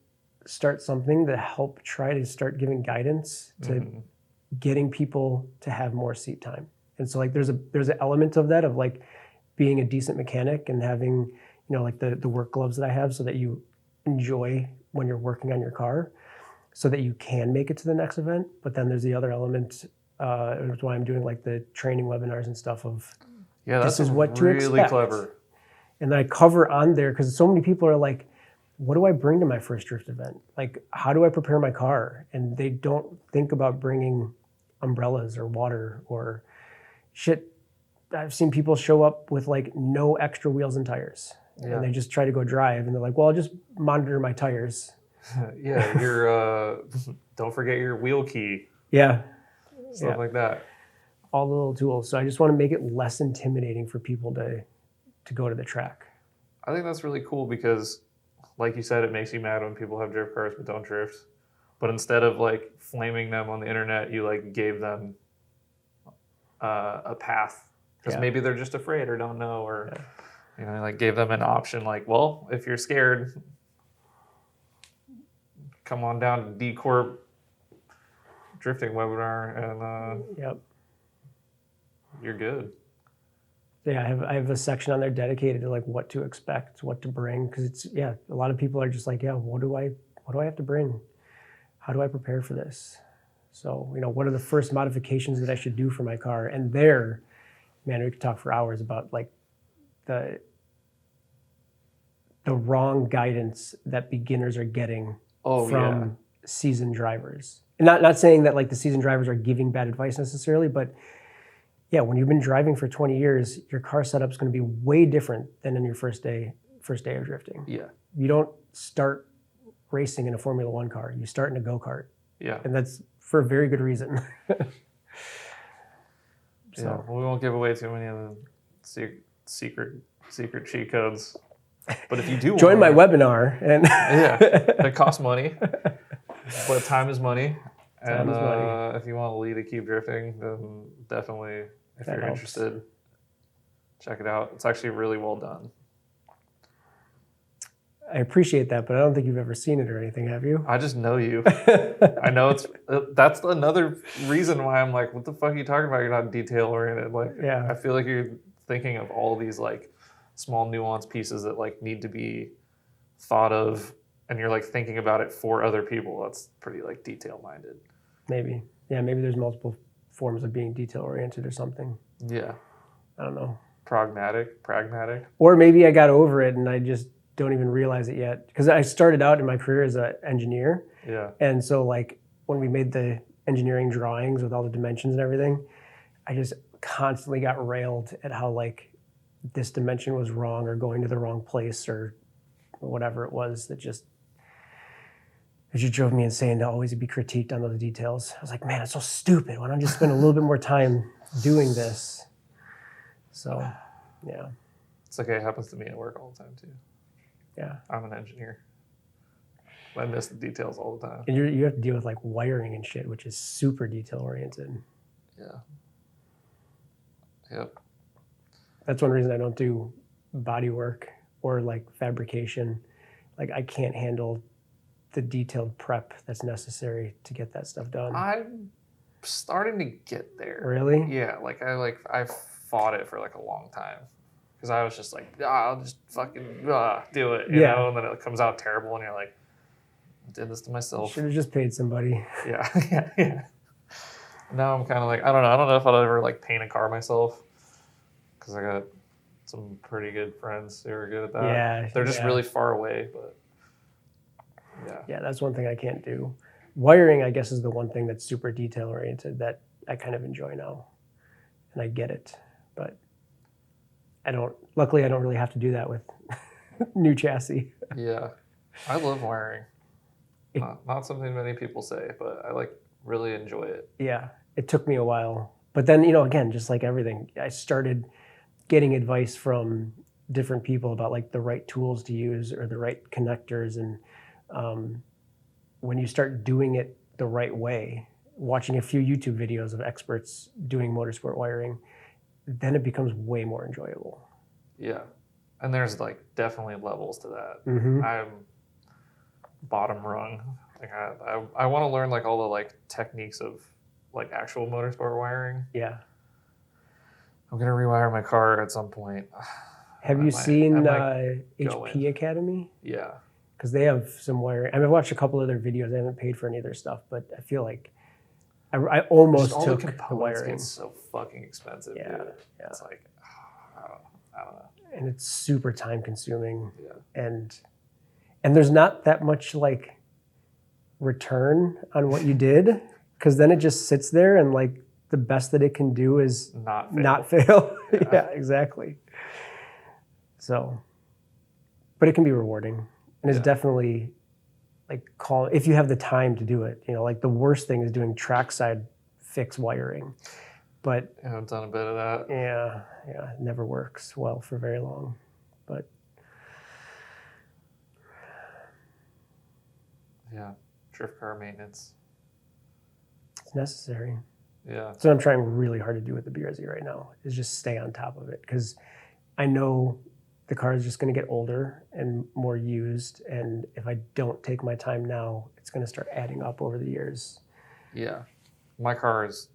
Speaker 2: start something to help try to start giving guidance to getting people to have more seat time. And so like there's an element of that of like being a decent mechanic and having, like the work gloves that I have so that you enjoy when you're working on your car so that you can make it to the next event. But then there's the other element, which is why I'm doing like the training webinars and stuff of
Speaker 3: this
Speaker 2: is what
Speaker 3: really
Speaker 2: to expect.
Speaker 3: Clever.
Speaker 2: And then I cover on there because so many people are like, what do I bring to my first drift event? Like, how do I prepare my car? And they don't think about bringing umbrellas or water or shit. I've seen people show up with like no extra wheels and tires. Yeah. And they just try to go drive and they're like, well, I'll just monitor my tires.
Speaker 3: Yeah, your don't forget your wheel key.
Speaker 2: Yeah.
Speaker 3: Stuff like that.
Speaker 2: All the little tools. So I just want to make it less intimidating for people to go to the track.
Speaker 3: I think that's really cool because like you said, it makes you mad when people have drift cars but don't drift. But instead of like flaming them on the internet, you like gave them a path because maybe they're just afraid or don't know or like gave them an option like, well, if you're scared, come on down to Dcorp drifting webinar and you're good. Yeah,
Speaker 2: I have a section on there dedicated to like what to expect, what to bring, because it's a lot of people are just like, what do I have to bring? How do I prepare for this? So, what are the first modifications that I should do for my car? And there, man, we could talk for hours about like the wrong guidance that beginners are getting from seasoned drivers. And not saying that like the seasoned drivers are giving bad advice necessarily, but when you've been driving for 20 years, your car setup is going to be way different than in your first day of drifting.
Speaker 3: Yeah.
Speaker 2: You don't start racing in a Formula One car. You start in a go-kart.
Speaker 3: Yeah.
Speaker 2: And that's for a very good reason.
Speaker 3: So we won't give away too many of the secret cheat codes. But if you do
Speaker 2: join my webinar and
Speaker 3: it costs money. But time is money. And if you want Leigh to keep drifting, then definitely, if you're interested, check it out. It's actually really well done.
Speaker 2: I appreciate that, but I don't think you've ever seen it or anything, have you?
Speaker 3: I just know you. I know that's another reason why I'm like, what the fuck are you talking about? You're not detail oriented. Like,
Speaker 2: Yeah.
Speaker 3: I feel like you're thinking of all these like small nuanced pieces that like need to be thought of, and you're like thinking about it for other people. That's pretty like detail minded.
Speaker 2: Maybe. Yeah, maybe there's multiple forms of being detail oriented or something.
Speaker 3: Yeah.
Speaker 2: I don't know.
Speaker 3: Pragmatic.
Speaker 2: Or maybe I got over it and I just don't even realize it yet. Because I started out in my career as an engineer.
Speaker 3: Yeah.
Speaker 2: And so like when we made the engineering drawings with all the dimensions and everything, I just constantly got railed at how like this dimension was wrong or going to the wrong place or whatever it was that just drove me insane to always be critiqued on those details. I was like, man, it's so stupid. Why don't I just spend a little bit more time doing this? So, yeah.
Speaker 3: It's okay. It happens to me at work all the time too.
Speaker 2: Yeah.
Speaker 3: I'm an engineer. I miss the details all the time.
Speaker 2: And you have to deal with like wiring and shit, which is super detail oriented.
Speaker 3: Yeah. Yep.
Speaker 2: That's one reason I don't do body work or like fabrication. Like I can't handle the detailed prep that's necessary to get that stuff done.
Speaker 3: I'm starting to get there.
Speaker 2: Really?
Speaker 3: Yeah. I fought it for like a long time. Because I was just like, I'll just fucking do it, you know? And then it comes out terrible, and you're like, I did this to myself.
Speaker 2: Should have just paid somebody.
Speaker 3: Yeah. Now I'm kind of like, I don't know if I'll ever like paint a car myself, because I got some pretty good friends who are good at that.
Speaker 2: Yeah.
Speaker 3: They're just really far away, but yeah.
Speaker 2: Yeah, that's one thing I can't do. Wiring, I guess, is the one thing that's super detail oriented that I kind of enjoy now, and I get it, but luckily I don't really have to do that with new chassis.
Speaker 3: Yeah. I love wiring. Not something many people say, but I like really enjoy it.
Speaker 2: Yeah, it took me a while. But then, again, just like everything, I started getting advice from different people about like the right tools to use or the right connectors. And when you start doing it the right way, watching a few YouTube videos of experts doing motorsport wiring, then it becomes way more enjoyable.
Speaker 3: Yeah. And there's like definitely levels to that.
Speaker 2: Mm-hmm.
Speaker 3: I'm bottom rung. Like I want to learn like all the like techniques of like actual motorsport wiring.
Speaker 2: Yeah.
Speaker 3: I'm gonna rewire my car at some point.
Speaker 2: Have you seen HP Academy?
Speaker 3: Yeah.
Speaker 2: Because they have some wiring. I mean, I've watched a couple of their videos. I haven't paid for any of their stuff, but I feel like I almost
Speaker 3: all
Speaker 2: took
Speaker 3: the
Speaker 2: wiring.
Speaker 3: It's so fucking expensive.
Speaker 2: Yeah,
Speaker 3: dude.
Speaker 2: yeah.
Speaker 3: It's like I don't know.
Speaker 2: And it's super time consuming.
Speaker 3: Yeah.
Speaker 2: And there's not that much like return on what you did, because then it just sits there and like the best that it can do is not fail. Yeah, exactly. So, but it can be rewarding, and it's definitely like if you have the time to do it. Like the worst thing is doing trackside fix wiring, but
Speaker 3: I've done a bit of that.
Speaker 2: Yeah, it never works well for very long, but
Speaker 3: yeah, drift car maintenance.
Speaker 2: it's necessary.
Speaker 3: Yeah.
Speaker 2: So I'm trying really hard to do with the BRZ right now is just stay on top of it, because I know the car is just going to get older and more used, and if I don't take my time now, it's going to start adding up over the years.
Speaker 3: Yeah, my car is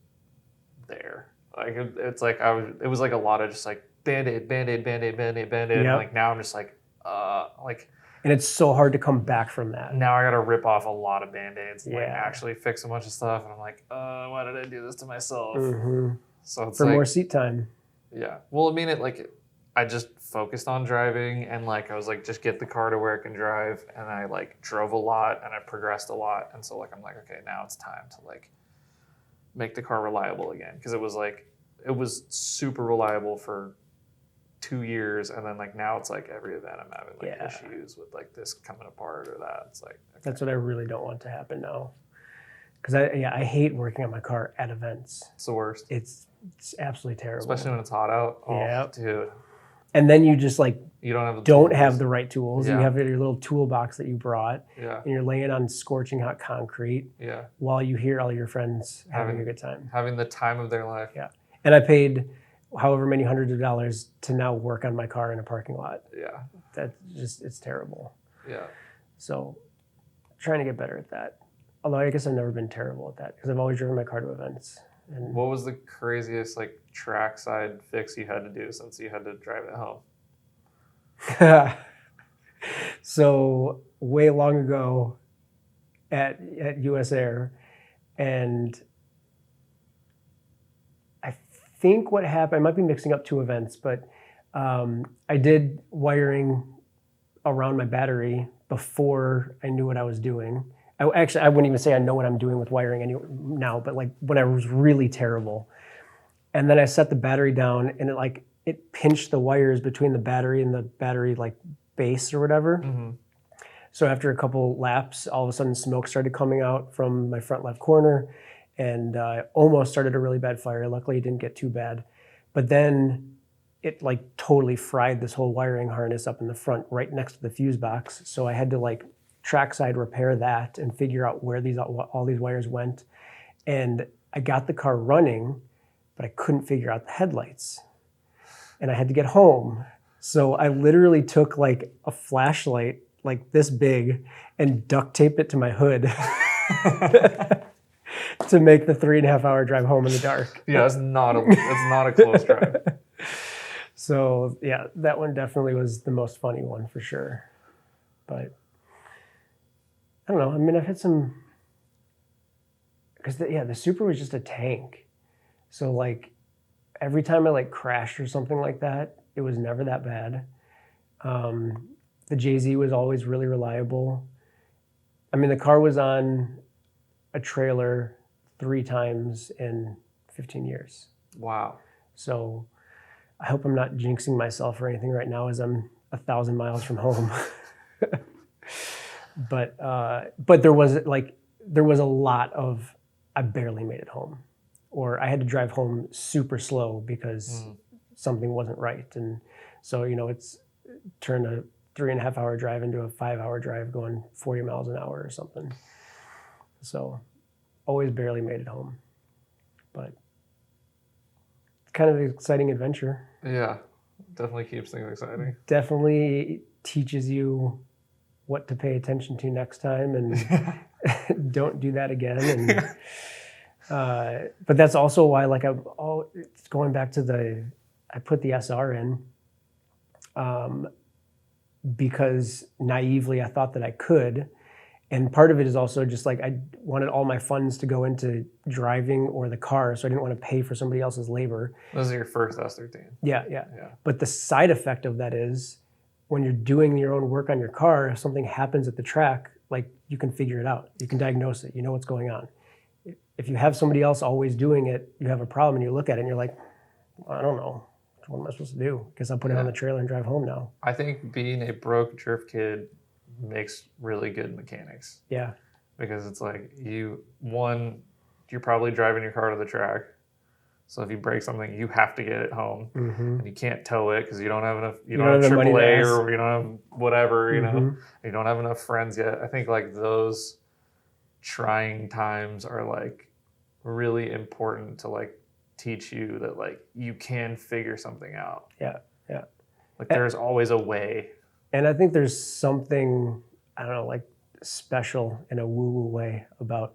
Speaker 3: there. Like it's like it was like a lot of just like band-aid.
Speaker 2: Yep.
Speaker 3: And like now I'm just like
Speaker 2: and it's so hard to come back from that.
Speaker 3: now I got to rip off a lot of band-aids and like
Speaker 2: Yeah.
Speaker 3: actually fix a bunch of stuff, and I'm like, why did I do this to myself?
Speaker 2: Mm-hmm.
Speaker 3: So it's
Speaker 2: For
Speaker 3: like
Speaker 2: more seat time.
Speaker 3: yeah. Well, I mean I just focused on driving, and like I was like, just get the car to where it can drive, and I like drove a lot and I progressed a lot, and so like I'm like, okay, now it's time to like make the car reliable again, because it was super reliable for 2 years, and then like now it's like every event I'm having like issues with like this coming apart or that. It's like okay.
Speaker 2: That's what I really don't want to happen now, because I hate working on my car at events.
Speaker 3: It's the worst.
Speaker 2: It's absolutely terrible,
Speaker 3: Especially when it's hot out. Oh,
Speaker 2: Yeah.
Speaker 3: dude.
Speaker 2: and then you just like
Speaker 3: You don't have the
Speaker 2: don't
Speaker 3: tools.
Speaker 2: have the right tools.
Speaker 3: Yeah.
Speaker 2: You have your little toolbox that you brought,
Speaker 3: Yeah.
Speaker 2: and you're laying on scorching hot concrete
Speaker 3: Yeah.
Speaker 2: while you hear all your friends having a good time.
Speaker 3: Having the time of their life.
Speaker 2: Yeah. And I paid however many hundreds of dollars to now work on my car in a parking lot.
Speaker 3: Yeah.
Speaker 2: That just, it's terrible.
Speaker 3: Yeah.
Speaker 2: So trying to get better at that. Although I guess I've never been terrible at that because I've always driven my car to events. And
Speaker 3: What was the craziest like trackside fix you had to do since you had to drive it home?
Speaker 2: so way long ago at US Air, and I think what happened, I might be mixing up two events, but I did wiring around my battery before I knew what I was doing. I wouldn't even say I know what I'm doing with wiring now, but like when I was really terrible. And then I set the battery down, and it pinched the wires between the battery and the battery like base or whatever.
Speaker 3: Mm-hmm.
Speaker 2: So after a couple laps, all of a sudden smoke started coming out from my front left corner, and almost started a really bad fire. Luckily, it didn't get too bad. But then it like totally fried this whole wiring harness up in the front right next to the fuse box. So I had to like trackside repair that and figure out where all these wires went. And I got the car running, but I couldn't figure out the headlights. And I had to get home. So I literally took like a flashlight like this big and duct taped it to my hood to make the 3.5 hour drive home in the dark.
Speaker 3: Yeah, it's not a close drive.
Speaker 2: So yeah, that one definitely was the most funny one for sure. But I don't know. I mean, I've had some, because the Supra was just a tank. So like every time I like crashed or something like that, it was never that bad. The JZ was always really reliable. I mean, the car was on a trailer 3 times in 15 years.
Speaker 3: Wow.
Speaker 2: So I hope I'm not jinxing myself or anything right now as I'm 1,000 miles from home. But there was a lot of I barely made it home, or I had to drive home super slow because something wasn't right. And so, it's turned a 3.5 hour drive into a 5 hour drive going 40 miles an hour or something. So always barely made it home, but it's kind of an exciting adventure.
Speaker 3: Yeah, definitely keeps things exciting.
Speaker 2: Definitely teaches you what to pay attention to next time and don't do that again. And but that's also why it's going back to I put the SR in because naively I thought that I could. And part of it is also just like I wanted all my funds to go into driving or the car, so I didn't want to pay for somebody else's labor.
Speaker 3: This is your first S13.
Speaker 2: Yeah. But the side effect of that is when you're doing your own work on your car, if something happens at the track, like you can figure it out. You can diagnose it. You know what's going on. If you have somebody else always doing it, you have a problem and you look at it and you're like, I don't know. What am I supposed to do? Because I'll put it on the trailer and drive home now.
Speaker 3: I think being a broke drift kid makes really good mechanics.
Speaker 2: Yeah.
Speaker 3: Because it's like you're probably driving your car to the track. So if you break something, you have to get it home, and you can't tow it because you don't have enough. You don't have AAA or you don't have whatever. You don't have enough friends yet. I think like those trying times are like really important to like teach you that like you can figure something out.
Speaker 2: Yeah.
Speaker 3: Like there's always a way.
Speaker 2: And I think there's something, I don't know, like special in a woo-woo way about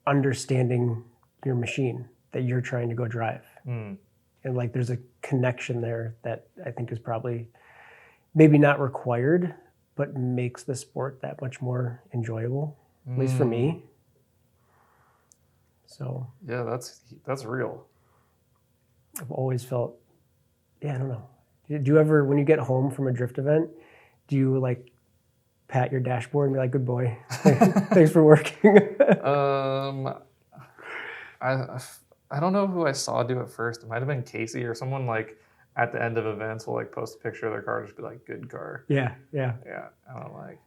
Speaker 2: understanding your machine that you're trying to go drive. And like there's a connection there that I think is probably maybe not required, but makes the sport that much more enjoyable, at least for me. So
Speaker 3: yeah, that's real.
Speaker 2: I've always felt, I don't know. Do you ever, when you get home from a drift event, do you like pat your dashboard and be like, good boy, thanks for working?
Speaker 3: I don't know who I saw do it first. It might have been Casey or someone like at the end of events will like post a picture of their car, just be like, good car.
Speaker 2: Yeah.
Speaker 3: And I'm like,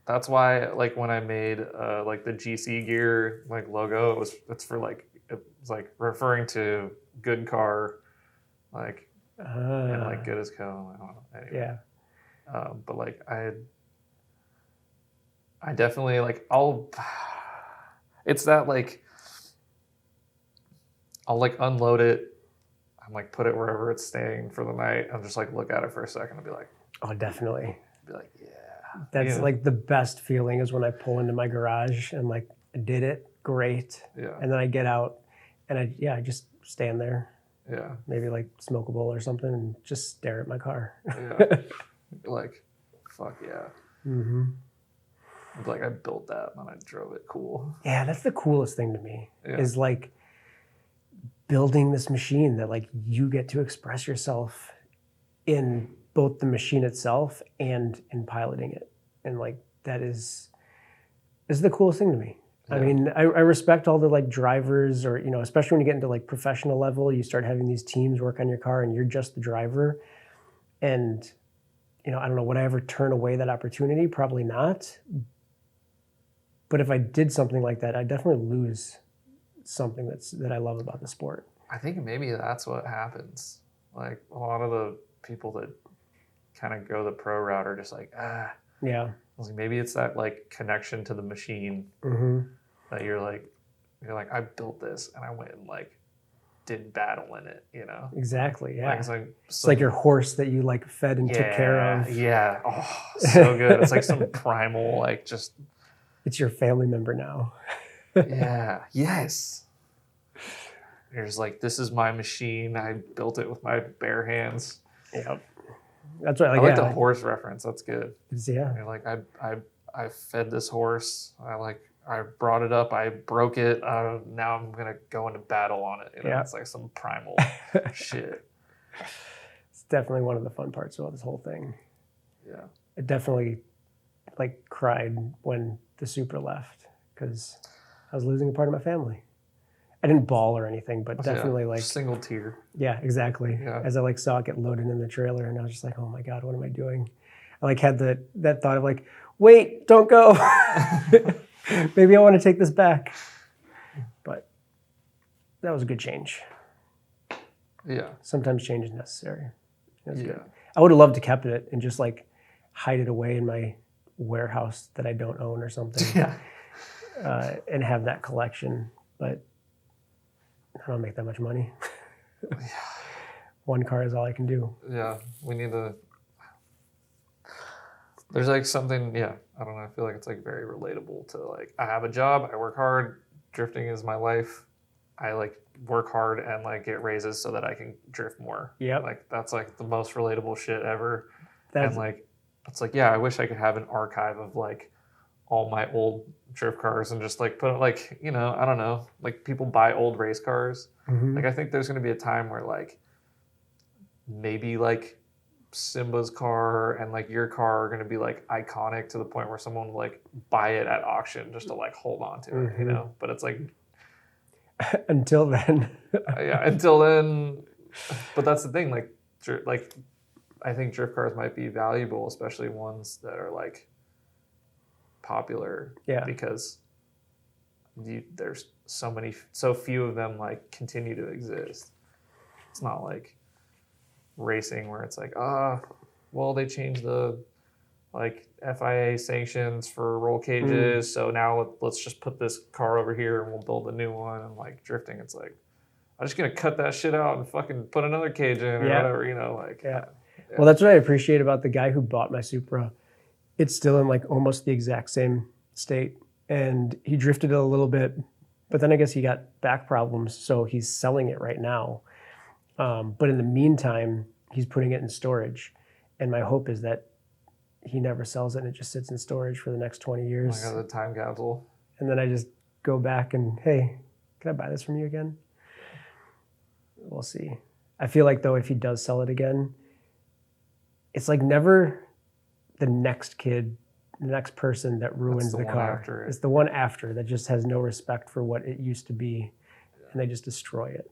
Speaker 3: that's why like when I made like the GC gear like logo, it's like referring to good car, like and like good as co. I don't know. Anyway.
Speaker 2: Yeah.
Speaker 3: But like I definitely like it's that like I'll like unload it. I'm like put it wherever it's staying for the night. I'll just like look at it for a second and be like,
Speaker 2: Oh, definitely.
Speaker 3: Be like, yeah.
Speaker 2: That's
Speaker 3: Yeah.
Speaker 2: like the best feeling is when I pull into my garage and like, I did it, great.
Speaker 3: Yeah.
Speaker 2: And then I get out and I just stand there,
Speaker 3: Yeah.
Speaker 2: maybe like smoke a bowl or something and just stare at my car.
Speaker 3: Yeah. Like, fuck yeah.
Speaker 2: Mm-hmm.
Speaker 3: Like, I built that and I drove it cool.
Speaker 2: Yeah, that's the coolest thing to me
Speaker 3: Yeah.
Speaker 2: is like building this machine that like you get to express yourself in both the machine itself and in piloting it. And like that is the coolest thing to me.
Speaker 3: Yeah.
Speaker 2: I mean, I respect all the like drivers or, you know, especially when you get into like professional level, you start having these teams work on your car and you're just the driver. And, you know, I don't know, would I ever turn away that opportunity? Probably not. But if I did something like that, I'd definitely lose something that I love about the sport.
Speaker 3: I think maybe that's what happens. Like, a lot of the people that kind of go the pro route are just like,
Speaker 2: Yeah.
Speaker 3: I was like, maybe it's that like connection to the machine
Speaker 2: Mm-hmm.
Speaker 3: that you're like, I built this and I went and like did battle in it, you know?
Speaker 2: Exactly. Yeah.
Speaker 3: Like,
Speaker 2: It's like your horse that you like fed and took care of.
Speaker 3: Yeah. Oh, so good. It's like some primal, like just.
Speaker 2: It's your family member now.
Speaker 3: Yeah. Yes. You're just like, this is my machine. I built it with my bare hands.
Speaker 2: Yep. That's what
Speaker 3: I like the horse reference. That's good.
Speaker 2: Yeah.
Speaker 3: You're like, I fed this horse. I brought it up. I broke it. Now I'm gonna go into battle on it. You know?
Speaker 2: Yeah.
Speaker 3: It's like some primal shit.
Speaker 2: It's definitely one of the fun parts about this whole thing.
Speaker 3: Yeah.
Speaker 2: I definitely like cried when the Supra left because I was losing a part of my family. I didn't bawl or anything, but definitely like
Speaker 3: single tear.
Speaker 2: yeah, exactly.
Speaker 3: Yeah.
Speaker 2: As I like saw it get loaded in the trailer, and I was just like, oh my god, what am I doing? I like had that thought of like, wait, don't go. Maybe I want to take this back. But that was a good change.
Speaker 3: Yeah.
Speaker 2: Sometimes change is necessary. It was
Speaker 3: Yeah.
Speaker 2: good. I would have loved to kept it and just like hide it away in my warehouse that I don't own or something.
Speaker 3: Yeah.
Speaker 2: And have that collection, but I don't make that much money. One car is all I can do.
Speaker 3: Yeah. We need to. There's like something. Yeah. I don't know. I feel like it's like very relatable to like I have a job. I work hard. Drifting is my life. I like work hard and like get raises so that I can drift more.
Speaker 2: Yep.
Speaker 3: Like that's like the most relatable shit ever.
Speaker 2: That's,
Speaker 3: And like it's like yeah, I wish I could have an archive of like all my old drift cars and just like put it like, you know, I don't know, like people buy old race cars.
Speaker 2: mhm.
Speaker 3: Like I think there's going to be a time where like maybe like Simba's car and like your car are going to be like iconic to the point where someone will like buy it at auction just to like hold on to it, you
Speaker 2: Mhm.
Speaker 3: know? But it's like
Speaker 2: Until then.
Speaker 3: yeah, until then. But that's the thing, like I think drift cars might be valuable, especially ones that are like popular,
Speaker 2: Yeah.
Speaker 3: because there's so few of them like continue to exist. It's not like racing where it's like well they changed the like FIA sanctions for roll cages, so now let's just put this car over here and we'll build a new one. And like drifting, it's like I'm just gonna cut that shit out and fucking put another cage in or
Speaker 2: Yeah.
Speaker 3: whatever, you know, like
Speaker 2: Yeah. Well, that's what I appreciate about the guy who bought my Supra. It's still in like almost the exact same state, and he drifted it a little bit, but then I guess he got back problems, so he's selling it right now. But in the meantime, he's putting it in storage, and my hope is that he never sells it and it just sits in storage for the next 20 years.
Speaker 3: like the time capsule.
Speaker 2: And then I just go back and, hey, can I buy this from you again? We'll see. I feel like, though, if he does sell it again, it's like never the next kid, the next person that ruins
Speaker 3: the
Speaker 2: the
Speaker 3: one
Speaker 2: car.
Speaker 3: after it.
Speaker 2: It's the one after that just has no respect for what it used to be, and they just destroy it.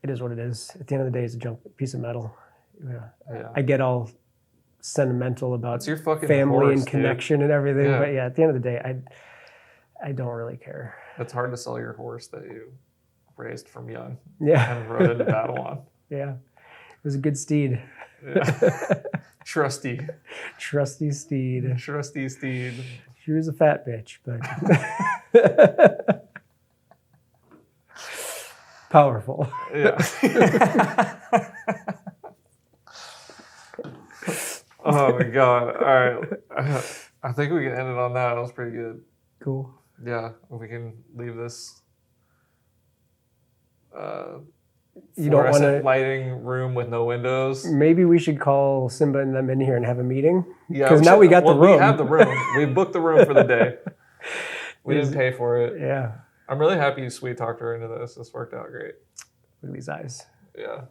Speaker 2: It is what it is. At the end of the day, it's a junk piece of metal.
Speaker 3: Yeah.
Speaker 2: I get all sentimental about
Speaker 3: It's your fucking
Speaker 2: family
Speaker 3: horse,
Speaker 2: and
Speaker 3: dude.
Speaker 2: connection and everything,
Speaker 3: Yeah.
Speaker 2: but yeah, at the end of the day, I don't really care.
Speaker 3: It's hard to sell your horse that you raised from young
Speaker 2: Yeah,
Speaker 3: and rode into battle on.
Speaker 2: yeah, it was a good steed,
Speaker 3: Yeah. Trusty
Speaker 2: steed.
Speaker 3: steed.
Speaker 2: She was a fat bitch, but powerful.
Speaker 3: Yeah. Oh my god! All right, I think we can end it on that. That was pretty good.
Speaker 2: Cool.
Speaker 3: Yeah, we can leave this.
Speaker 2: You don't want
Speaker 3: Fluorescent
Speaker 2: to.
Speaker 3: lighting room with no windows.
Speaker 2: Maybe we should call Simba and them in here and have a meeting.
Speaker 3: Yeah,
Speaker 2: Because now we got the room.
Speaker 3: We have the room. We booked the room for the day. We didn't pay for it.
Speaker 2: Yeah.
Speaker 3: I'm really happy you sweet talked her into this. This worked out great.
Speaker 2: Look at these eyes.
Speaker 3: Yeah.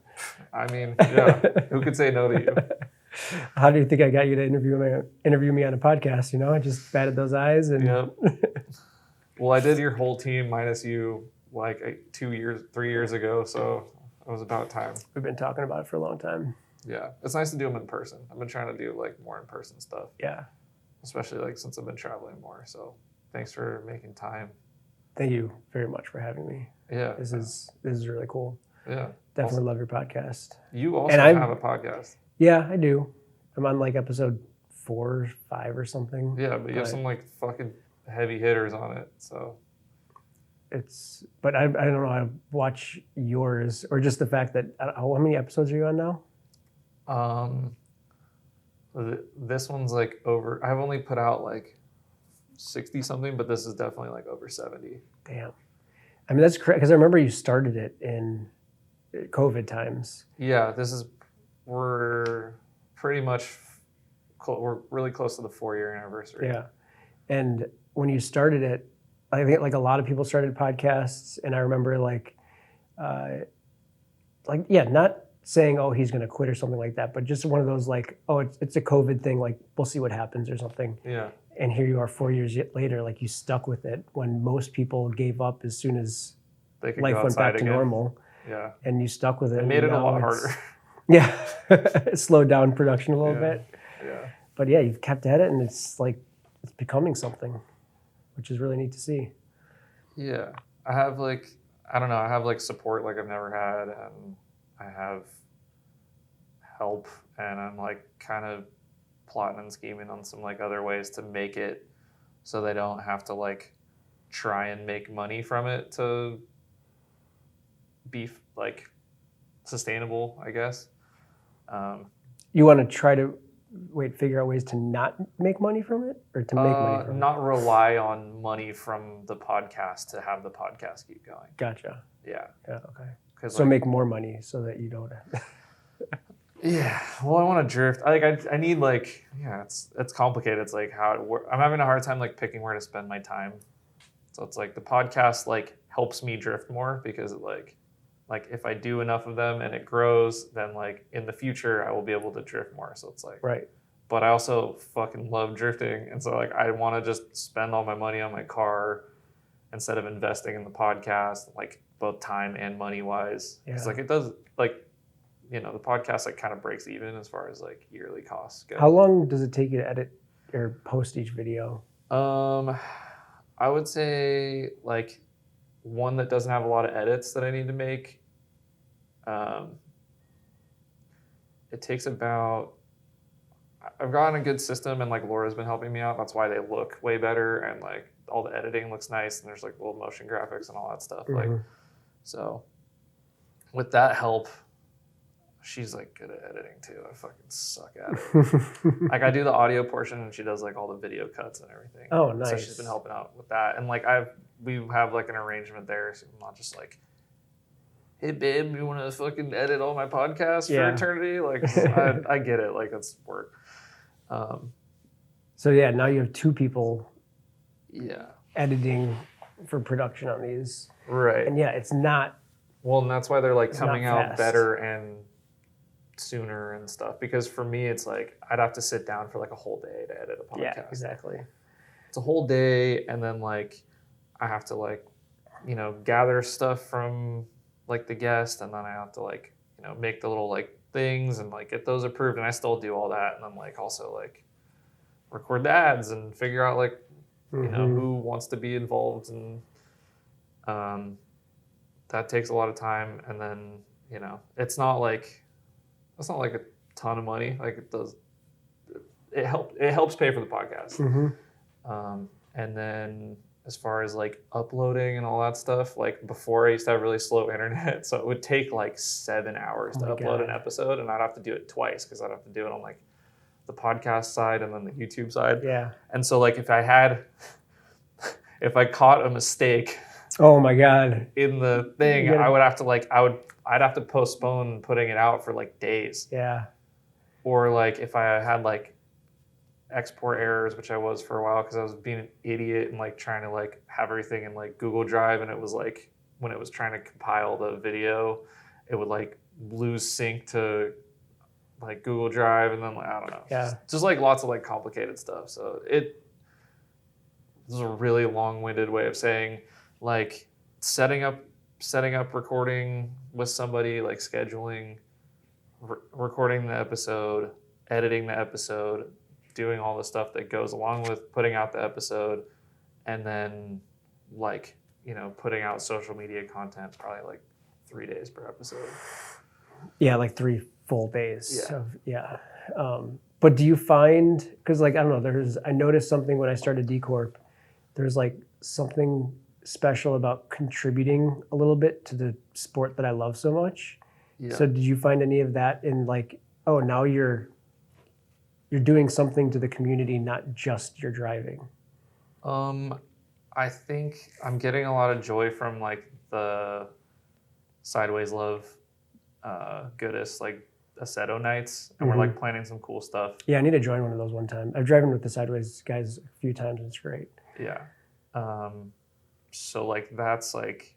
Speaker 3: I mean, yeah. Who could say no to you?
Speaker 2: How do you think I got you to interview me on a podcast? You know, I just batted those eyes and.
Speaker 3: Yep. Well, I did your whole team minus you like 3 years ago, so it was about time.
Speaker 2: We've been talking about it for a long time.
Speaker 3: Yeah, it's nice to do them in person. I've been trying to do like more in person stuff.
Speaker 2: Yeah.
Speaker 3: Especially like since I've been traveling more. So thanks for making time.
Speaker 2: Thank you very much for having me.
Speaker 3: Yeah.
Speaker 2: This is really cool.
Speaker 3: Yeah.
Speaker 2: Definitely love your podcast.
Speaker 3: You also have a podcast.
Speaker 2: Yeah, I do. I'm on like episode 4 or 5 or something.
Speaker 3: Yeah, but you have some like fucking heavy hitters on it. So
Speaker 2: but I don't know. I watch yours or just the fact that how many episodes are you on now?
Speaker 3: This one's like over. I've only put out like 60 something, but this is definitely like over 70.
Speaker 2: Damn. I mean, that's correct because I remember you started it in COVID times.
Speaker 3: Yeah, we're pretty much we're really close to the 4-year anniversary.
Speaker 2: Yeah, and when you started it, I think like a lot of people started podcasts, and I remember not saying, oh, he's going to quit or something like that, but just one of those like, oh, it's a COVID thing, like we'll see what happens or something.
Speaker 3: Yeah.
Speaker 2: And here you are 4 years later, like you stuck with it when most people gave up as soon as life went back to normal.
Speaker 3: Yeah.
Speaker 2: And you stuck with it.
Speaker 3: It made it a lot harder.
Speaker 2: Yeah. It slowed down production a little bit.
Speaker 3: Yeah.
Speaker 2: But yeah, you've kept at it and it's becoming something, which is really neat to see.
Speaker 3: Yeah. I have I have support like I've never had, and I have help, and I'm like kind of plotting and scheming on some like other ways to make it so they don't have to like try and make money from it to be like sustainable, I guess.
Speaker 2: You want to try to figure out ways to not make money from it or to make money from it?
Speaker 3: Not rely on money from the podcast to have the podcast keep going.
Speaker 2: Gotcha.
Speaker 3: Yeah.
Speaker 2: Yeah. Okay.
Speaker 3: So
Speaker 2: make more money so that you don't.
Speaker 3: Yeah. Well, I want to drift. I need it's complicated. It's like how it works. I'm having a hard time like picking where to spend my time. So it's like the podcast like helps me drift more because like if I do enough of them and it grows, then like in the future I will be able to drift more. So it's like
Speaker 2: right.
Speaker 3: But I also fucking love drifting, and so like I want to just spend all my money on my car instead of investing in the podcast, like both time and money wise.
Speaker 2: Yeah.
Speaker 3: It's like it does like. The podcast like kind of breaks even as far as like yearly costs go.
Speaker 2: How long does it take you to edit or post each video?
Speaker 3: I would say like one that doesn't have a lot of edits that I need to make. It takes about. I've gotten a good system, and like Laura's been helping me out. That's why they look way better, and like all the editing looks nice, and there's like little motion graphics and all that stuff.
Speaker 2: Mm-hmm.
Speaker 3: Like, so with that help. She's like good at editing too. I fucking suck at it. Like I do the audio portion and she does like all the video cuts and everything.
Speaker 2: Oh, nice.
Speaker 3: So she's been helping out with that. And like we have like an arrangement there. So I'm not just like, hey babe, you want to fucking edit all my podcasts for eternity? Like I get it. Like it's work.
Speaker 2: So yeah, now you have 2 people.
Speaker 3: Yeah.
Speaker 2: Editing for production on these.
Speaker 3: Right.
Speaker 2: And yeah, it's not.
Speaker 3: Well, and that's why they're like coming out
Speaker 2: fast.
Speaker 3: better and sooner and stuff, because for me it's like I'd have to sit down for like a whole day to edit a podcast.
Speaker 2: Yeah, exactly.
Speaker 3: It's a whole day, and then like I have to like gather stuff from like the guest, and then I have to like make the little like things and like get those approved, and I still do all that, and then like also like record the ads and figure out like who wants to be involved, and that takes a lot of time, and then it's not like a ton of money. Like it does, it helps pay for the podcast.
Speaker 2: Mm-hmm.
Speaker 3: And then as far as like uploading and all that stuff, like before I used to have really slow internet, so it would take like 7 hours to upload an episode, and I'd have to do it twice because I'd have to do it on like the podcast side and then the YouTube side.
Speaker 2: Yeah.
Speaker 3: And so like if I caught a mistake
Speaker 2: Oh my God.
Speaker 3: in the thing,
Speaker 2: You gotta-
Speaker 3: I would have to like I'd have to postpone putting it out for like days.
Speaker 2: Yeah.
Speaker 3: Or like if I had like export errors, which I was for a while because I was being an idiot and like trying to like have everything in like Google Drive, and it was like when it was trying to compile the video, it would like lose sync to like Google Drive, and then like, I don't know.
Speaker 2: Yeah.
Speaker 3: Just like lots of like complicated stuff. So this is a really long-winded way of saying like setting up recording with somebody, like scheduling, recording the episode, editing the episode, doing all the stuff that goes along with putting out the episode, and then like, you know, putting out social media content, probably like 3 days per episode.
Speaker 2: Yeah, like 3 full days.
Speaker 3: Yeah.
Speaker 2: But do you find, because like, I don't know, I noticed something when I started Dcorp, there's like something special about contributing a little bit to the sport that I love so much.
Speaker 3: Yeah.
Speaker 2: So did you find any of that in like, oh, now you're doing something to the community, not just your driving?
Speaker 3: I think I'm getting a lot of joy from like the Sideways Love Goodest like Aceto nights, and we're like planning some cool stuff.
Speaker 2: Yeah, I need to join one of those one time. I've driven with the Sideways guys a few times, and it's great.
Speaker 3: Yeah. So like that's like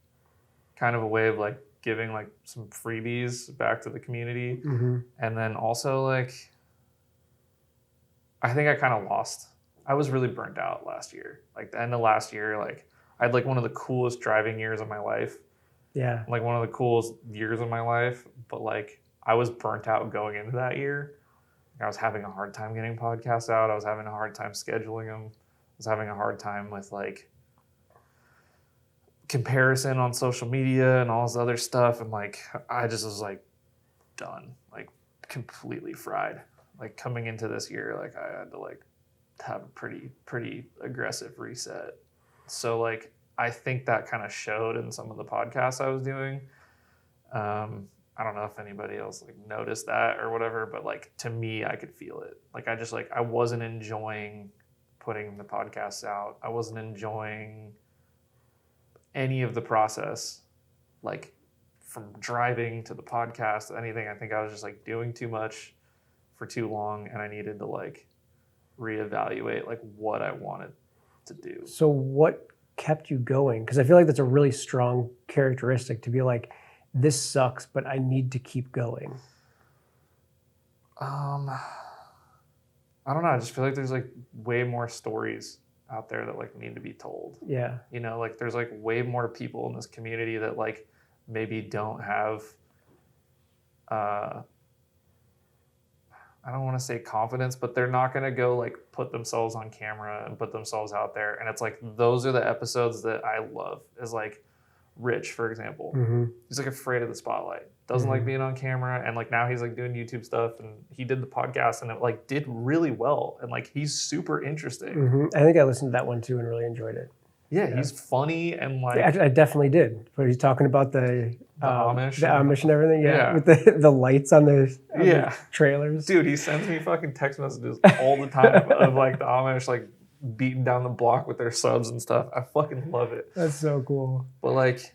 Speaker 3: kind of a way of like giving like some freebies back to the community. And then also like I think I kind of lost. I was really burnt out last year. Like the end of last year, like I had like one of the coolest driving years of my life.
Speaker 2: Yeah.
Speaker 3: Like one of the coolest years of my life, but like I was burnt out going into that year. I was having a hard time getting podcasts out. I was having a hard time scheduling them. I was having a hard time with like comparison on social media and all this other stuff. And like, I just was like done, like completely fried. Like coming into this year, like I had to like have a pretty aggressive reset. So like, I think that kind of showed in some of the podcasts I was doing. I don't know if anybody else like noticed that or whatever, but like to me, I could feel it. Like I just like, I wasn't enjoying putting the podcasts out. I wasn't enjoying any of the process, like from driving to the podcast, anything. I think I was just like doing too much for too long, and I needed to like reevaluate like what I wanted to do.
Speaker 2: So what kept you going? Because I feel like that's a really strong characteristic to be like, this sucks, but I need to keep going.
Speaker 3: I don't know. I just feel like there's like way more stories out there that like need to be told.
Speaker 2: Yeah.
Speaker 3: You know, like there's like way more people in this community that like maybe don't have, I don't want to say confidence, but they're not going to go like put themselves on camera and put themselves out there. And it's like, those are the episodes that I love, is like Rich, for example. He's like afraid of the spotlight, doesn't like being on camera. And like now he's like doing YouTube stuff, and he did the podcast and it like did really well. And like, he's super interesting.
Speaker 2: I think I listened to that one too and really enjoyed it.
Speaker 3: Yeah. He's funny and like,
Speaker 2: I definitely did. But he's talking about the Amish and everything. Yeah. With the lights on the trailers.
Speaker 3: Dude, he sends me fucking text messages all the time of like the Amish like beating down the block with their subs and stuff. I fucking love it.
Speaker 2: That's so cool.
Speaker 3: But like,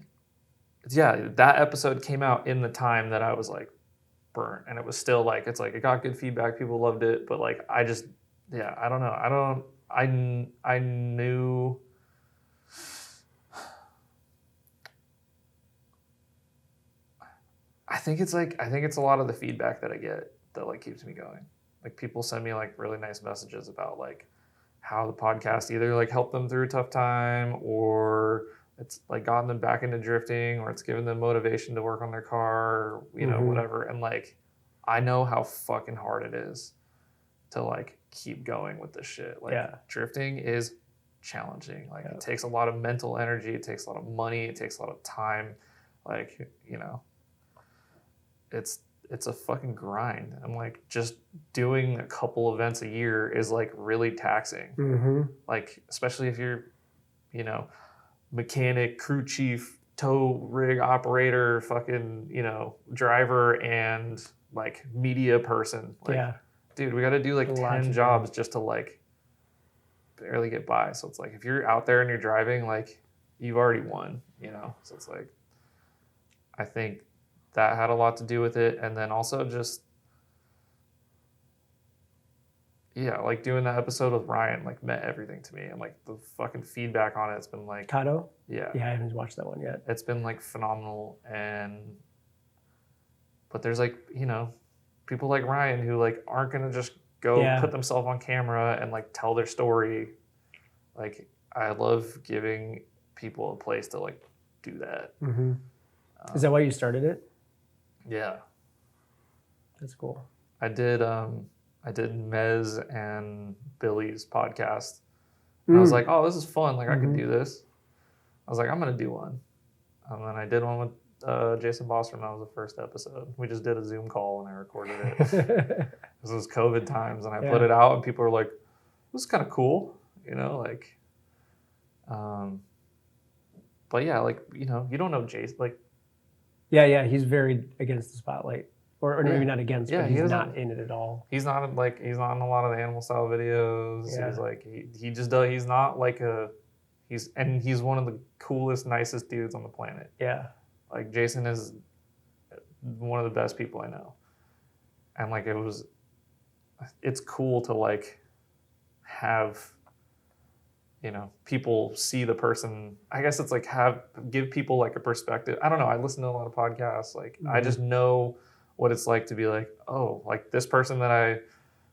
Speaker 3: yeah, that episode came out in the time that I was like burnt, and it was still like, it's like it got good feedback, people loved it, but like I just, yeah, I don't know. I knew. I think it's a lot of the feedback that I get that like keeps me going. Like people send me like really nice messages about like how the podcast either like helped them through a tough time, or it's like gotten them back into drifting, or it's given them motivation to work on their car, or, you know, whatever. And like, I know how fucking hard it is to like keep going with this shit. Like drifting is challenging. Like it takes a lot of mental energy. It takes a lot of money. It takes a lot of time. Like, you know, it's a fucking grind. I'm like, just doing a couple events a year is like really taxing. Like, especially if you're, you know, mechanic, crew chief, tow rig operator, fucking, you know, driver, and like media person. Like, dude, we got to do like
Speaker 2: Lots
Speaker 3: 10
Speaker 2: of
Speaker 3: jobs just to like barely get by. So it's like, if you're out there and you're driving, like you've already won, you know? So it's like, I think that had a lot to do with it. And then also just, yeah, like doing that episode with Ryan, like meant everything to me. And like the fucking feedback on it's been like,
Speaker 2: Kato?
Speaker 3: yeah,
Speaker 2: Yeah, I haven't watched that one yet.
Speaker 3: it's been like phenomenal. But there's like, you know, people like Ryan who like aren't going to just go put themselves on camera and like tell their story. Like, I love giving people a place to like do that.
Speaker 2: Mm-hmm. Is that why you started it?
Speaker 3: Yeah.
Speaker 2: That's cool.
Speaker 3: I did Mez and Billy's podcast. And I was like, oh, this is fun. Like, I could do this. I was like, I'm going to do one. And then I did one with Jason Bostrom. That was the first episode. We just did a Zoom call and I recorded it. This was COVID times. And I put it out and people were like, this is kind of cool. You know, like, but yeah, like, you know, you don't know Jason. Like,
Speaker 2: yeah, he's very against the spotlight. Or maybe not against, but he's not in it at all.
Speaker 3: He's not in a lot of the animal style videos. Yeah. He's like he just does. He's not like he's one of the coolest, nicest dudes on the planet.
Speaker 2: Yeah,
Speaker 3: like Jason is one of the best people I know, and like it's cool to like have, you know, people see the person. I guess it's like give people like a perspective. I don't know. I listen to a lot of podcasts. Like I just know what it's like to be like, oh, like this person that I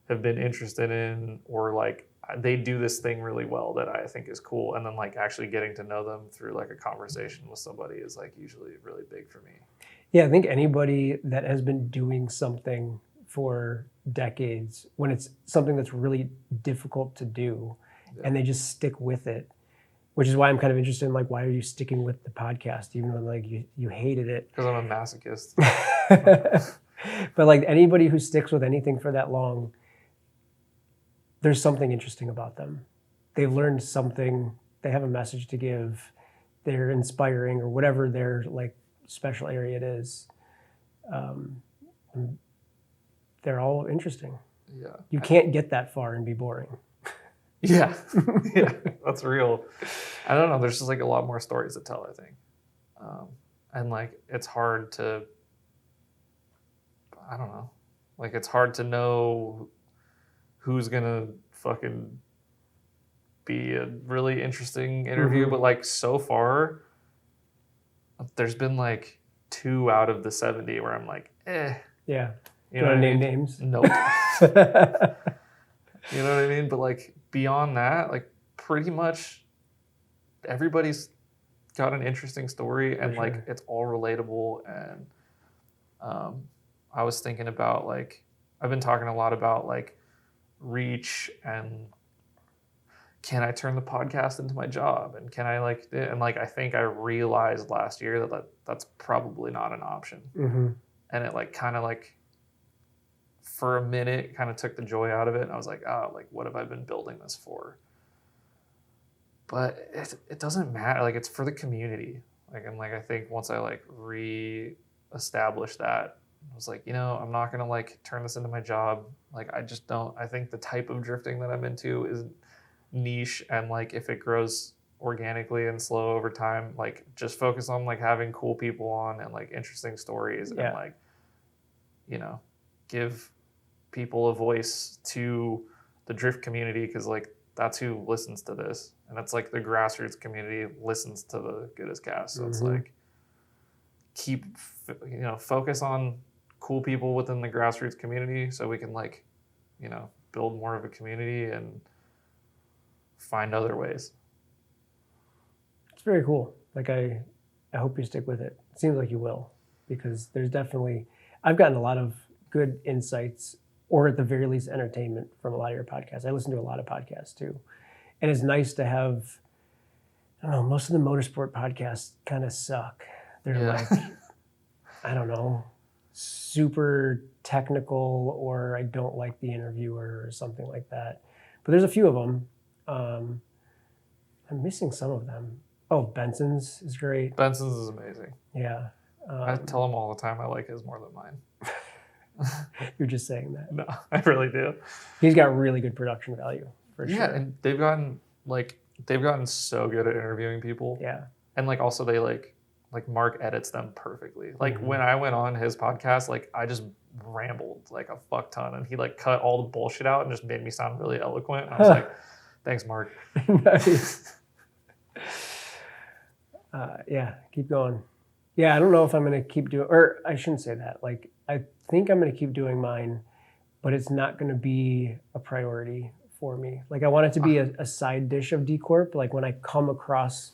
Speaker 3: have been interested in, or like they do this thing really well that I think is cool. And then like actually getting to know them through like a conversation with somebody is like usually really big for me.
Speaker 2: Yeah, I think anybody that has been doing something for decades, when it's something that's really difficult to do and they just stick with it, which is why I'm kind of interested in like, why are you sticking with the podcast even though like you hated it?
Speaker 3: Because I'm a masochist.
Speaker 2: But like anybody who sticks with anything for that long, there's something interesting about them. They've learned something, they have a message to give, they're inspiring or whatever their like special area it is. They're all interesting.
Speaker 3: Yeah.
Speaker 2: You can't get that far and be boring.
Speaker 3: Yeah. Yeah, that's real. I don't know. There's just like a lot more stories to tell, I think. And like, it's hard to, I don't know. Like, it's hard to know who's going to fucking be a really interesting interview. But like, so far, there's been like 2 out of the 70 where I'm like, eh.
Speaker 2: Yeah.
Speaker 3: You know what I
Speaker 2: name
Speaker 3: mean?
Speaker 2: names?
Speaker 3: Nope. You know what I mean? But like, beyond that, like pretty much everybody's got an interesting story and like it's all relatable. And I was thinking about like, I've been talking a lot about like reach and can I turn the podcast into my job? And can I like, and like, I think I realized last year that that's probably not an option. And it like kind of like, for a minute, kind of took the joy out of it. And I was like, oh, like, what have I been building this for? But it doesn't matter. Like, it's for the community. Like, and like, I think once I like re-established that, I was like, you know, I'm not going to like turn this into my job. Like, I just don't, I think the type of drifting that I'm into is niche. And like, if it grows organically and slow over time, like just focus on like having cool people on and like interesting stories and like, you know, give people a voice to the drift community, because like that's who listens to this, and that's like the grassroots community listens to the Goodest cast. So it's like keep, you know, focus on cool people within the grassroots community so we can like, you know, build more of a community and find other ways.
Speaker 2: It's very cool. Like I hope you stick with it. It seems like you will, because there's definitely, I've gotten a lot of good insights, or at the very least entertainment, from a lot of your podcasts. I listen to a lot of podcasts too. And it's nice to have, I don't know, most of the motorsport podcasts kind of suck. They're like, I don't know, super technical, or I don't like the interviewer or something like that. But there's a few of them. I'm missing some of them. Oh, Benson's is great.
Speaker 3: Benson's is amazing.
Speaker 2: Yeah.
Speaker 3: I tell him all the time I like his more than mine.
Speaker 2: You're just saying that.
Speaker 3: No, I really do.
Speaker 2: He's got really good production value for
Speaker 3: Yeah,
Speaker 2: sure.
Speaker 3: and they've gotten so good at interviewing people.
Speaker 2: Yeah.
Speaker 3: And like also they like Mark edits them perfectly. Like
Speaker 2: Mm-hmm.
Speaker 3: when I went on his podcast, like I just rambled like a fuck ton, and he like cut all the bullshit out and just made me sound really eloquent. And I was like, thanks, Mark.
Speaker 2: Nice. Yeah, keep going. Yeah, I don't know if I'm going to keep doing, or I shouldn't say that. Like, I think I'm going to keep doing mine, but it's not going to be a priority for me. Like, I want it to be a side dish of Dcorp. Like, when I come across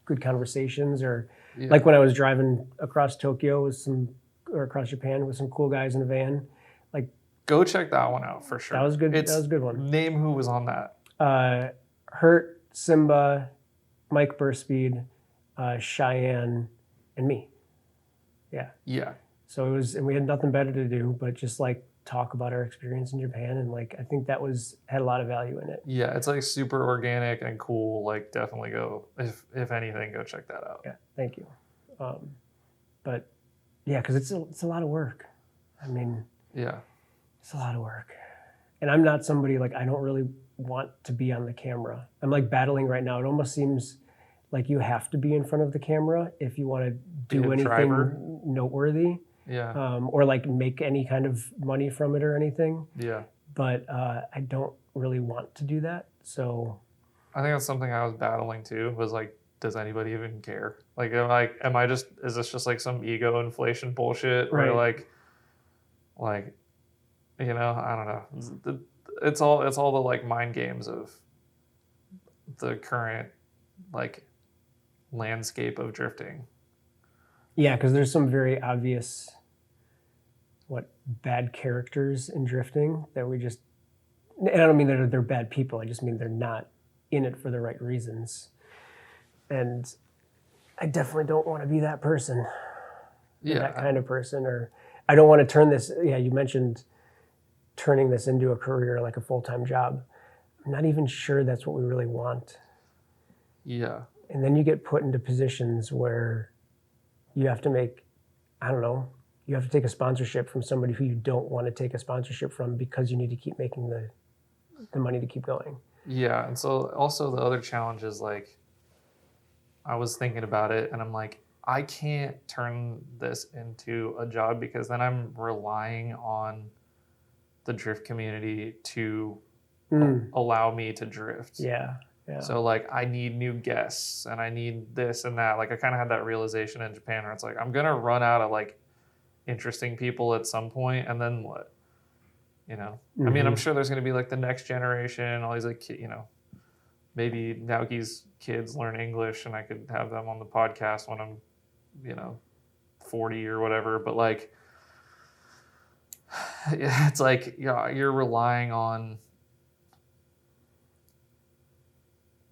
Speaker 2: good conversations, or like when I was driving across Tokyo or across Japan with some cool guys in a van. Like,
Speaker 3: go check that one out for sure.
Speaker 2: That was good. That was a good one.
Speaker 3: Name who was on that.
Speaker 2: Hurt, Simba, Mike Burspeed, Cheyenne, and me. Yeah.
Speaker 3: Yeah.
Speaker 2: So it was, and we had nothing better to do but just like talk about our experience in Japan, and like I think that had a lot of value in it.
Speaker 3: Yeah, it's like super organic and cool. Like definitely go, if anything, go check that out.
Speaker 2: Yeah, thank you. But yeah, because it's a lot of work. I mean,
Speaker 3: yeah,
Speaker 2: it's a lot of work, and I'm not somebody like, I don't really want to be on the camera. I'm like battling right now. It almost seems like you have to be in front of the camera if you want to do anything noteworthy.
Speaker 3: Yeah.
Speaker 2: Or like make any kind of money from it or anything.
Speaker 3: Yeah.
Speaker 2: But I don't really want to do that. So
Speaker 3: I think that's something I was battling too, was like, does anybody is this just like some ego inflation bullshit?
Speaker 2: Right.
Speaker 3: Or like, you know, I don't know. It's all the like mind games of the current like landscape of drifting.
Speaker 2: Yeah, because there's some very obvious bad characters in drifting that we just, and I don't mean that they're bad people, I just mean they're not in it for the right reasons. And I definitely don't want to be that person.
Speaker 3: Yeah.
Speaker 2: That kind of person. Or I don't want to turn this, you mentioned turning this into a career, like a full-time job. I'm not even sure that's what we really want.
Speaker 3: Yeah.
Speaker 2: And then you get put into positions where you have to make, I don't know, you have to take a sponsorship from somebody who you don't want to take a sponsorship from because you need to keep making the money to keep going.
Speaker 3: Yeah. And so also the other challenge is like, I was thinking about it and I'm like, I can't turn this into a job because then I'm relying on the drift community to allow me to drift.
Speaker 2: Yeah. Yeah.
Speaker 3: So like I need new guests and I need this and that. Like I kind of had that realization in Japan where it's like, I'm going to run out of like interesting people at some point, and then what? You know? I mean, I'm sure there's going to be like the next generation, all these like, you know, maybe Naoki's kids learn English and I could have them on the podcast when I'm, you know, 40 or whatever. But like, it's like, yeah, you're relying on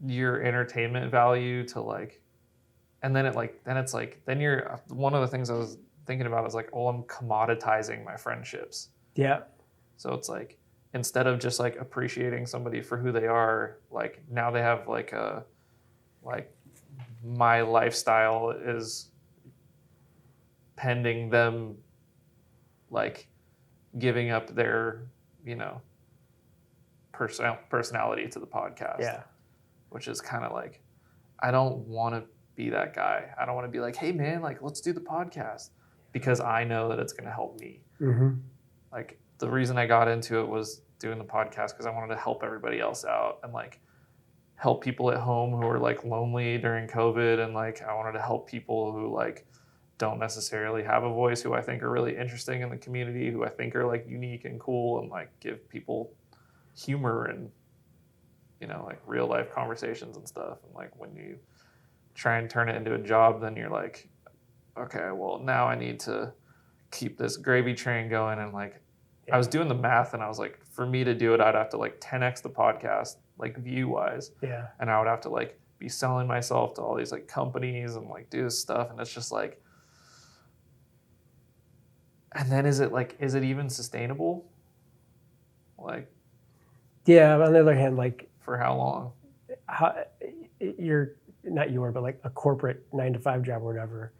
Speaker 3: your entertainment value to like, and then you're, one of the things I was thinking about is like, oh, I'm commoditizing my friendships.
Speaker 2: Yeah.
Speaker 3: So it's like, instead of just like appreciating somebody for who they are, like now they have like my lifestyle is pending them like giving up their, you know, personality to the podcast.
Speaker 2: Yeah.
Speaker 3: Which is kind of like, I don't want to be that guy. I don't want to be like, hey man, like let's do the podcast, because I know that it's going to help me.
Speaker 2: Mm-hmm.
Speaker 3: Like the reason I got into it was doing the podcast because I wanted to help everybody else out and like help people at home who are like lonely during COVID, and like I wanted to help people who like don't necessarily have a voice, who I think are really interesting in the community, who I think are like unique and cool, and like give people humor and, you know, like real life conversations and stuff. And like when you try and turn it into a job, then you're like, okay, well now I need to keep this gravy train going. And like, I was doing the math and I was like, for me to do it, I'd have to like 10x the podcast, like view wise.
Speaker 2: Yeah. And
Speaker 3: I would have to like be selling myself to all these like companies and like do this stuff. And it's just like, and then is it even sustainable? Like,
Speaker 2: yeah. But on the other hand, like,
Speaker 3: for how long?
Speaker 2: But like a corporate 9-to-5 job or whatever,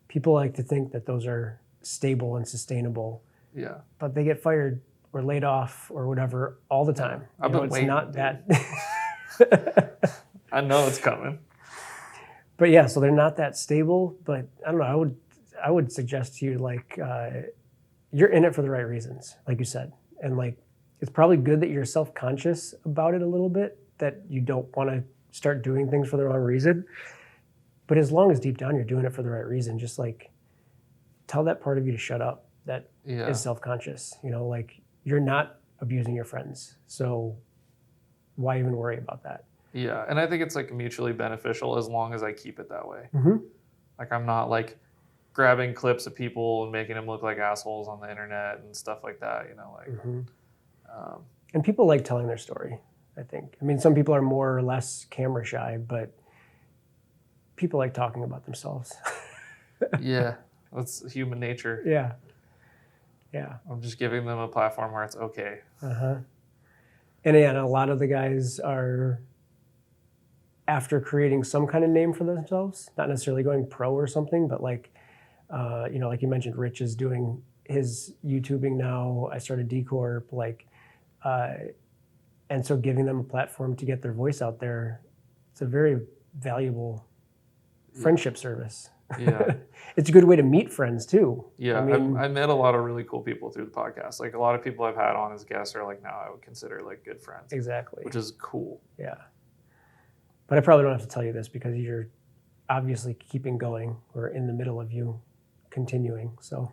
Speaker 2: people like to think that those are stable and sustainable.
Speaker 3: Yeah.
Speaker 2: but they get fired or laid off or whatever all the time.
Speaker 3: I've been waiting,
Speaker 2: it's not
Speaker 3: dude.
Speaker 2: that.
Speaker 3: I know it's coming.
Speaker 2: But yeah, so they're not that stable. But I don't know. I would suggest to you, like, you're in it for the right reasons, like you said, and like it's probably good that you're self-conscious about it a little bit, that you don't want to start doing things for the wrong reason. But as long as deep down you're doing it for the right reason, just like tell that part of you to shut up. That is self-conscious. Like you're not abusing your friends, so why even worry about that?
Speaker 3: Yeah, and I think it's like mutually beneficial as long as I keep it that way.
Speaker 2: Mm-hmm.
Speaker 3: Like I'm not like grabbing clips of people and making them look like assholes on the internet and stuff like that.
Speaker 2: Mm-hmm. And people like telling their story, I think. I mean, some people are more or less camera shy, but people like talking about themselves.
Speaker 3: Yeah, that's human nature.
Speaker 2: Yeah.
Speaker 3: I'm just giving them a platform where it's okay.
Speaker 2: Uh-huh. And a lot of the guys are, after creating some kind of name for themselves, not necessarily going pro or something, but like, like you mentioned, Rich is doing his YouTubing now. I started Dcorp, and so giving them a platform to get their voice out there, it's a very valuable friendship service.
Speaker 3: Yeah.
Speaker 2: It's a good way to meet friends too.
Speaker 3: Yeah,
Speaker 2: I mean,
Speaker 3: I met a lot of really cool people through the podcast. Like a lot of people I've had on as guests are like now I would consider like good friends.
Speaker 2: Exactly.
Speaker 3: Which is cool.
Speaker 2: Yeah. But I probably don't have to tell you this because you're obviously keeping going. We're in the middle of you continuing. So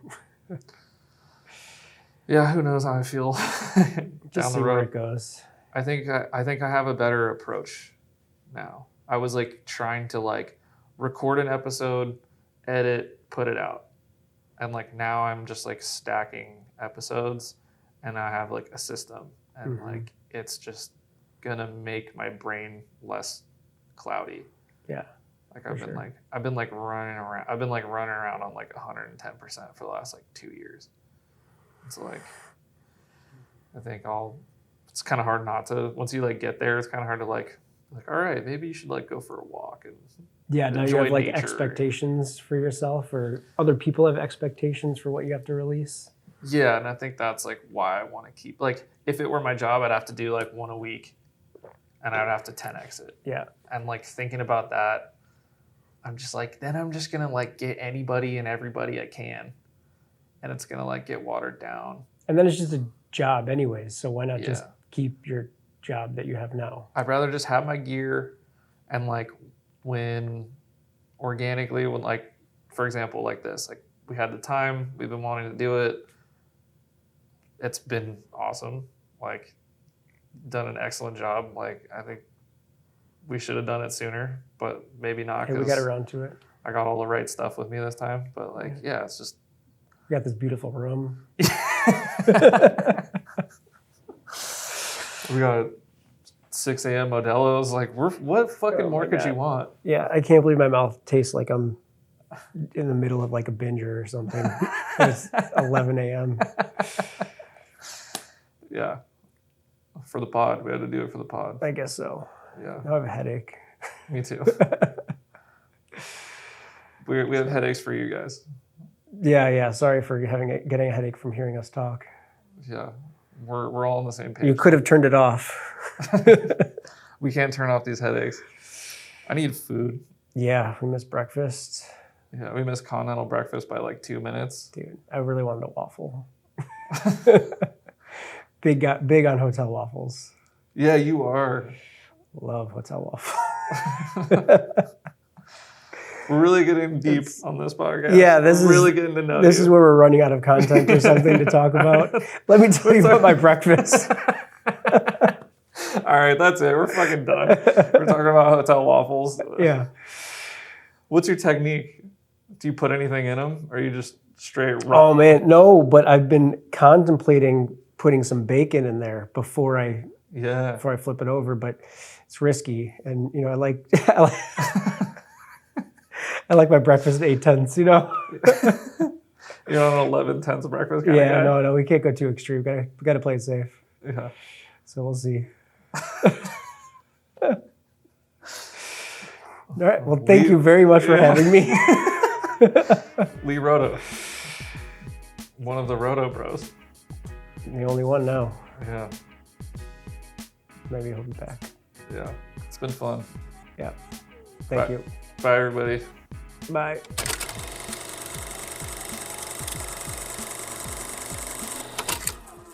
Speaker 3: yeah, who knows how I feel
Speaker 2: just
Speaker 3: down
Speaker 2: see
Speaker 3: the
Speaker 2: where
Speaker 3: road.
Speaker 2: it goes.
Speaker 3: I think I have a better approach now. I was like trying to like record an episode, edit, put it out. And like now I'm just like stacking episodes and I have like a system and like it's just gonna make my brain less cloudy.
Speaker 2: Yeah.
Speaker 3: Like I've been running around on like 110% for the last like 2 years. It's like I think it's kind of hard not to, once you like get there, it's kind of hard to like all right, maybe you should like go for a walk and
Speaker 2: now you have like expectations for yourself, or other people have expectations for what you have to release.
Speaker 3: Yeah, and I think that's like why I want to keep, like if it were my job, I'd have to do like one a week and I'd have to 10x it.
Speaker 2: Yeah.
Speaker 3: And like thinking about that, I'm just like, then I'm just gonna like get anybody and everybody I can, and it's gonna like get watered down. And
Speaker 2: then it's just a job anyways, so why not just keep your job that you have now?
Speaker 3: I'd rather just have my gear and like when like, for example, like this, like we had the time, we've been wanting to do it. It's been awesome. Like done an excellent job. Like I think we should have done it sooner, but maybe not.
Speaker 2: Hey, we got around to it.
Speaker 3: I got all the right stuff with me this time, but like, yeah, it's just.
Speaker 2: We got this beautiful room.
Speaker 3: We got 6 a.m. Modelo's. Like, what fucking more could you want?
Speaker 2: Yeah, I can't believe my mouth tastes like I'm in the middle of like a binger or something. It's 11 a.m.
Speaker 3: Yeah. For the pod. We had to do it for the pod.
Speaker 2: I guess so.
Speaker 3: Yeah.
Speaker 2: Now I have a headache.
Speaker 3: Me too. we have headaches for you guys.
Speaker 2: Yeah. Sorry for getting a headache from hearing us talk.
Speaker 3: Yeah. We're all on the same page.
Speaker 2: You could have turned it off.
Speaker 3: We can't turn off these headaches. I need food.
Speaker 2: Yeah, we missed breakfast.
Speaker 3: Yeah, we missed continental breakfast by like 2 minutes.
Speaker 2: Dude, I really wanted a waffle. Big on hotel waffles.
Speaker 3: Yeah, you are.
Speaker 2: Love hotel waffles.
Speaker 3: We're really getting deep on this podcast.
Speaker 2: Yeah,
Speaker 3: really getting to know
Speaker 2: This
Speaker 3: you.
Speaker 2: is where we're running out of content or something to talk about. Let me tell you about my breakfast.
Speaker 3: All right, that's it. We're fucking done. We're talking about hotel waffles.
Speaker 2: Yeah.
Speaker 3: What's your technique? Do you put anything in them, or are you just straight raw?
Speaker 2: Oh man, no. But I've been contemplating putting some bacon in there before I flip it over. But it's risky, and I like I like my breakfast at 8/10.
Speaker 3: You're on 11/10 of breakfast kind
Speaker 2: of guy? No, we can't go too extreme. We got to play it safe.
Speaker 3: Yeah.
Speaker 2: So we'll see. All right. Well, thank you very much for having me.
Speaker 3: Leigh Roto. one of the Roto bros.
Speaker 2: The only one now.
Speaker 3: Yeah.
Speaker 2: Maybe he'll be back.
Speaker 3: Yeah. It's been fun.
Speaker 2: Yeah. Thank
Speaker 3: Bye.
Speaker 2: you.
Speaker 3: Bye, everybody.
Speaker 2: Bye.